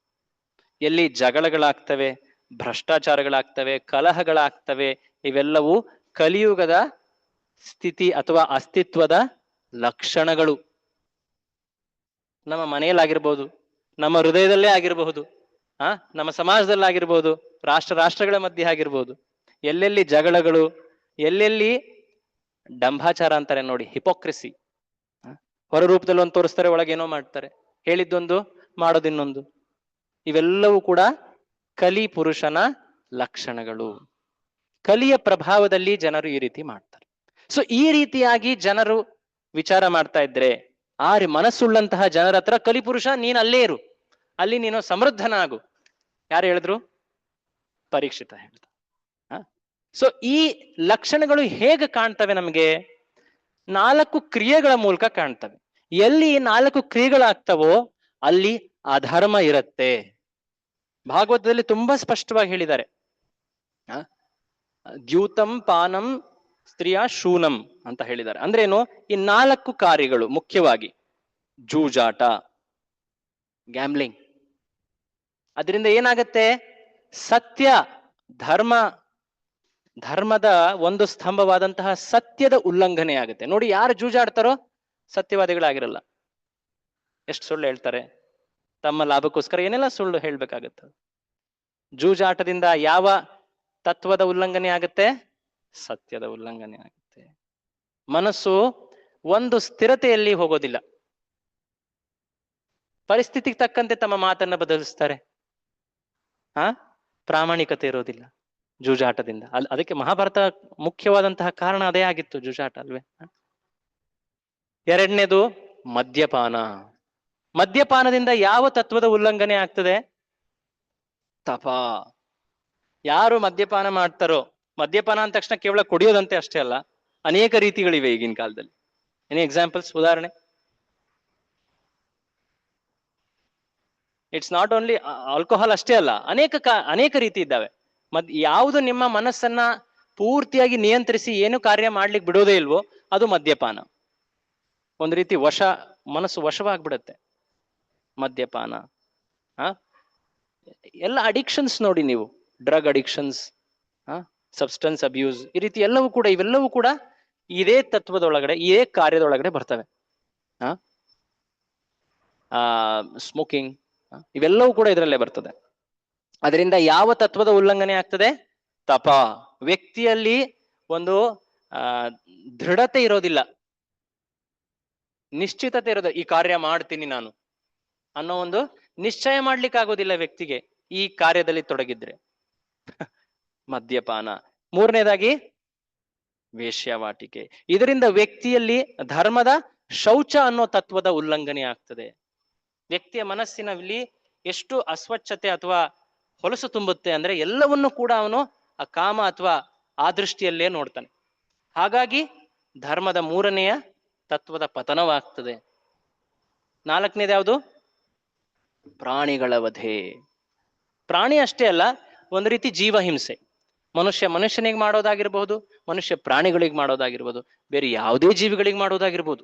ಎಲ್ಲಿ ಜಗಳಗಳಾಗ್ತವೆ, ಭ್ರಷ್ಟಾಚಾರಗಳಾಗ್ತವೆ, ಕಲಹಗಳಾಗ್ತವೆ, ಇವೆಲ್ಲವೂ ಕಲಿಯುಗದ ಸ್ಥಿತಿ ಅಥವಾ ಅಸ್ತಿತ್ವದ ಲಕ್ಷಣಗಳು. ನಮ್ಮ ಮನೆಯಲ್ಲಾಗಿರ್ಬೋದು, ನಮ್ಮ ಹೃದಯದಲ್ಲೇ ಆಗಿರಬಹುದು, ನಮ್ಮ ಸಮಾಜದಲ್ಲಾಗಿರ್ಬೋದು, ರಾಷ್ಟ್ರಗಳ ಮಧ್ಯೆ ಆಗಿರ್ಬೋದು. ಎಲ್ಲೆಲ್ಲಿ ಜಗಳಗಳು, ಎಲ್ಲೆಲ್ಲಿ ಡಂಭಾಚಾರ ಅಂತಾರೆ ನೋಡಿ, ಹಿಪೋಕ್ರೆಸಿ. ಹೊರ ರೂಪದಲ್ಲಿ ಒಂದು ತೋರಿಸ್ತಾರೆ, ಒಳಗೇನೋ ಮಾಡ್ತಾರೆ, ಹೇಳಿದ್ದೊಂದು ಮಾಡೋದಿನ್ನೊಂದು. ಇವೆಲ್ಲವೂ ಕೂಡ ಕಲಿ ಪುರುಷನ ಲಕ್ಷಣಗಳು. ಕಲಿಯ ಪ್ರಭಾವದಲ್ಲಿ ಜನರು ಈ ರೀತಿ ಮಾಡ್ತಾರೆ. ಸೊ ಈ ರೀತಿಯಾಗಿ ಜನರು ವಿಚಾರ ಮಾಡ್ತಾ ಇದ್ರೆ, ಮನಸ್ಸುಳ್ಳಂತಹ ಜನರ ಹತ್ರ ಕಲಿಪುರುಷ ನೀನ್ ಅಲ್ಲೇ ಇರು, ಅಲ್ಲಿ ನೀನು ಸಮೃದ್ಧನಾಗು. ಯಾರು ಹೇಳಿದ್ರು? ಪರೀಕ್ಷಿತ ಹೇಳ್ದ. ಸೊ ಈ ಲಕ್ಷಣಗಳು ಹೇಗೆ ಕಾಣ್ತವೆ ನಮಗೆ? 4 ಕ್ರಿಯೆಗಳ ಮೂಲಕ ಕಾಣ್ತವೆ. ಎಲ್ಲಿ 4 ಕ್ರಿಯೆಗಳಾಗ್ತವೋ ಅಲ್ಲಿ ಅಧರ್ಮ ಇರುತ್ತೆ. ಭಾಗವತದಲ್ಲಿ ತುಂಬಾ ಸ್ಪಷ್ಟವಾಗಿ ಹೇಳಿದ್ದಾರೆ. ದ್ಯೂತಂ ಪಾನಂ ಸ್ತ್ರೀಯ ಶೂನಂ ಅಂತ ಹೇಳಿದ್ದಾರೆ. ಅಂದ್ರೇನು? ಈ 4 ಕಾರ್ಯಗಳು ಮುಖ್ಯವಾಗಿ ಜೂಜಾಟ, ಗ್ಯಾಮ್ಲಿಂಗ್. ಅದರಿಂದ ಏನಾಗತ್ತೆ? ಸತ್ಯ, ಧರ್ಮದ ಒಂದು ಸ್ತಂಭವಾದಂತಹ ಸತ್ಯದ ಉಲ್ಲಂಘನೆ ಆಗುತ್ತೆ. ನೋಡಿ, ಯಾರು ಜೂಜಾಡ್ತಾರೋ ಸತ್ಯವಾದಿಗಳಾಗಿರಲ್ಲ. ಎಷ್ಟು ಸುಳ್ಳು ಹೇಳ್ತಾರೆ, ತಮ್ಮ ಲಾಭಕ್ಕೋಸ್ಕರ ಏನೆಲ್ಲ ಸುಳ್ಳು ಹೇಳ್ಬೇಕಾಗತ್ತೆ. ಜೂಜಾಟದಿಂದ ಯಾವ ತತ್ವದ ಉಲ್ಲಂಘನೆ ಆಗುತ್ತೆ? ಸತ್ಯದ ಉಲ್ಲಂಘನೆ ಆಗುತ್ತೆ. ಮನಸ್ಸು ಒಂದು ಸ್ಥಿರತೆಯಲ್ಲಿ ಹೋಗೋದಿಲ್ಲ, ಪರಿಸ್ಥಿತಿಗೆ ತಕ್ಕಂತೆ ತಮ್ಮ ಮಾತನ್ನ ಬದಲಿಸ್ತಾರೆ. ಪ್ರಾಮಾಣಿಕತೆ ಇರೋದಿಲ್ಲ ಜೂಜಾಟದಿಂದ. ಅದಕ್ಕೆ ಮಹಾಭಾರತ ಮುಖ್ಯವಾದಂತಹ ಕಾರಣ ಅದೇ ಆಗಿತ್ತು, ಜೂಜಾಟ ಅಲ್ವೇ? 2ನೇದು ಮದ್ಯಪಾನ. ಮದ್ಯಪಾನದಿಂದ ಯಾವ ತತ್ವದ ಉಲ್ಲಂಘನೆ ಆಗ್ತದೆ? ತಪ. ಯಾರು ಮದ್ಯಪಾನ ಮಾಡ್ತಾರೋ, ಮದ್ಯಪಾನ ಅಂದ ತಕ್ಷಣ ಕೇವಲ ಕುಡಿಯೋದಂತೆ ಅಷ್ಟೇ ಅಲ್ಲ, ಅನೇಕ ರೀತಿಗಳಿವೆ ಈಗಿನ ಕಾಲದಲ್ಲಿ. ಎನಿ ಎಕ್ಸಾಂಪಲ್ಸ್, ಉದಾಹರಣೆ? ಇಟ್ಸ್ ನಾಟ್ ಓನ್ಲಿ ಆಲ್ಕೋಹಾಲ್ ಅಷ್ಟೇ ಅಲ್ಲ, ಅನೇಕ ರೀತಿ ಇದ್ದಾವೆ. ಯಾವುದು ನಿಮ್ಮ ಮನಸ್ಸನ್ನ ಪೂರ್ತಿಯಾಗಿ ನಿಯಂತ್ರಿಸಿ ಏನು ಕಾರ್ಯ ಮಾಡ್ಲಿಕ್ಕೆ ಬಿಡೋದೇ ಇಲ್ವೋ ಅದು ಮದ್ಯಪಾನ. ಒಂದು ರೀತಿ ಮನಸ್ಸು ವಶವಾಗ್ಬಿಡುತ್ತೆ ಮದ್ಯಪಾನ. ಎಲ್ಲ ಅಡಿಕ್ಷನ್ಸ್ ನೋಡಿ ನೀವು, ಡ್ರಗ್ ಅಡಿಕ್ಷನ್ಸ್, ಸಬ್ಸ್ಟೆನ್ಸ್ ಅಬ್ಯೂಸ್, ಈ ರೀತಿ ಇವೆಲ್ಲವೂ ಕೂಡ ಇದೇ ತತ್ವದೊಳಗಡೆ, ಇದೇ ಕಾರ್ಯದೊಳಗಡೆ ಬರ್ತವೆ. ಸ್ಮೋಕಿಂಗ್, ಇವೆಲ್ಲವೂ ಕೂಡ ಇದರಲ್ಲೇ ಬರ್ತದೆ. ಅದರಿಂದ ಯಾವ ತತ್ವದ ಉಲ್ಲಂಘನೆ ಆಗ್ತದೆ? ತಪ. ವ್ಯಕ್ತಿಯಲ್ಲಿ ಒಂದು ದೃಢತೆ ಇರೋದಿಲ್ಲ, ನಿಶ್ಚಿತತೆ ಇರೋದು, ಈ ಕಾರ್ಯ ಮಾಡ್ತೀನಿ ನಾನು ಅನ್ನೋ ಒಂದು ನಿಶ್ಚಯ ಮಾಡ್ಲಿಕ್ಕೆ ಆಗೋದಿಲ್ಲ ವ್ಯಕ್ತಿಗೆ ಈ ಕಾರ್ಯದಲ್ಲಿ ತೊಡಗಿದ್ರೆ. ಮದ್ಯಪಾನ. ಮೂರನೇದಾಗಿ ವೇಶ್ಯಾವಾಟಿಕೆ. ಇದರಿಂದ ವ್ಯಕ್ತಿಯಲ್ಲಿ ಧರ್ಮದ ಶೌಚ ಅನ್ನೋ ತತ್ವದ ಉಲ್ಲಂಘನೆ ಆಗ್ತದೆ. ವ್ಯಕ್ತಿಯ ಮನಸ್ಸಿನಲ್ಲಿ ಎಷ್ಟು ಅಸ್ವಚ್ಛತೆ ಅಥವಾ ಹೊಲಸು ತುಂಬುತ್ತೆ ಅಂದ್ರೆ ಎಲ್ಲವನ್ನೂ ಕೂಡ ಅವನು ಆ ಕಾಮ ಅಥವಾ ಆ ದೃಷ್ಟಿಯಲ್ಲೇ ನೋಡ್ತಾನೆ. ಹಾಗಾಗಿ ಧರ್ಮದ ಮೂರನೆಯ ತತ್ವದ ಪತನವಾಗ್ತದೆ. ನಾಲ್ಕನೇದು ಯಾವುದು? ಪ್ರಾಣಿಗಳ ವಧೆ. ಪ್ರಾಣಿ ಅಷ್ಟೇ ಅಲ್ಲ, ಒಂದು ರೀತಿ ಜೀವಹಿಂಸೆ. ಮನುಷ್ಯನಿಗೆ ಮಾಡೋದಾಗಿರ್ಬಹುದು, ಮನುಷ್ಯ ಪ್ರಾಣಿಗಳಿಗೆ ಮಾಡೋದಾಗಿರ್ಬೋದು, ಬೇರೆ ಯಾವುದೇ ಜೀವಿಗಳಿಗೆ ಮಾಡೋದಾಗಿರ್ಬೋದು.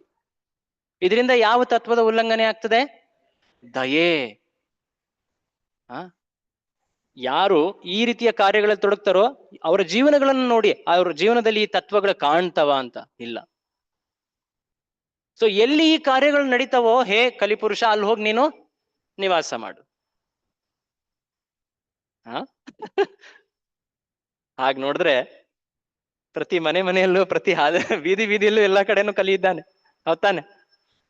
ಇದರಿಂದ ಯಾವ ತತ್ವದ ಉಲ್ಲಂಘನೆ ಆಗ್ತದೆ? ದಯೆ. ಯಾರು ಈ ರೀತಿಯ ಕಾರ್ಯಗಳಲ್ಲಿ ತೊಡಗ್ತಾರೋ ಅವರ ಜೀವನಗಳನ್ನು ನೋಡಿ ಅವ್ರ ಜೀವನದಲ್ಲಿ ಈ ತತ್ವಗಳು ಕಾಣ್ತವ ಅಂತ ಇಲ್ಲ. ಸೊ ಎಲ್ಲಿ ಈ ಕಾರ್ಯಗಳು ನಡೀತಾವೋ, ಹೇ ಕಲಿಪುರುಷ, ಅಲ್ಲಿ ಹೋಗಿ ನೀನು ನಿವಾಸ ಮಾಡು. ಹಾಗೆ ನೋಡಿದ್ರೆ ಪ್ರತಿ ಮನೆಯಲ್ಲೂ, ಪ್ರತಿ ಬೀದಿಯಲ್ಲೂ ಎಲ್ಲಾ ಕಡೆನೂ ಕಲಿ ಇದ್ದಾನೆ, ಹೌದಾನೆ?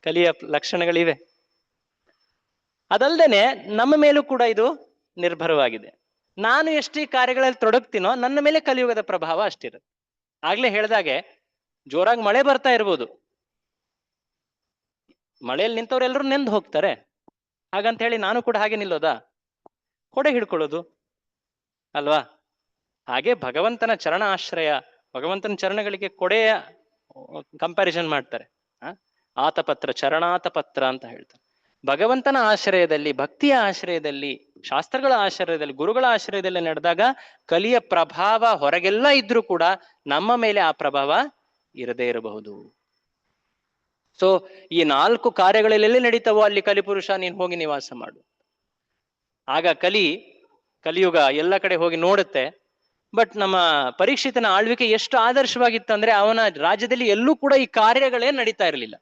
ಕಲಿಯ ಲಕ್ಷಣಗಳಿವೆ. ಅದಲ್ದೇನೆ ನಮ್ಮ ಮೇಲೂ ಕೂಡ ಇದು ನಿರ್ಭರವಾಗಿದೆ. ನಾನು ಎಷ್ಟು ಈ ಕಾರ್ಯಗಳಲ್ಲಿ ತೊಡಗ್ತೀನೋ ನನ್ನ ಮೇಲೆ ಕಲಿಯುಗದ ಪ್ರಭಾವ ಅಷ್ಟಿರುತ್ತೆ. ಆಗ್ಲೇ ಹೇಳ್ದಾಗೆ ಜೋರಾಗಿ ಮಳೆ ಬರ್ತಾ ಇರ್ಬೋದು, ಮಳೆಯಲ್ಲಿ ನಿಂತವ್ರು ಎಲ್ಲರೂ ನೆಂದು ಹೋಗ್ತಾರೆ. ಹಾಗಂತ ಹೇಳಿ ನಾನು ಕೂಡ ಹಾಗೆ ನಿಲ್ಲೋದಾ? ಕೊಡೆ ಹಿಡ್ಕೊಳ್ಳೋದು ಅಲ್ವಾ? ಹಾಗೆ ಭಗವಂತನ ಚರಣ ಆಶ್ರಯ, ಭಗವಂತನ ಚರಣಗಳಿಗೆ ಕೊಡೆಯ ಕಂಪ್ಯಾರಿಸನ್ ಮಾಡ್ತಾರೆ. ಆತಪತ್ರ, ಚರಣಾತಪತ್ರ ಅಂತ ಹೇಳ್ತಾರೆ. ಭಗವಂತನ ಆಶ್ರಯದಲ್ಲಿ, ಭಕ್ತಿಯ ಆಶ್ರಯದಲ್ಲಿ, ಶಾಸ್ತ್ರಗಳ ಆಶ್ರಯದಲ್ಲಿ, ಗುರುಗಳ ಆಶ್ರಯದಲ್ಲಿ ನಡೆದಾಗ ಕಲಿಯ ಪ್ರಭಾವ ಹೊರಗೆಲ್ಲ ಇದ್ರೂ ಕೂಡ ನಮ್ಮ ಮೇಲೆ ಆ ಪ್ರಭಾವ ಇರದೇ ಇರಬಹುದು. ಸೊ ಈ 4 ಕಾರ್ಯಗಳೆಲ್ಲೆಲ್ಲಿ ನಡೀತಾವೋ ಅಲ್ಲಿ ಕಲಿಪುರುಷ ನೀನ್ ಹೋಗಿ ನಿವಾಸ ಮಾಡು. ಆಗ ಕಲಿಯುಗ ಎಲ್ಲ ಕಡೆ ಹೋಗಿ ನೋಡುತ್ತೆ. ಬಟ್ ನಮ್ಮ ಪರೀಕ್ಷಿತನ ಆಳ್ವಿಕೆ ಎಷ್ಟು ಆದರ್ಶವಾಗಿತ್ತಂದ್ರೆ ಅವನ ರಾಜ್ಯದಲ್ಲಿ ಎಲ್ಲೂ ಕೂಡ ಈ ಕಾರ್ಯಗಳೇ ನಡೀತಾ ಇರಲಿಲ್ಲ.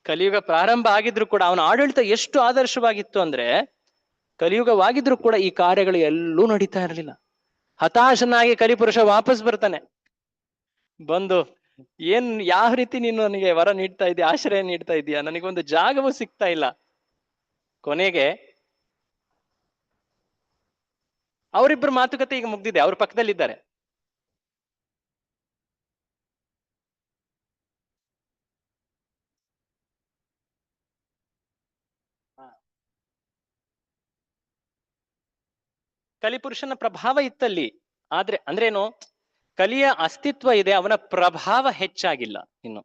ಕಲಿಯುಗ ಪ್ರಾರಂಭ ಆಗಿದ್ರು ಕೂಡ ಅವನ ಆಡಳಿತ ಎಷ್ಟು ಆದರ್ಶವಾಗಿತ್ತು ಅಂದ್ರೆ ಕಲಿಯುಗವಾಗಿದ್ರು ಕೂಡ ಈ ಕಾರ್ಯಗಳು ಎಲ್ಲೂ ನಡೀತಾ ಇರಲಿಲ್ಲ. ಹತಾಶನಾಗಿ ಕಲಿಪುರುಷ ವಾಪಸ್ ಬರ್ತಾನೆ. ಬಂದು ಯಾವ ರೀತಿ ನೀನು ನನಗೆ ವರ ನೀಡ್ತಾ ಇದೀಯ, ಆಶ್ರಯ ನೀಡ್ತಾ ಇದೀಯ, ನನಗೊಂದು ಜಾಗವೂ ಸಿಗ್ತಾ ಇಲ್ಲ. ಕೊನೆಗೆ ಅವರಿಬ್ಬರು ಮಾತುಕತೆ ಈಗ ಮುಗ್ದಿದೆ, ಅವ್ರ ಪಕ್ಕದಲ್ಲಿದ್ದಾರೆ. ಕಲಿಪುರುಷನ ಪ್ರಭಾವ ಇತ್ತಲ್ಲಿ. ಆದ್ರೆ ಅಂದ್ರೇನು, ಕಲಿಯ ಅಸ್ತಿತ್ವ ಇದೆ, ಅವನ ಪ್ರಭಾವ ಹೆಚ್ಚಾಗಿಲ್ಲ ಇನ್ನು.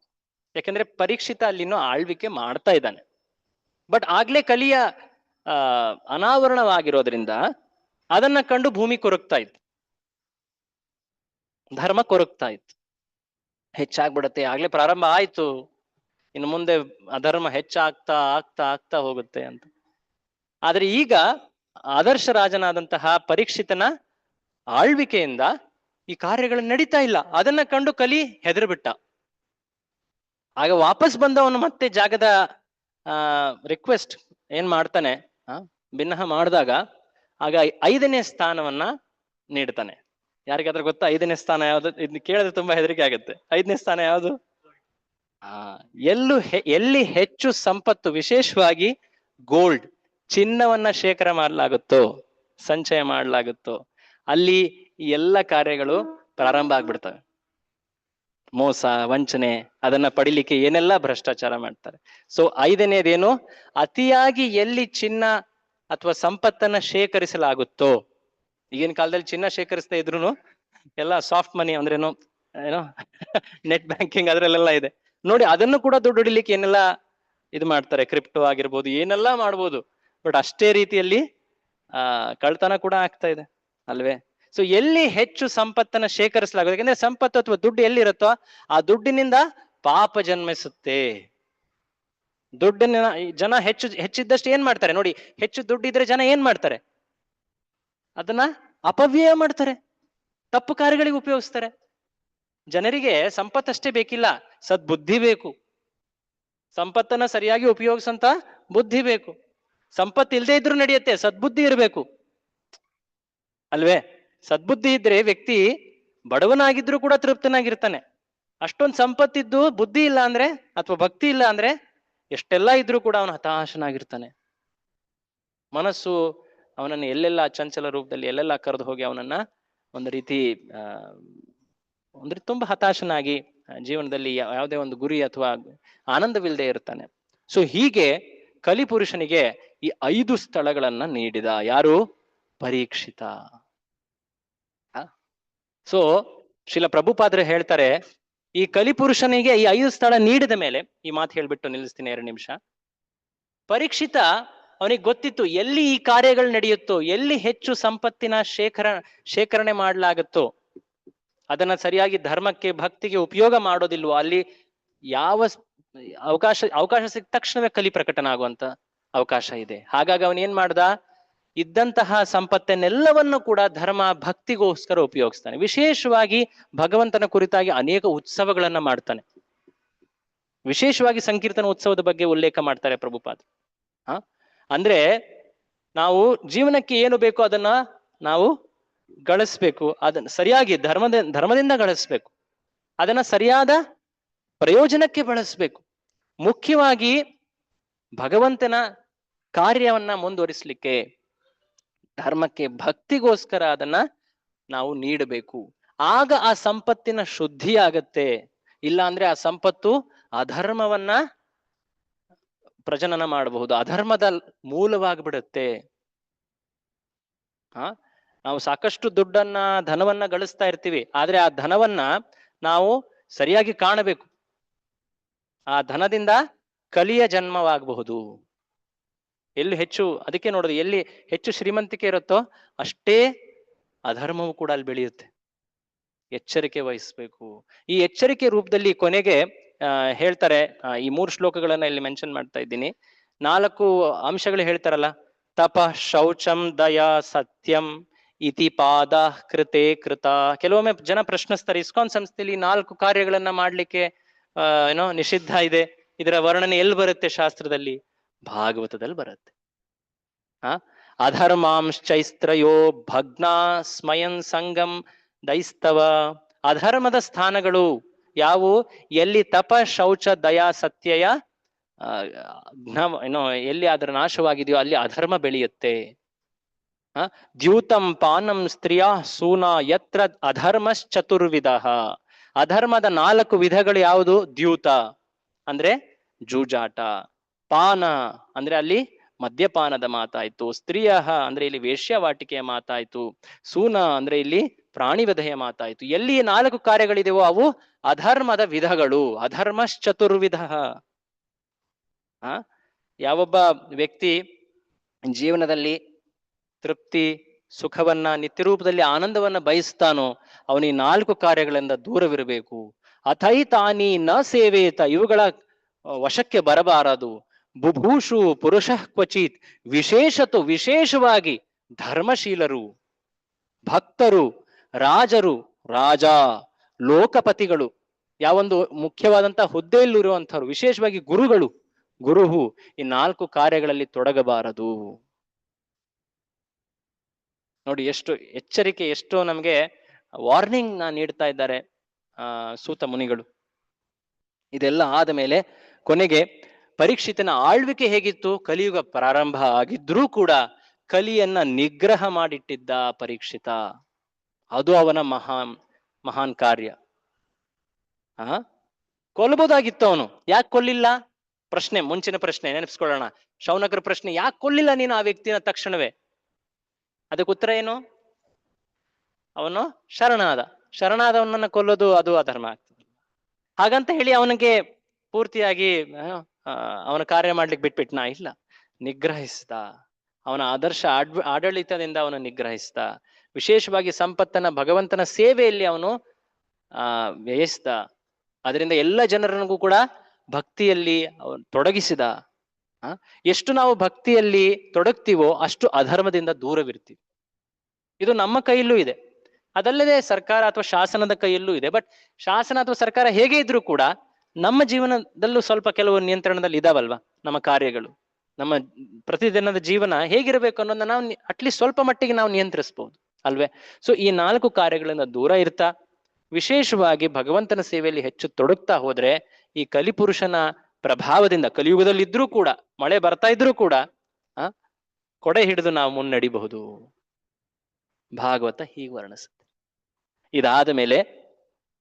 ಯಾಕಂದ್ರೆ ಪರೀಕ್ಷಿತ ಅಲ್ಲಿನೂ ಆಳ್ವಿಕೆ ಮಾಡ್ತಾ ಇದ್ದಾನೆ. ಬಟ್ ಆಗ್ಲೇ ಕಲಿಯ ಅನಾವರಣವಾಗಿರೋದ್ರಿಂದ ಅದನ್ನ ಕಂಡು ಭೂಮಿ ಕೊರಗ್ತಾ ಇತ್ತು, ಧರ್ಮ ಕೊರಗ್ತಾ ಇತ್ತು. ಹೆಚ್ಚಾಗ್ಬಿಡತ್ತೆ, ಆಗ್ಲೇ ಪ್ರಾರಂಭ ಆಯ್ತು, ಇನ್ನು ಮುಂದೆ ಅಧರ್ಮ ಹೆಚ್ಚಾಗ್ತಾ ಆಗ್ತಾ ಆಗ್ತಾ ಹೋಗುತ್ತೆ ಅಂತ. ಆದ್ರೆ ಈಗ ಆದರ್ಶ ರಾಜನಾದಂತಹ ಪರೀಕ್ಷಿತನ ಆಳ್ವಿಕೆಯಿಂದ ಈ ಕಾರ್ಯಗಳು ನಡೀತಾ ಇಲ್ಲ. ಅದನ್ನ ಕಂಡು ಕಲಿ ಹೆದರ್ಬಿಟ್ಟ. ಆಗ ವಾಪಸ್ ಬಂದವನು ಮತ್ತೆ ಜಾಗದ ರಿಕ್ವೆಸ್ಟ್ ಏನ್ ಮಾಡ್ತಾನೆ, ಭಿನ್ನಹ ಮಾಡಿದಾಗ ಆಗ 5ನೇ ಸ್ಥಾನವನ್ನ ನೀಡ್ತಾನೆ. ಯಾರಿಗಾದ್ರೂ ಗೊತ್ತಾ 5ನೇ ಸ್ಥಾನ ಯಾವ್ದು? ಇದ್ ಕೇಳಿದ್ರೆ ತುಂಬಾ ಹೆದರಿಕೆ ಆಗುತ್ತೆ. 5ನೇ ಸ್ಥಾನ ಯಾವುದು? ಎಲ್ಲಿ ಹೆಚ್ಚು ಸಂಪತ್ತು, ವಿಶೇಷವಾಗಿ ಗೋಲ್ಡ್, ಚಿನ್ನವನ್ನ ಶೇಖರ ಮಾಡಲಾಗುತ್ತೋ, ಸಂಚಯ ಮಾಡಲಾಗುತ್ತೋ, ಅಲ್ಲಿ ಈ ಎಲ್ಲ ಕಾರ್ಯಗಳು ಪ್ರಾರಂಭ ಆಗ್ಬಿಡ್ತವೆ. ಮೋಸ, ವಂಚನೆ, ಅದನ್ನ ಪಡಿಲಿಕ್ಕೆ ಏನೆಲ್ಲ ಭ್ರಷ್ಟಾಚಾರ ಮಾಡ್ತಾರೆ. ಸೊ 5ನೇದೇನು? ಅತಿಯಾಗಿ ಎಲ್ಲಿ ಚಿನ್ನ ಅಥವಾ ಸಂಪತ್ತನ್ನ ಶೇಖರಿಸಲಾಗುತ್ತೋ ಈಗಿನ ಕಾಲದಲ್ಲಿ ಚಿನ್ನ ಶೇಖರಿಸ್ತಾ ಇದ್ರು ಎಲ್ಲ ಸಾಫ್ಟ್ ಮನಿ ಅಂದ್ರೇನು ಏನೋ ನೆಟ್ ಬ್ಯಾಂಕಿಂಗ್ ಅದ್ರಲ್ಲೆಲ್ಲ ಇದೆ ನೋಡಿ. ಅದನ್ನು ಕೂಡ ದುಡ್ಡು ಹೊಡಿಲಿಕ್ಕೆ ಏನೆಲ್ಲ ಇದು ಮಾಡ್ತಾರೆ, ಕ್ರಿಪ್ಟೋ ಆಗಿರ್ಬೋದು, ಏನೆಲ್ಲ ಮಾಡ್ಬೋದು. ಬಟ್ ಅಷ್ಟೇ ರೀತಿಯಲ್ಲಿ ಕಳ್ತನ ಕೂಡ ಆಗ್ತಾ ಇದೆ ಅಲ್ವೇ? ಸೊ ಎಲ್ಲಿ ಹೆಚ್ಚು ಸಂಪತ್ತನ್ನ ಶೇಖರಿಸಲಾಗುತ್ತೆ, ಯಾಕಂದ್ರೆ ಸಂಪತ್ತು ಅಥವಾ ದುಡ್ಡು ಎಲ್ಲಿರುತ್ತೋ ಆ ದುಡ್ಡಿನಿಂದ ಪಾಪ ಜನ್ಮಿಸುತ್ತೆ. ದುಡ್ಡನ್ನ ಜನ ಹೆಚ್ಚಿದ್ದಷ್ಟು ಏನ್ ಮಾಡ್ತಾರೆ ನೋಡಿ, ಹೆಚ್ಚು ದುಡ್ಡಿದ್ರೆ ಜನ ಏನ್ ಮಾಡ್ತಾರೆ, ಅದನ್ನ ಅಪವ್ಯಯ ಮಾಡ್ತಾರೆ, ತಪ್ಪು ಕಾರ್ಯಗಳಿಗೆ ಉಪಯೋಗಿಸ್ತಾರೆ. ಜನರಿಗೆ ಸಂಪತ್ತಷ್ಟೇ ಬೇಕಿಲ್ಲ, ಸದ್ಬುದ್ಧಿ ಬೇಕು. ಸಂಪತ್ತನ್ನ ಸರಿಯಾಗಿ ಉಪಯೋಗಿಸಂತ ಬುದ್ಧಿ ಬೇಕು. ಸಂಪತ್ತು ಇಲ್ಲದೆ ಇದ್ರೂ ನಡೆಯುತ್ತೆ, ಸದ್ಬುದ್ಧಿ ಇರಬೇಕು ಅಲ್ವೇ? ಸದ್ಬುದ್ಧಿ ಇದ್ರೆ ವ್ಯಕ್ತಿ ಬಡವನಾಗಿದ್ರು ಕೂಡ ತೃಪ್ತನಾಗಿರ್ತಾನೆ. ಅಷ್ಟೊಂದು ಸಂಪತ್ತಿದ್ದು ಬುದ್ಧಿ ಇಲ್ಲ ಅಂದ್ರೆ ಅಥವಾ ಭಕ್ತಿ ಇಲ್ಲ ಅಂದ್ರೆ ಎಷ್ಟೆಲ್ಲ ಇದ್ರೂ ಕೂಡ ಅವನು ಹತಾಶನಾಗಿರ್ತಾನೆ. ಮನಸ್ಸು ಅವನನ್ನು ಎಲ್ಲೆಲ್ಲ ಚಂಚಲ ರೂಪದಲ್ಲಿ ಎಲ್ಲೆಲ್ಲ ಕರೆದು ಹೋಗಿ ಅವನನ್ನ ಒಂದು ರೀತಿ ಅಂದ್ರೆ ತುಂಬಾ ಹತಾಶನಾಗಿ ಜೀವನದಲ್ಲಿ ಯಾವುದೇ ಒಂದು ಗುರಿ ಅಥವಾ ಆನಂದವಿಲ್ಲದೆ ಇರ್ತಾನೆ. ಸೊ ಹೀಗೆ ಕಲಿಪುರುಷನಿಗೆ ಈ 5 ಸ್ಥಳಗಳನ್ನ ನೀಡಿದ ಯಾರು? ಪರೀಕ್ಷಿತ. ಸೊ ಶ್ರೀಲ ಪ್ರಭುಪಾದರು ಹೇಳ್ತಾರೆ, ಈ ಕಲಿಪುರುಷನಿಗೆ ಈ 5 ಸ್ಥಳ ನೀಡಿದ ಮೇಲೆ, ಈ ಮಾತು ಹೇಳ್ಬಿಟ್ಟು ನಿಲ್ಲಿಸ್ತೀನಿ 2 ನಿಮಿಷ. ಪರೀಕ್ಷಿತ ಅವನಿಗೆ ಗೊತ್ತಿತ್ತು ಎಲ್ಲಿ ಈ ಕಾರ್ಯಗಳು ನಡೆಯುತ್ತೋ, ಎಲ್ಲಿ ಹೆಚ್ಚು ಸಂಪತ್ತಿನ ಶೇಖರಣೆ ಮಾಡಲಾಗುತ್ತೋ, ಅದನ್ನ ಸರಿಯಾಗಿ ಧರ್ಮಕ್ಕೆ ಭಕ್ತಿಗೆ ಉಪಯೋಗ ಮಾಡೋದಿಲ್ವೋ, ಅಲ್ಲಿ ಯಾವ ಅವಕಾಶ ಸಿಕ್ಕ ತಕ್ಷಣವೇ ಕಲಿ ಪ್ರಕಟನ ಆಗುವಂತ ಅವಕಾಶ ಇದೆ. ಹಾಗಾಗಿ ಅವನ್ ಏನ್ ಮಾಡ್ದ, ಇದ್ದಂತಹ ಸಂಪತ್ತನ್ನೆಲ್ಲವನ್ನು ಕೂಡ ಧರ್ಮ ಭಕ್ತಿಗೋಸ್ಕರ ಉಪಯೋಗಿಸ್ತಾನೆ. ವಿಶೇಷವಾಗಿ ಭಗವಂತನ ಕುರಿತಾಗಿ ಅನೇಕ ಉತ್ಸವಗಳನ್ನ ಮಾಡ್ತಾನೆ. ವಿಶೇಷವಾಗಿ ಸಂಕೀರ್ತನ ಉತ್ಸವದ ಬಗ್ಗೆ ಉಲ್ಲೇಖ ಮಾಡ್ತಾರೆ ಪ್ರಭುಪಾದ. ಅಂದ್ರೆ ನಾವು ಜೀವನಕ್ಕೆ ಏನು ಬೇಕೋ ಅದನ್ನ ನಾವು ಗಳಿಸ್ಬೇಕು, ಅದನ್ನ ಸರಿಯಾಗಿ ಧರ್ಮದಿಂದ ಗಳಿಸ್ಬೇಕು, ಅದನ್ನ ಸರಿಯಾದ ಪ್ರಯೋಜನಕ್ಕೆ ಬಳಸ್ಬೇಕು. ಮುಖ್ಯವಾಗಿ ಭಗವಂತನ ಕಾರ್ಯವನ್ನ ಮುಂದುವರಿಸಲಿಕ್ಕೆ ಧರ್ಮಕ್ಕೆ ಭಕ್ತಿಗೋಸ್ಕರ ಅದನ್ನ ನಾವು ನೀಡಬೇಕು. ಆಗ ಆ ಸಂಪತ್ತಿನ ಶುದ್ಧಿ ಆಗತ್ತೆ. ಇಲ್ಲ ಅಂದ್ರೆ ಆ ಸಂಪತ್ತು ಅಧರ್ಮವನ್ನ ಪ್ರಜನನ ಮಾಡಬಹುದು, ಅಧರ್ಮದ ಮೂಲವಾಗ್ಬಿಡುತ್ತೆ. ನಾವು ಸಾಕಷ್ಟು ದುಡ್ಡನ್ನ ಧನವನ್ನ ಗಳಿಸ್ತಾ ಇರ್ತೀವಿ, ಆದ್ರೆ ಆ ಧನವನ್ನ ನಾವು ಸರಿಯಾಗಿ ಕಾಣಬೇಕು. ಆ ಧನದಿಂದ ಕಲಿಯ ಜನ್ಮವಾಗಬಹುದು. ಎಲ್ಲಿ ಹೆಚ್ಚು, ಅದಕ್ಕೆ ನೋಡೋದು, ಎಲ್ಲಿ ಹೆಚ್ಚು ಶ್ರೀಮಂತಿಕೆ ಇರುತ್ತೋ ಅಷ್ಟೇ ಅಧರ್ಮವು ಕೂಡ ಅಲ್ಲಿ ಬೆಳೆಯುತ್ತೆ. ಎಚ್ಚರಿಕೆ ವಹಿಸ್ಬೇಕು. ಈ ಎಚ್ಚರಿಕೆ ರೂಪದಲ್ಲಿ ಕೊನೆಗೆ ಹೇಳ್ತಾರೆ, ಈ 3 ಶ್ಲೋಕಗಳನ್ನ ಇಲ್ಲಿ ಮೆನ್ಷನ್ ಮಾಡ್ತಾ ಇದ್ದೀನಿ. 4 ಅಂಶಗಳು ಹೇಳ್ತಾರಲ್ಲ, ತಪ ಶೌಚಂ ದಯಾ ಸತ್ಯಂ ಇತಿ ಪಾದ ಕೃತೆ ಕೃತ. ಕೆಲವೊಮ್ಮೆ ಜನ ಪ್ರಶ್ನಿಸ್ತಾರೆ, ಇಸ್ಕಾನ್ ಸಂಸ್ಥೆಯಲ್ಲಿ 4 ಕಾರ್ಯಗಳನ್ನ ಮಾಡ್ಲಿಕ್ಕೆ ನಿಷಿದ್ಧ ಇದೆ, ಇದರ ವರ್ಣನೆ ಎಲ್ಲಿ ಬರುತ್ತೆ ಶಾಸ್ತ್ರದಲ್ಲಿ? ಭಾಗವತದಲ್ಲಿ ಬರುತ್ತೆ. ಅಧರ್ಮಾಂಶ್ಚೈಸ್ತ್ರಯೋ ಭಗ್ನ ಸ್ಮಯನ್ ಸಂಗಂ ದೈಸ್ತವ. ಅಧರ್ಮದ ಸ್ಥಾನಗಳು ಯಾವು? ಎಲ್ಲಿ ತಪ ಶೌಚ ದಯಾ ಸತ್ಯಯ ಎಲ್ಲಿ ಅದರ ನಾಶವಾಗಿದೆಯೋ ಅಲ್ಲಿ ಅಧರ್ಮ ಬೆಳೆಯುತ್ತೆ. ದ್ಯೂತಂ ಪಾನಂ ಸ್ತ್ರೀಯ ಸೂನ ಯತ್ರ ಅಧರ್ಮಶ್ಚತುರ್ವಿಧ. ಅಧರ್ಮದ 4 ವಿಧಗಳು ಯಾವುದು? ದ್ಯೂತ ಅಂದ್ರೆ ಜೂಜಾಟ, ಪಾನ ಅಂದ್ರೆ ಅಲ್ಲಿ ಮದ್ಯಪಾನದ ಮಾತಾಯ್ತು, ಸ್ತ್ರೀಯ ಅಂದ್ರೆ ಇಲ್ಲಿ ವೇಶ್ಯಾವಾಟಿಕೆಯ ಮಾತಾಯ್ತು, ಸೂನ ಅಂದ್ರೆ ಇಲ್ಲಿ ಪ್ರಾಣಿವಧೆಯ ಮಾತಾಯ್ತು. ಎಲ್ಲಿ 4 ಕಾರ್ಯಗಳಿದೆಯೋ ಅವು ಅಧರ್ಮದ ವಿಧಗಳು. ಅಧರ್ಮಶ್ಚತುರ್ವಿಧ. ಯಾವೊಬ್ಬ ವ್ಯಕ್ತಿ ಜೀವನದಲ್ಲಿ ತೃಪ್ತಿ ಸುಖವನ್ನ ನಿತ್ಯರೂಪದಲ್ಲಿ ಆನಂದವನ್ನ ಬಯಸ್ತಾನೋ ಅವನು ಈ 4 ಕಾರ್ಯಗಳಿಂದ ದೂರವಿರಬೇಕು. ಅಥೈತಾನಿ ನ ಸೇವೇತ, ಇವುಗಳ ವಶಕ್ಕೆ ಬರಬಾರದು. ಬುಭೂಷು ಪುರುಷ ಕ್ವಚಿತ್, ವಿಶೇಷವಾಗಿ ಧರ್ಮಶೀಲರು, ಭಕ್ತರು, ರಾಜರು, ರಾಜ, ಲೋಕಪತಿಗಳು, ಯಾವೊಂದು ಮುಖ್ಯವಾದಂತ ಹುದ್ದೆಯಲ್ಲಿರುವಂಥವ್ರು, ವಿಶೇಷವಾಗಿ ಗುರುಹು ಈ 4 ಕಾರ್ಯಗಳಲ್ಲಿ ತೊಡಗಬಾರದು. ನೋಡಿ ಎಷ್ಟು ಎಚ್ಚರಿಕೆ, ಎಷ್ಟೋ ನಮ್ಗೆ ವಾರ್ನಿಂಗ್ ನೀಡ್ತಾ ಇದ್ದಾರೆ ಸೂತ ಮುನಿಗಳು. ಇದೆಲ್ಲ ಆದ ಮೇಲೆ ಕೊನೆಗೆ ಪರೀಕ್ಷಿತನ ಆಳ್ವಿಕೆ ಹೇಗಿತ್ತು? ಕಲಿಯುಗ ಪ್ರಾರಂಭ ಆಗಿದ್ರೂ ಕೂಡ ಕಲಿಯನ್ನ ನಿಗ್ರಹ ಮಾಡಿಟ್ಟಿದ್ದ ಪರೀಕ್ಷಿತ. ಅದು ಅವನ ಮಹಾನ್ ಕಾರ್ಯ. ಕೊಲ್ಲಬಹುದಾಗಿತ್ತು ಅವನು, ಯಾಕೆ ಕೊಲ್ಲಿಲ್ಲ? ಪ್ರಶ್ನೆ, ಮುಂಚಿನ ಪ್ರಶ್ನೆ ನೆನಪಿಸ್ಕೊಳ್ಳೋಣ. ಶೌನಕರ ಪ್ರಶ್ನೆ, ಯಾಕೆ ಕೊಲ್ಲಿಲ್ಲ ನೀನು ಆ ವ್ಯಕ್ತಿನ ತಕ್ಷಣವೇ? ಅದಕ್ಕೆ ಉತ್ತರ ಏನು? ಅವನು ಶರಣಾದವನನ್ನ ಕೊಲ್ಲೋದು ಅದು ಅಧರ್ಮ ಆಗ್ತದೆ. ಹಾಗಂತ ಹೇಳಿ ಅವನಿಗೆ ಪೂರ್ತಿಯಾಗಿ ಅವನ ಕಾರ್ಯ ಮಾಡ್ಲಿಕ್ಕೆ ಬಿಟ್ಬಿಟ್ನಾ? ಇಲ್ಲ, ನಿಗ್ರಹಿಸ್ದ. ಅವನ ಆದರ್ಶ ಆಡಳಿತದಿಂದ ಅವನು ನಿಗ್ರಹಿಸ್ದ. ವಿಶೇಷವಾಗಿ ಸಂಪತ್ತನ್ನ ಭಗವಂತನ ಸೇವೆಯಲ್ಲಿ ಅವನು ವ್ಯಯಿಸ್ದ. ಅದರಿಂದ ಎಲ್ಲ ಜನರನಿಗೂ ಕೂಡ ಭಕ್ತಿಯಲ್ಲಿ ಅವನು ತೊಡಗಿಸಿದ. ಎಷ್ಟು ನಾವು ಭಕ್ತಿಯಲ್ಲಿ ತೊಡಗ್ತೀವೋ ಅಷ್ಟು ಅಧರ್ಮದಿಂದ ದೂರವಿರ್ತೀವಿ. ಇದು ನಮ್ಮ ಕೈಯಲ್ಲೂ ಇದೆ, ಅದಲ್ಲದೆ ಸರ್ಕಾರ ಅಥವಾ ಶಾಸನದ ಕೈಯಲ್ಲೂ ಇದೆ. ಬಟ್ ಶಾಸನ ಅಥವಾ ಸರ್ಕಾರ ಹೇಗೆ ಇದ್ರೂ ಕೂಡ ನಮ್ಮ ಜೀವನದಲ್ಲೂ ಸ್ವಲ್ಪ ಕೆಲವು ನಿಯಂತ್ರಣದಲ್ಲಿ ಇದಾವಲ್ವಾ. ನಮ್ಮ ಕಾರ್ಯಗಳು, ನಮ್ಮ ಪ್ರತಿದಿನದ ಜೀವನ ಹೇಗಿರಬೇಕು ಅನ್ನೋದನ್ನ ನಾವು ಅಟ್ಲೀಸ್ಟ್ ಸ್ವಲ್ಪ ಮಟ್ಟಿಗೆ ನಾವು ನಿಯಂತ್ರಿಸಬಹುದು ಅಲ್ವೇ? ಸೊ ಈ 4 ಕಾರ್ಯಗಳಿಂದ ದೂರ ಇರ್ತಾ ವಿಶೇಷವಾಗಿ ಭಗವಂತನ ಸೇವೆಯಲ್ಲಿ ಹೆಚ್ಚು ತೊಡಗ್ತಾ ಹೋದ್ರೆ ಈ ಕಲಿಪುರುಷನ ಪ್ರಭಾವದಿಂದ, ಕಲಿಯುಗದಲ್ಲಿ ಇದ್ರೂ ಕೂಡ, ಮಳೆ ಬರ್ತಾ ಇದ್ರೂ ಕೂಡ ಕೊಡೆ ಹಿಡಿದು ನಾವು ಮುನ್ನಡಿಬಹುದು. ಭಾಗವತ ಹೀಗೆ ವರ್ಣಿಸುತ್ತೆ. ಇದಾದ ಮೇಲೆ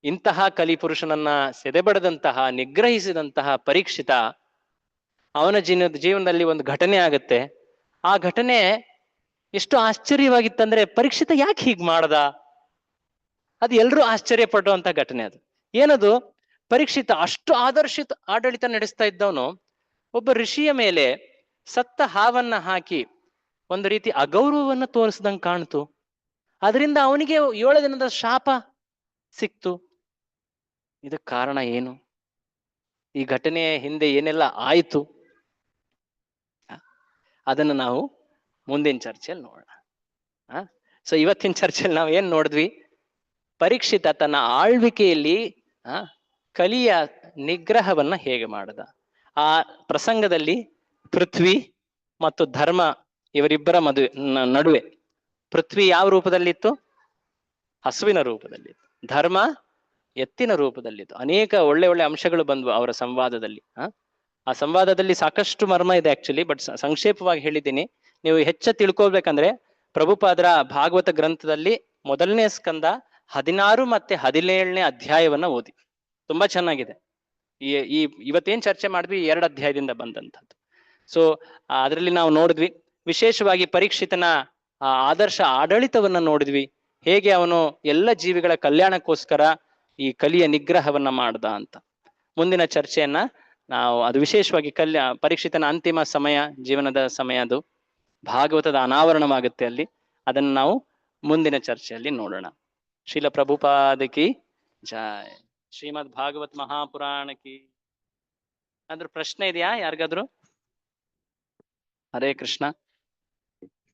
ಇಂತಹ ಕಲಿಪುರುಷನನ್ನ ಸೆದೆಬಡದಂತಹ, ನಿಗ್ರಹಿಸಿದಂತಹ ಪರೀಕ್ಷಿತ, ಅವನ ಜೀವನದಲ್ಲಿ ಒಂದು ಘಟನೆ ಆಗುತ್ತೆ. ಆ ಘಟನೆ ಎಷ್ಟು ಆಶ್ಚರ್ಯವಾಗಿತ್ತಂದ್ರೆ, ಪರೀಕ್ಷಿತ ಯಾಕೆ ಹೀಗ್ ಮಾಡ್ದ? ಅದು ಎಲ್ರೂ ಆಶ್ಚರ್ಯ ಪಡುವಂತ ಘಟನೆ. ಅದು ಏನದು? ಪರೀಕ್ಷಿತ ಅಷ್ಟು ಆಡಳಿತ ನಡೆಸ್ತಾ ಇದ್ದವನು ಒಬ್ಬ ಋಷಿಯ ಮೇಲೆ ಸತ್ತ ಹಾವನ್ನ ಹಾಕಿ ಒಂದು ರೀತಿ ಅಗೌರವವನ್ನು ತೋರಿಸ್ದಂಗೆ ಕಾಣ್ತು. ಅದರಿಂದ ಅವನಿಗೆ 7 ದಿನದ ಶಾಪ ಸಿಕ್ತು. ಇದಕ್ಕೆ ಕಾರಣ ಏನು? ಈ ಘಟನೆಯ ಹಿಂದೆ ಏನೆಲ್ಲ ಆಯ್ತು ಅದನ್ನು ನಾವು ಮುಂದಿನ ಚರ್ಚೆಯಲ್ಲಿ ನೋಡೋಣ. ಸೊ ಇವತ್ತಿನ ಚರ್ಚೆಯಲ್ಲಿ ನಾವು ಏನ್ ನೋಡಿದ್ವಿ? ಪರೀಕ್ಷಿತ ತನ್ನ ಆಳ್ವಿಕೆಯಲ್ಲಿ ಕಲಿಯ ನಿಗ್ರಹವನ್ನ ಹೇಗೆ ಮಾಡದ. ಆ ಪ್ರಸಂಗದಲ್ಲಿ ಪೃಥ್ವಿ ಮತ್ತು ಧರ್ಮ ಇವರಿಬ್ಬರ ನಡುವೆ ಪೃಥ್ವಿ ಯಾವ ರೂಪದಲ್ಲಿತ್ತು? ಹಸುವಿನ ರೂಪದಲ್ಲಿತ್ತು. ಧರ್ಮ ಎತ್ತಿನ ರೂಪದಲ್ಲಿತ್ತು. ಅನೇಕ ಒಳ್ಳೆ ಒಳ್ಳೆ ಅಂಶಗಳು ಬಂದ್ವು ಅವರ ಸಂವಾದದಲ್ಲಿ. ಆ ಸಂವಾದದಲ್ಲಿ ಸಾಕಷ್ಟು ಮರ್ಮ ಇದೆ ಆಕ್ಚುಲಿ, ಬಟ್ ಸಂಕ್ಷೇಪವಾಗಿ ಹೇಳಿದ್ದೀನಿ. ನೀವು ಹೆಚ್ಚ ತಿಳ್ಕೊಳ್ಬೇಕಂದ್ರೆ ಪ್ರಭುಪಾದರ ಭಾಗವತ ಗ್ರಂಥದಲ್ಲಿ 1ನೇ ಸ್ಕಂದ 16 ಮತ್ತೆ 17ನೇ ಅಧ್ಯಾಯವನ್ನ ಓದಿ. ತುಂಬಾ ಚೆನ್ನಾಗಿದೆ. ಇವತ್ತೇನ್ ಚರ್ಚೆ ಮಾಡಿದ್ವಿ 2 ಅಧ್ಯಾಯದಿಂದ ಬಂದಂಥದ್ದು. ಸೊ ಅದರಲ್ಲಿ ನಾವು ನೋಡಿದ್ವಿ ವಿಶೇಷವಾಗಿ ಪರೀಕ್ಷಿತನ ಆದರ್ಶ ಆಡಳಿತವನ್ನ ನೋಡಿದ್ವಿ. ಹೇಗೆ ಅವನು ಎಲ್ಲ ಜೀವಿಗಳ ಕಲ್ಯಾಣಕ್ಕೋಸ್ಕರ ಈ ಕಲಿಯ ನಿಗ್ರಹವನ್ನ ಮಾಡ್ದ ಅಂತ. ಮುಂದಿನ ಚರ್ಚೆಯನ್ನ ನಾವು ಅದು ವಿಶೇಷವಾಗಿ ಪರೀಕ್ಷಿತನ ಅಂತಿಮ ಸಮಯ, ಜೀವನದ ಸಮಯ, ಅದು ಭಾಗವತದ ಅನಾವರಣವಾಗುತ್ತೆ ಅಲ್ಲಿ. ಅದನ್ನು ನಾವು ಮುಂದಿನ ಚರ್ಚೆಯಲ್ಲಿ ನೋಡೋಣ. ಶ್ರೀಲ ಪ್ರಭುಪಾದಕಿ ಜೈ. ಶ್ರೀಮದ್ ಭಾಗವತ್ ಮಹಾಪುರಾಣಕಿ. ಅದ್ರ ಪ್ರಶ್ನೆ ಇದೆಯಾ ಯಾರಿಗಾದ್ರು? ಹರೇ ಕೃಷ್ಣ.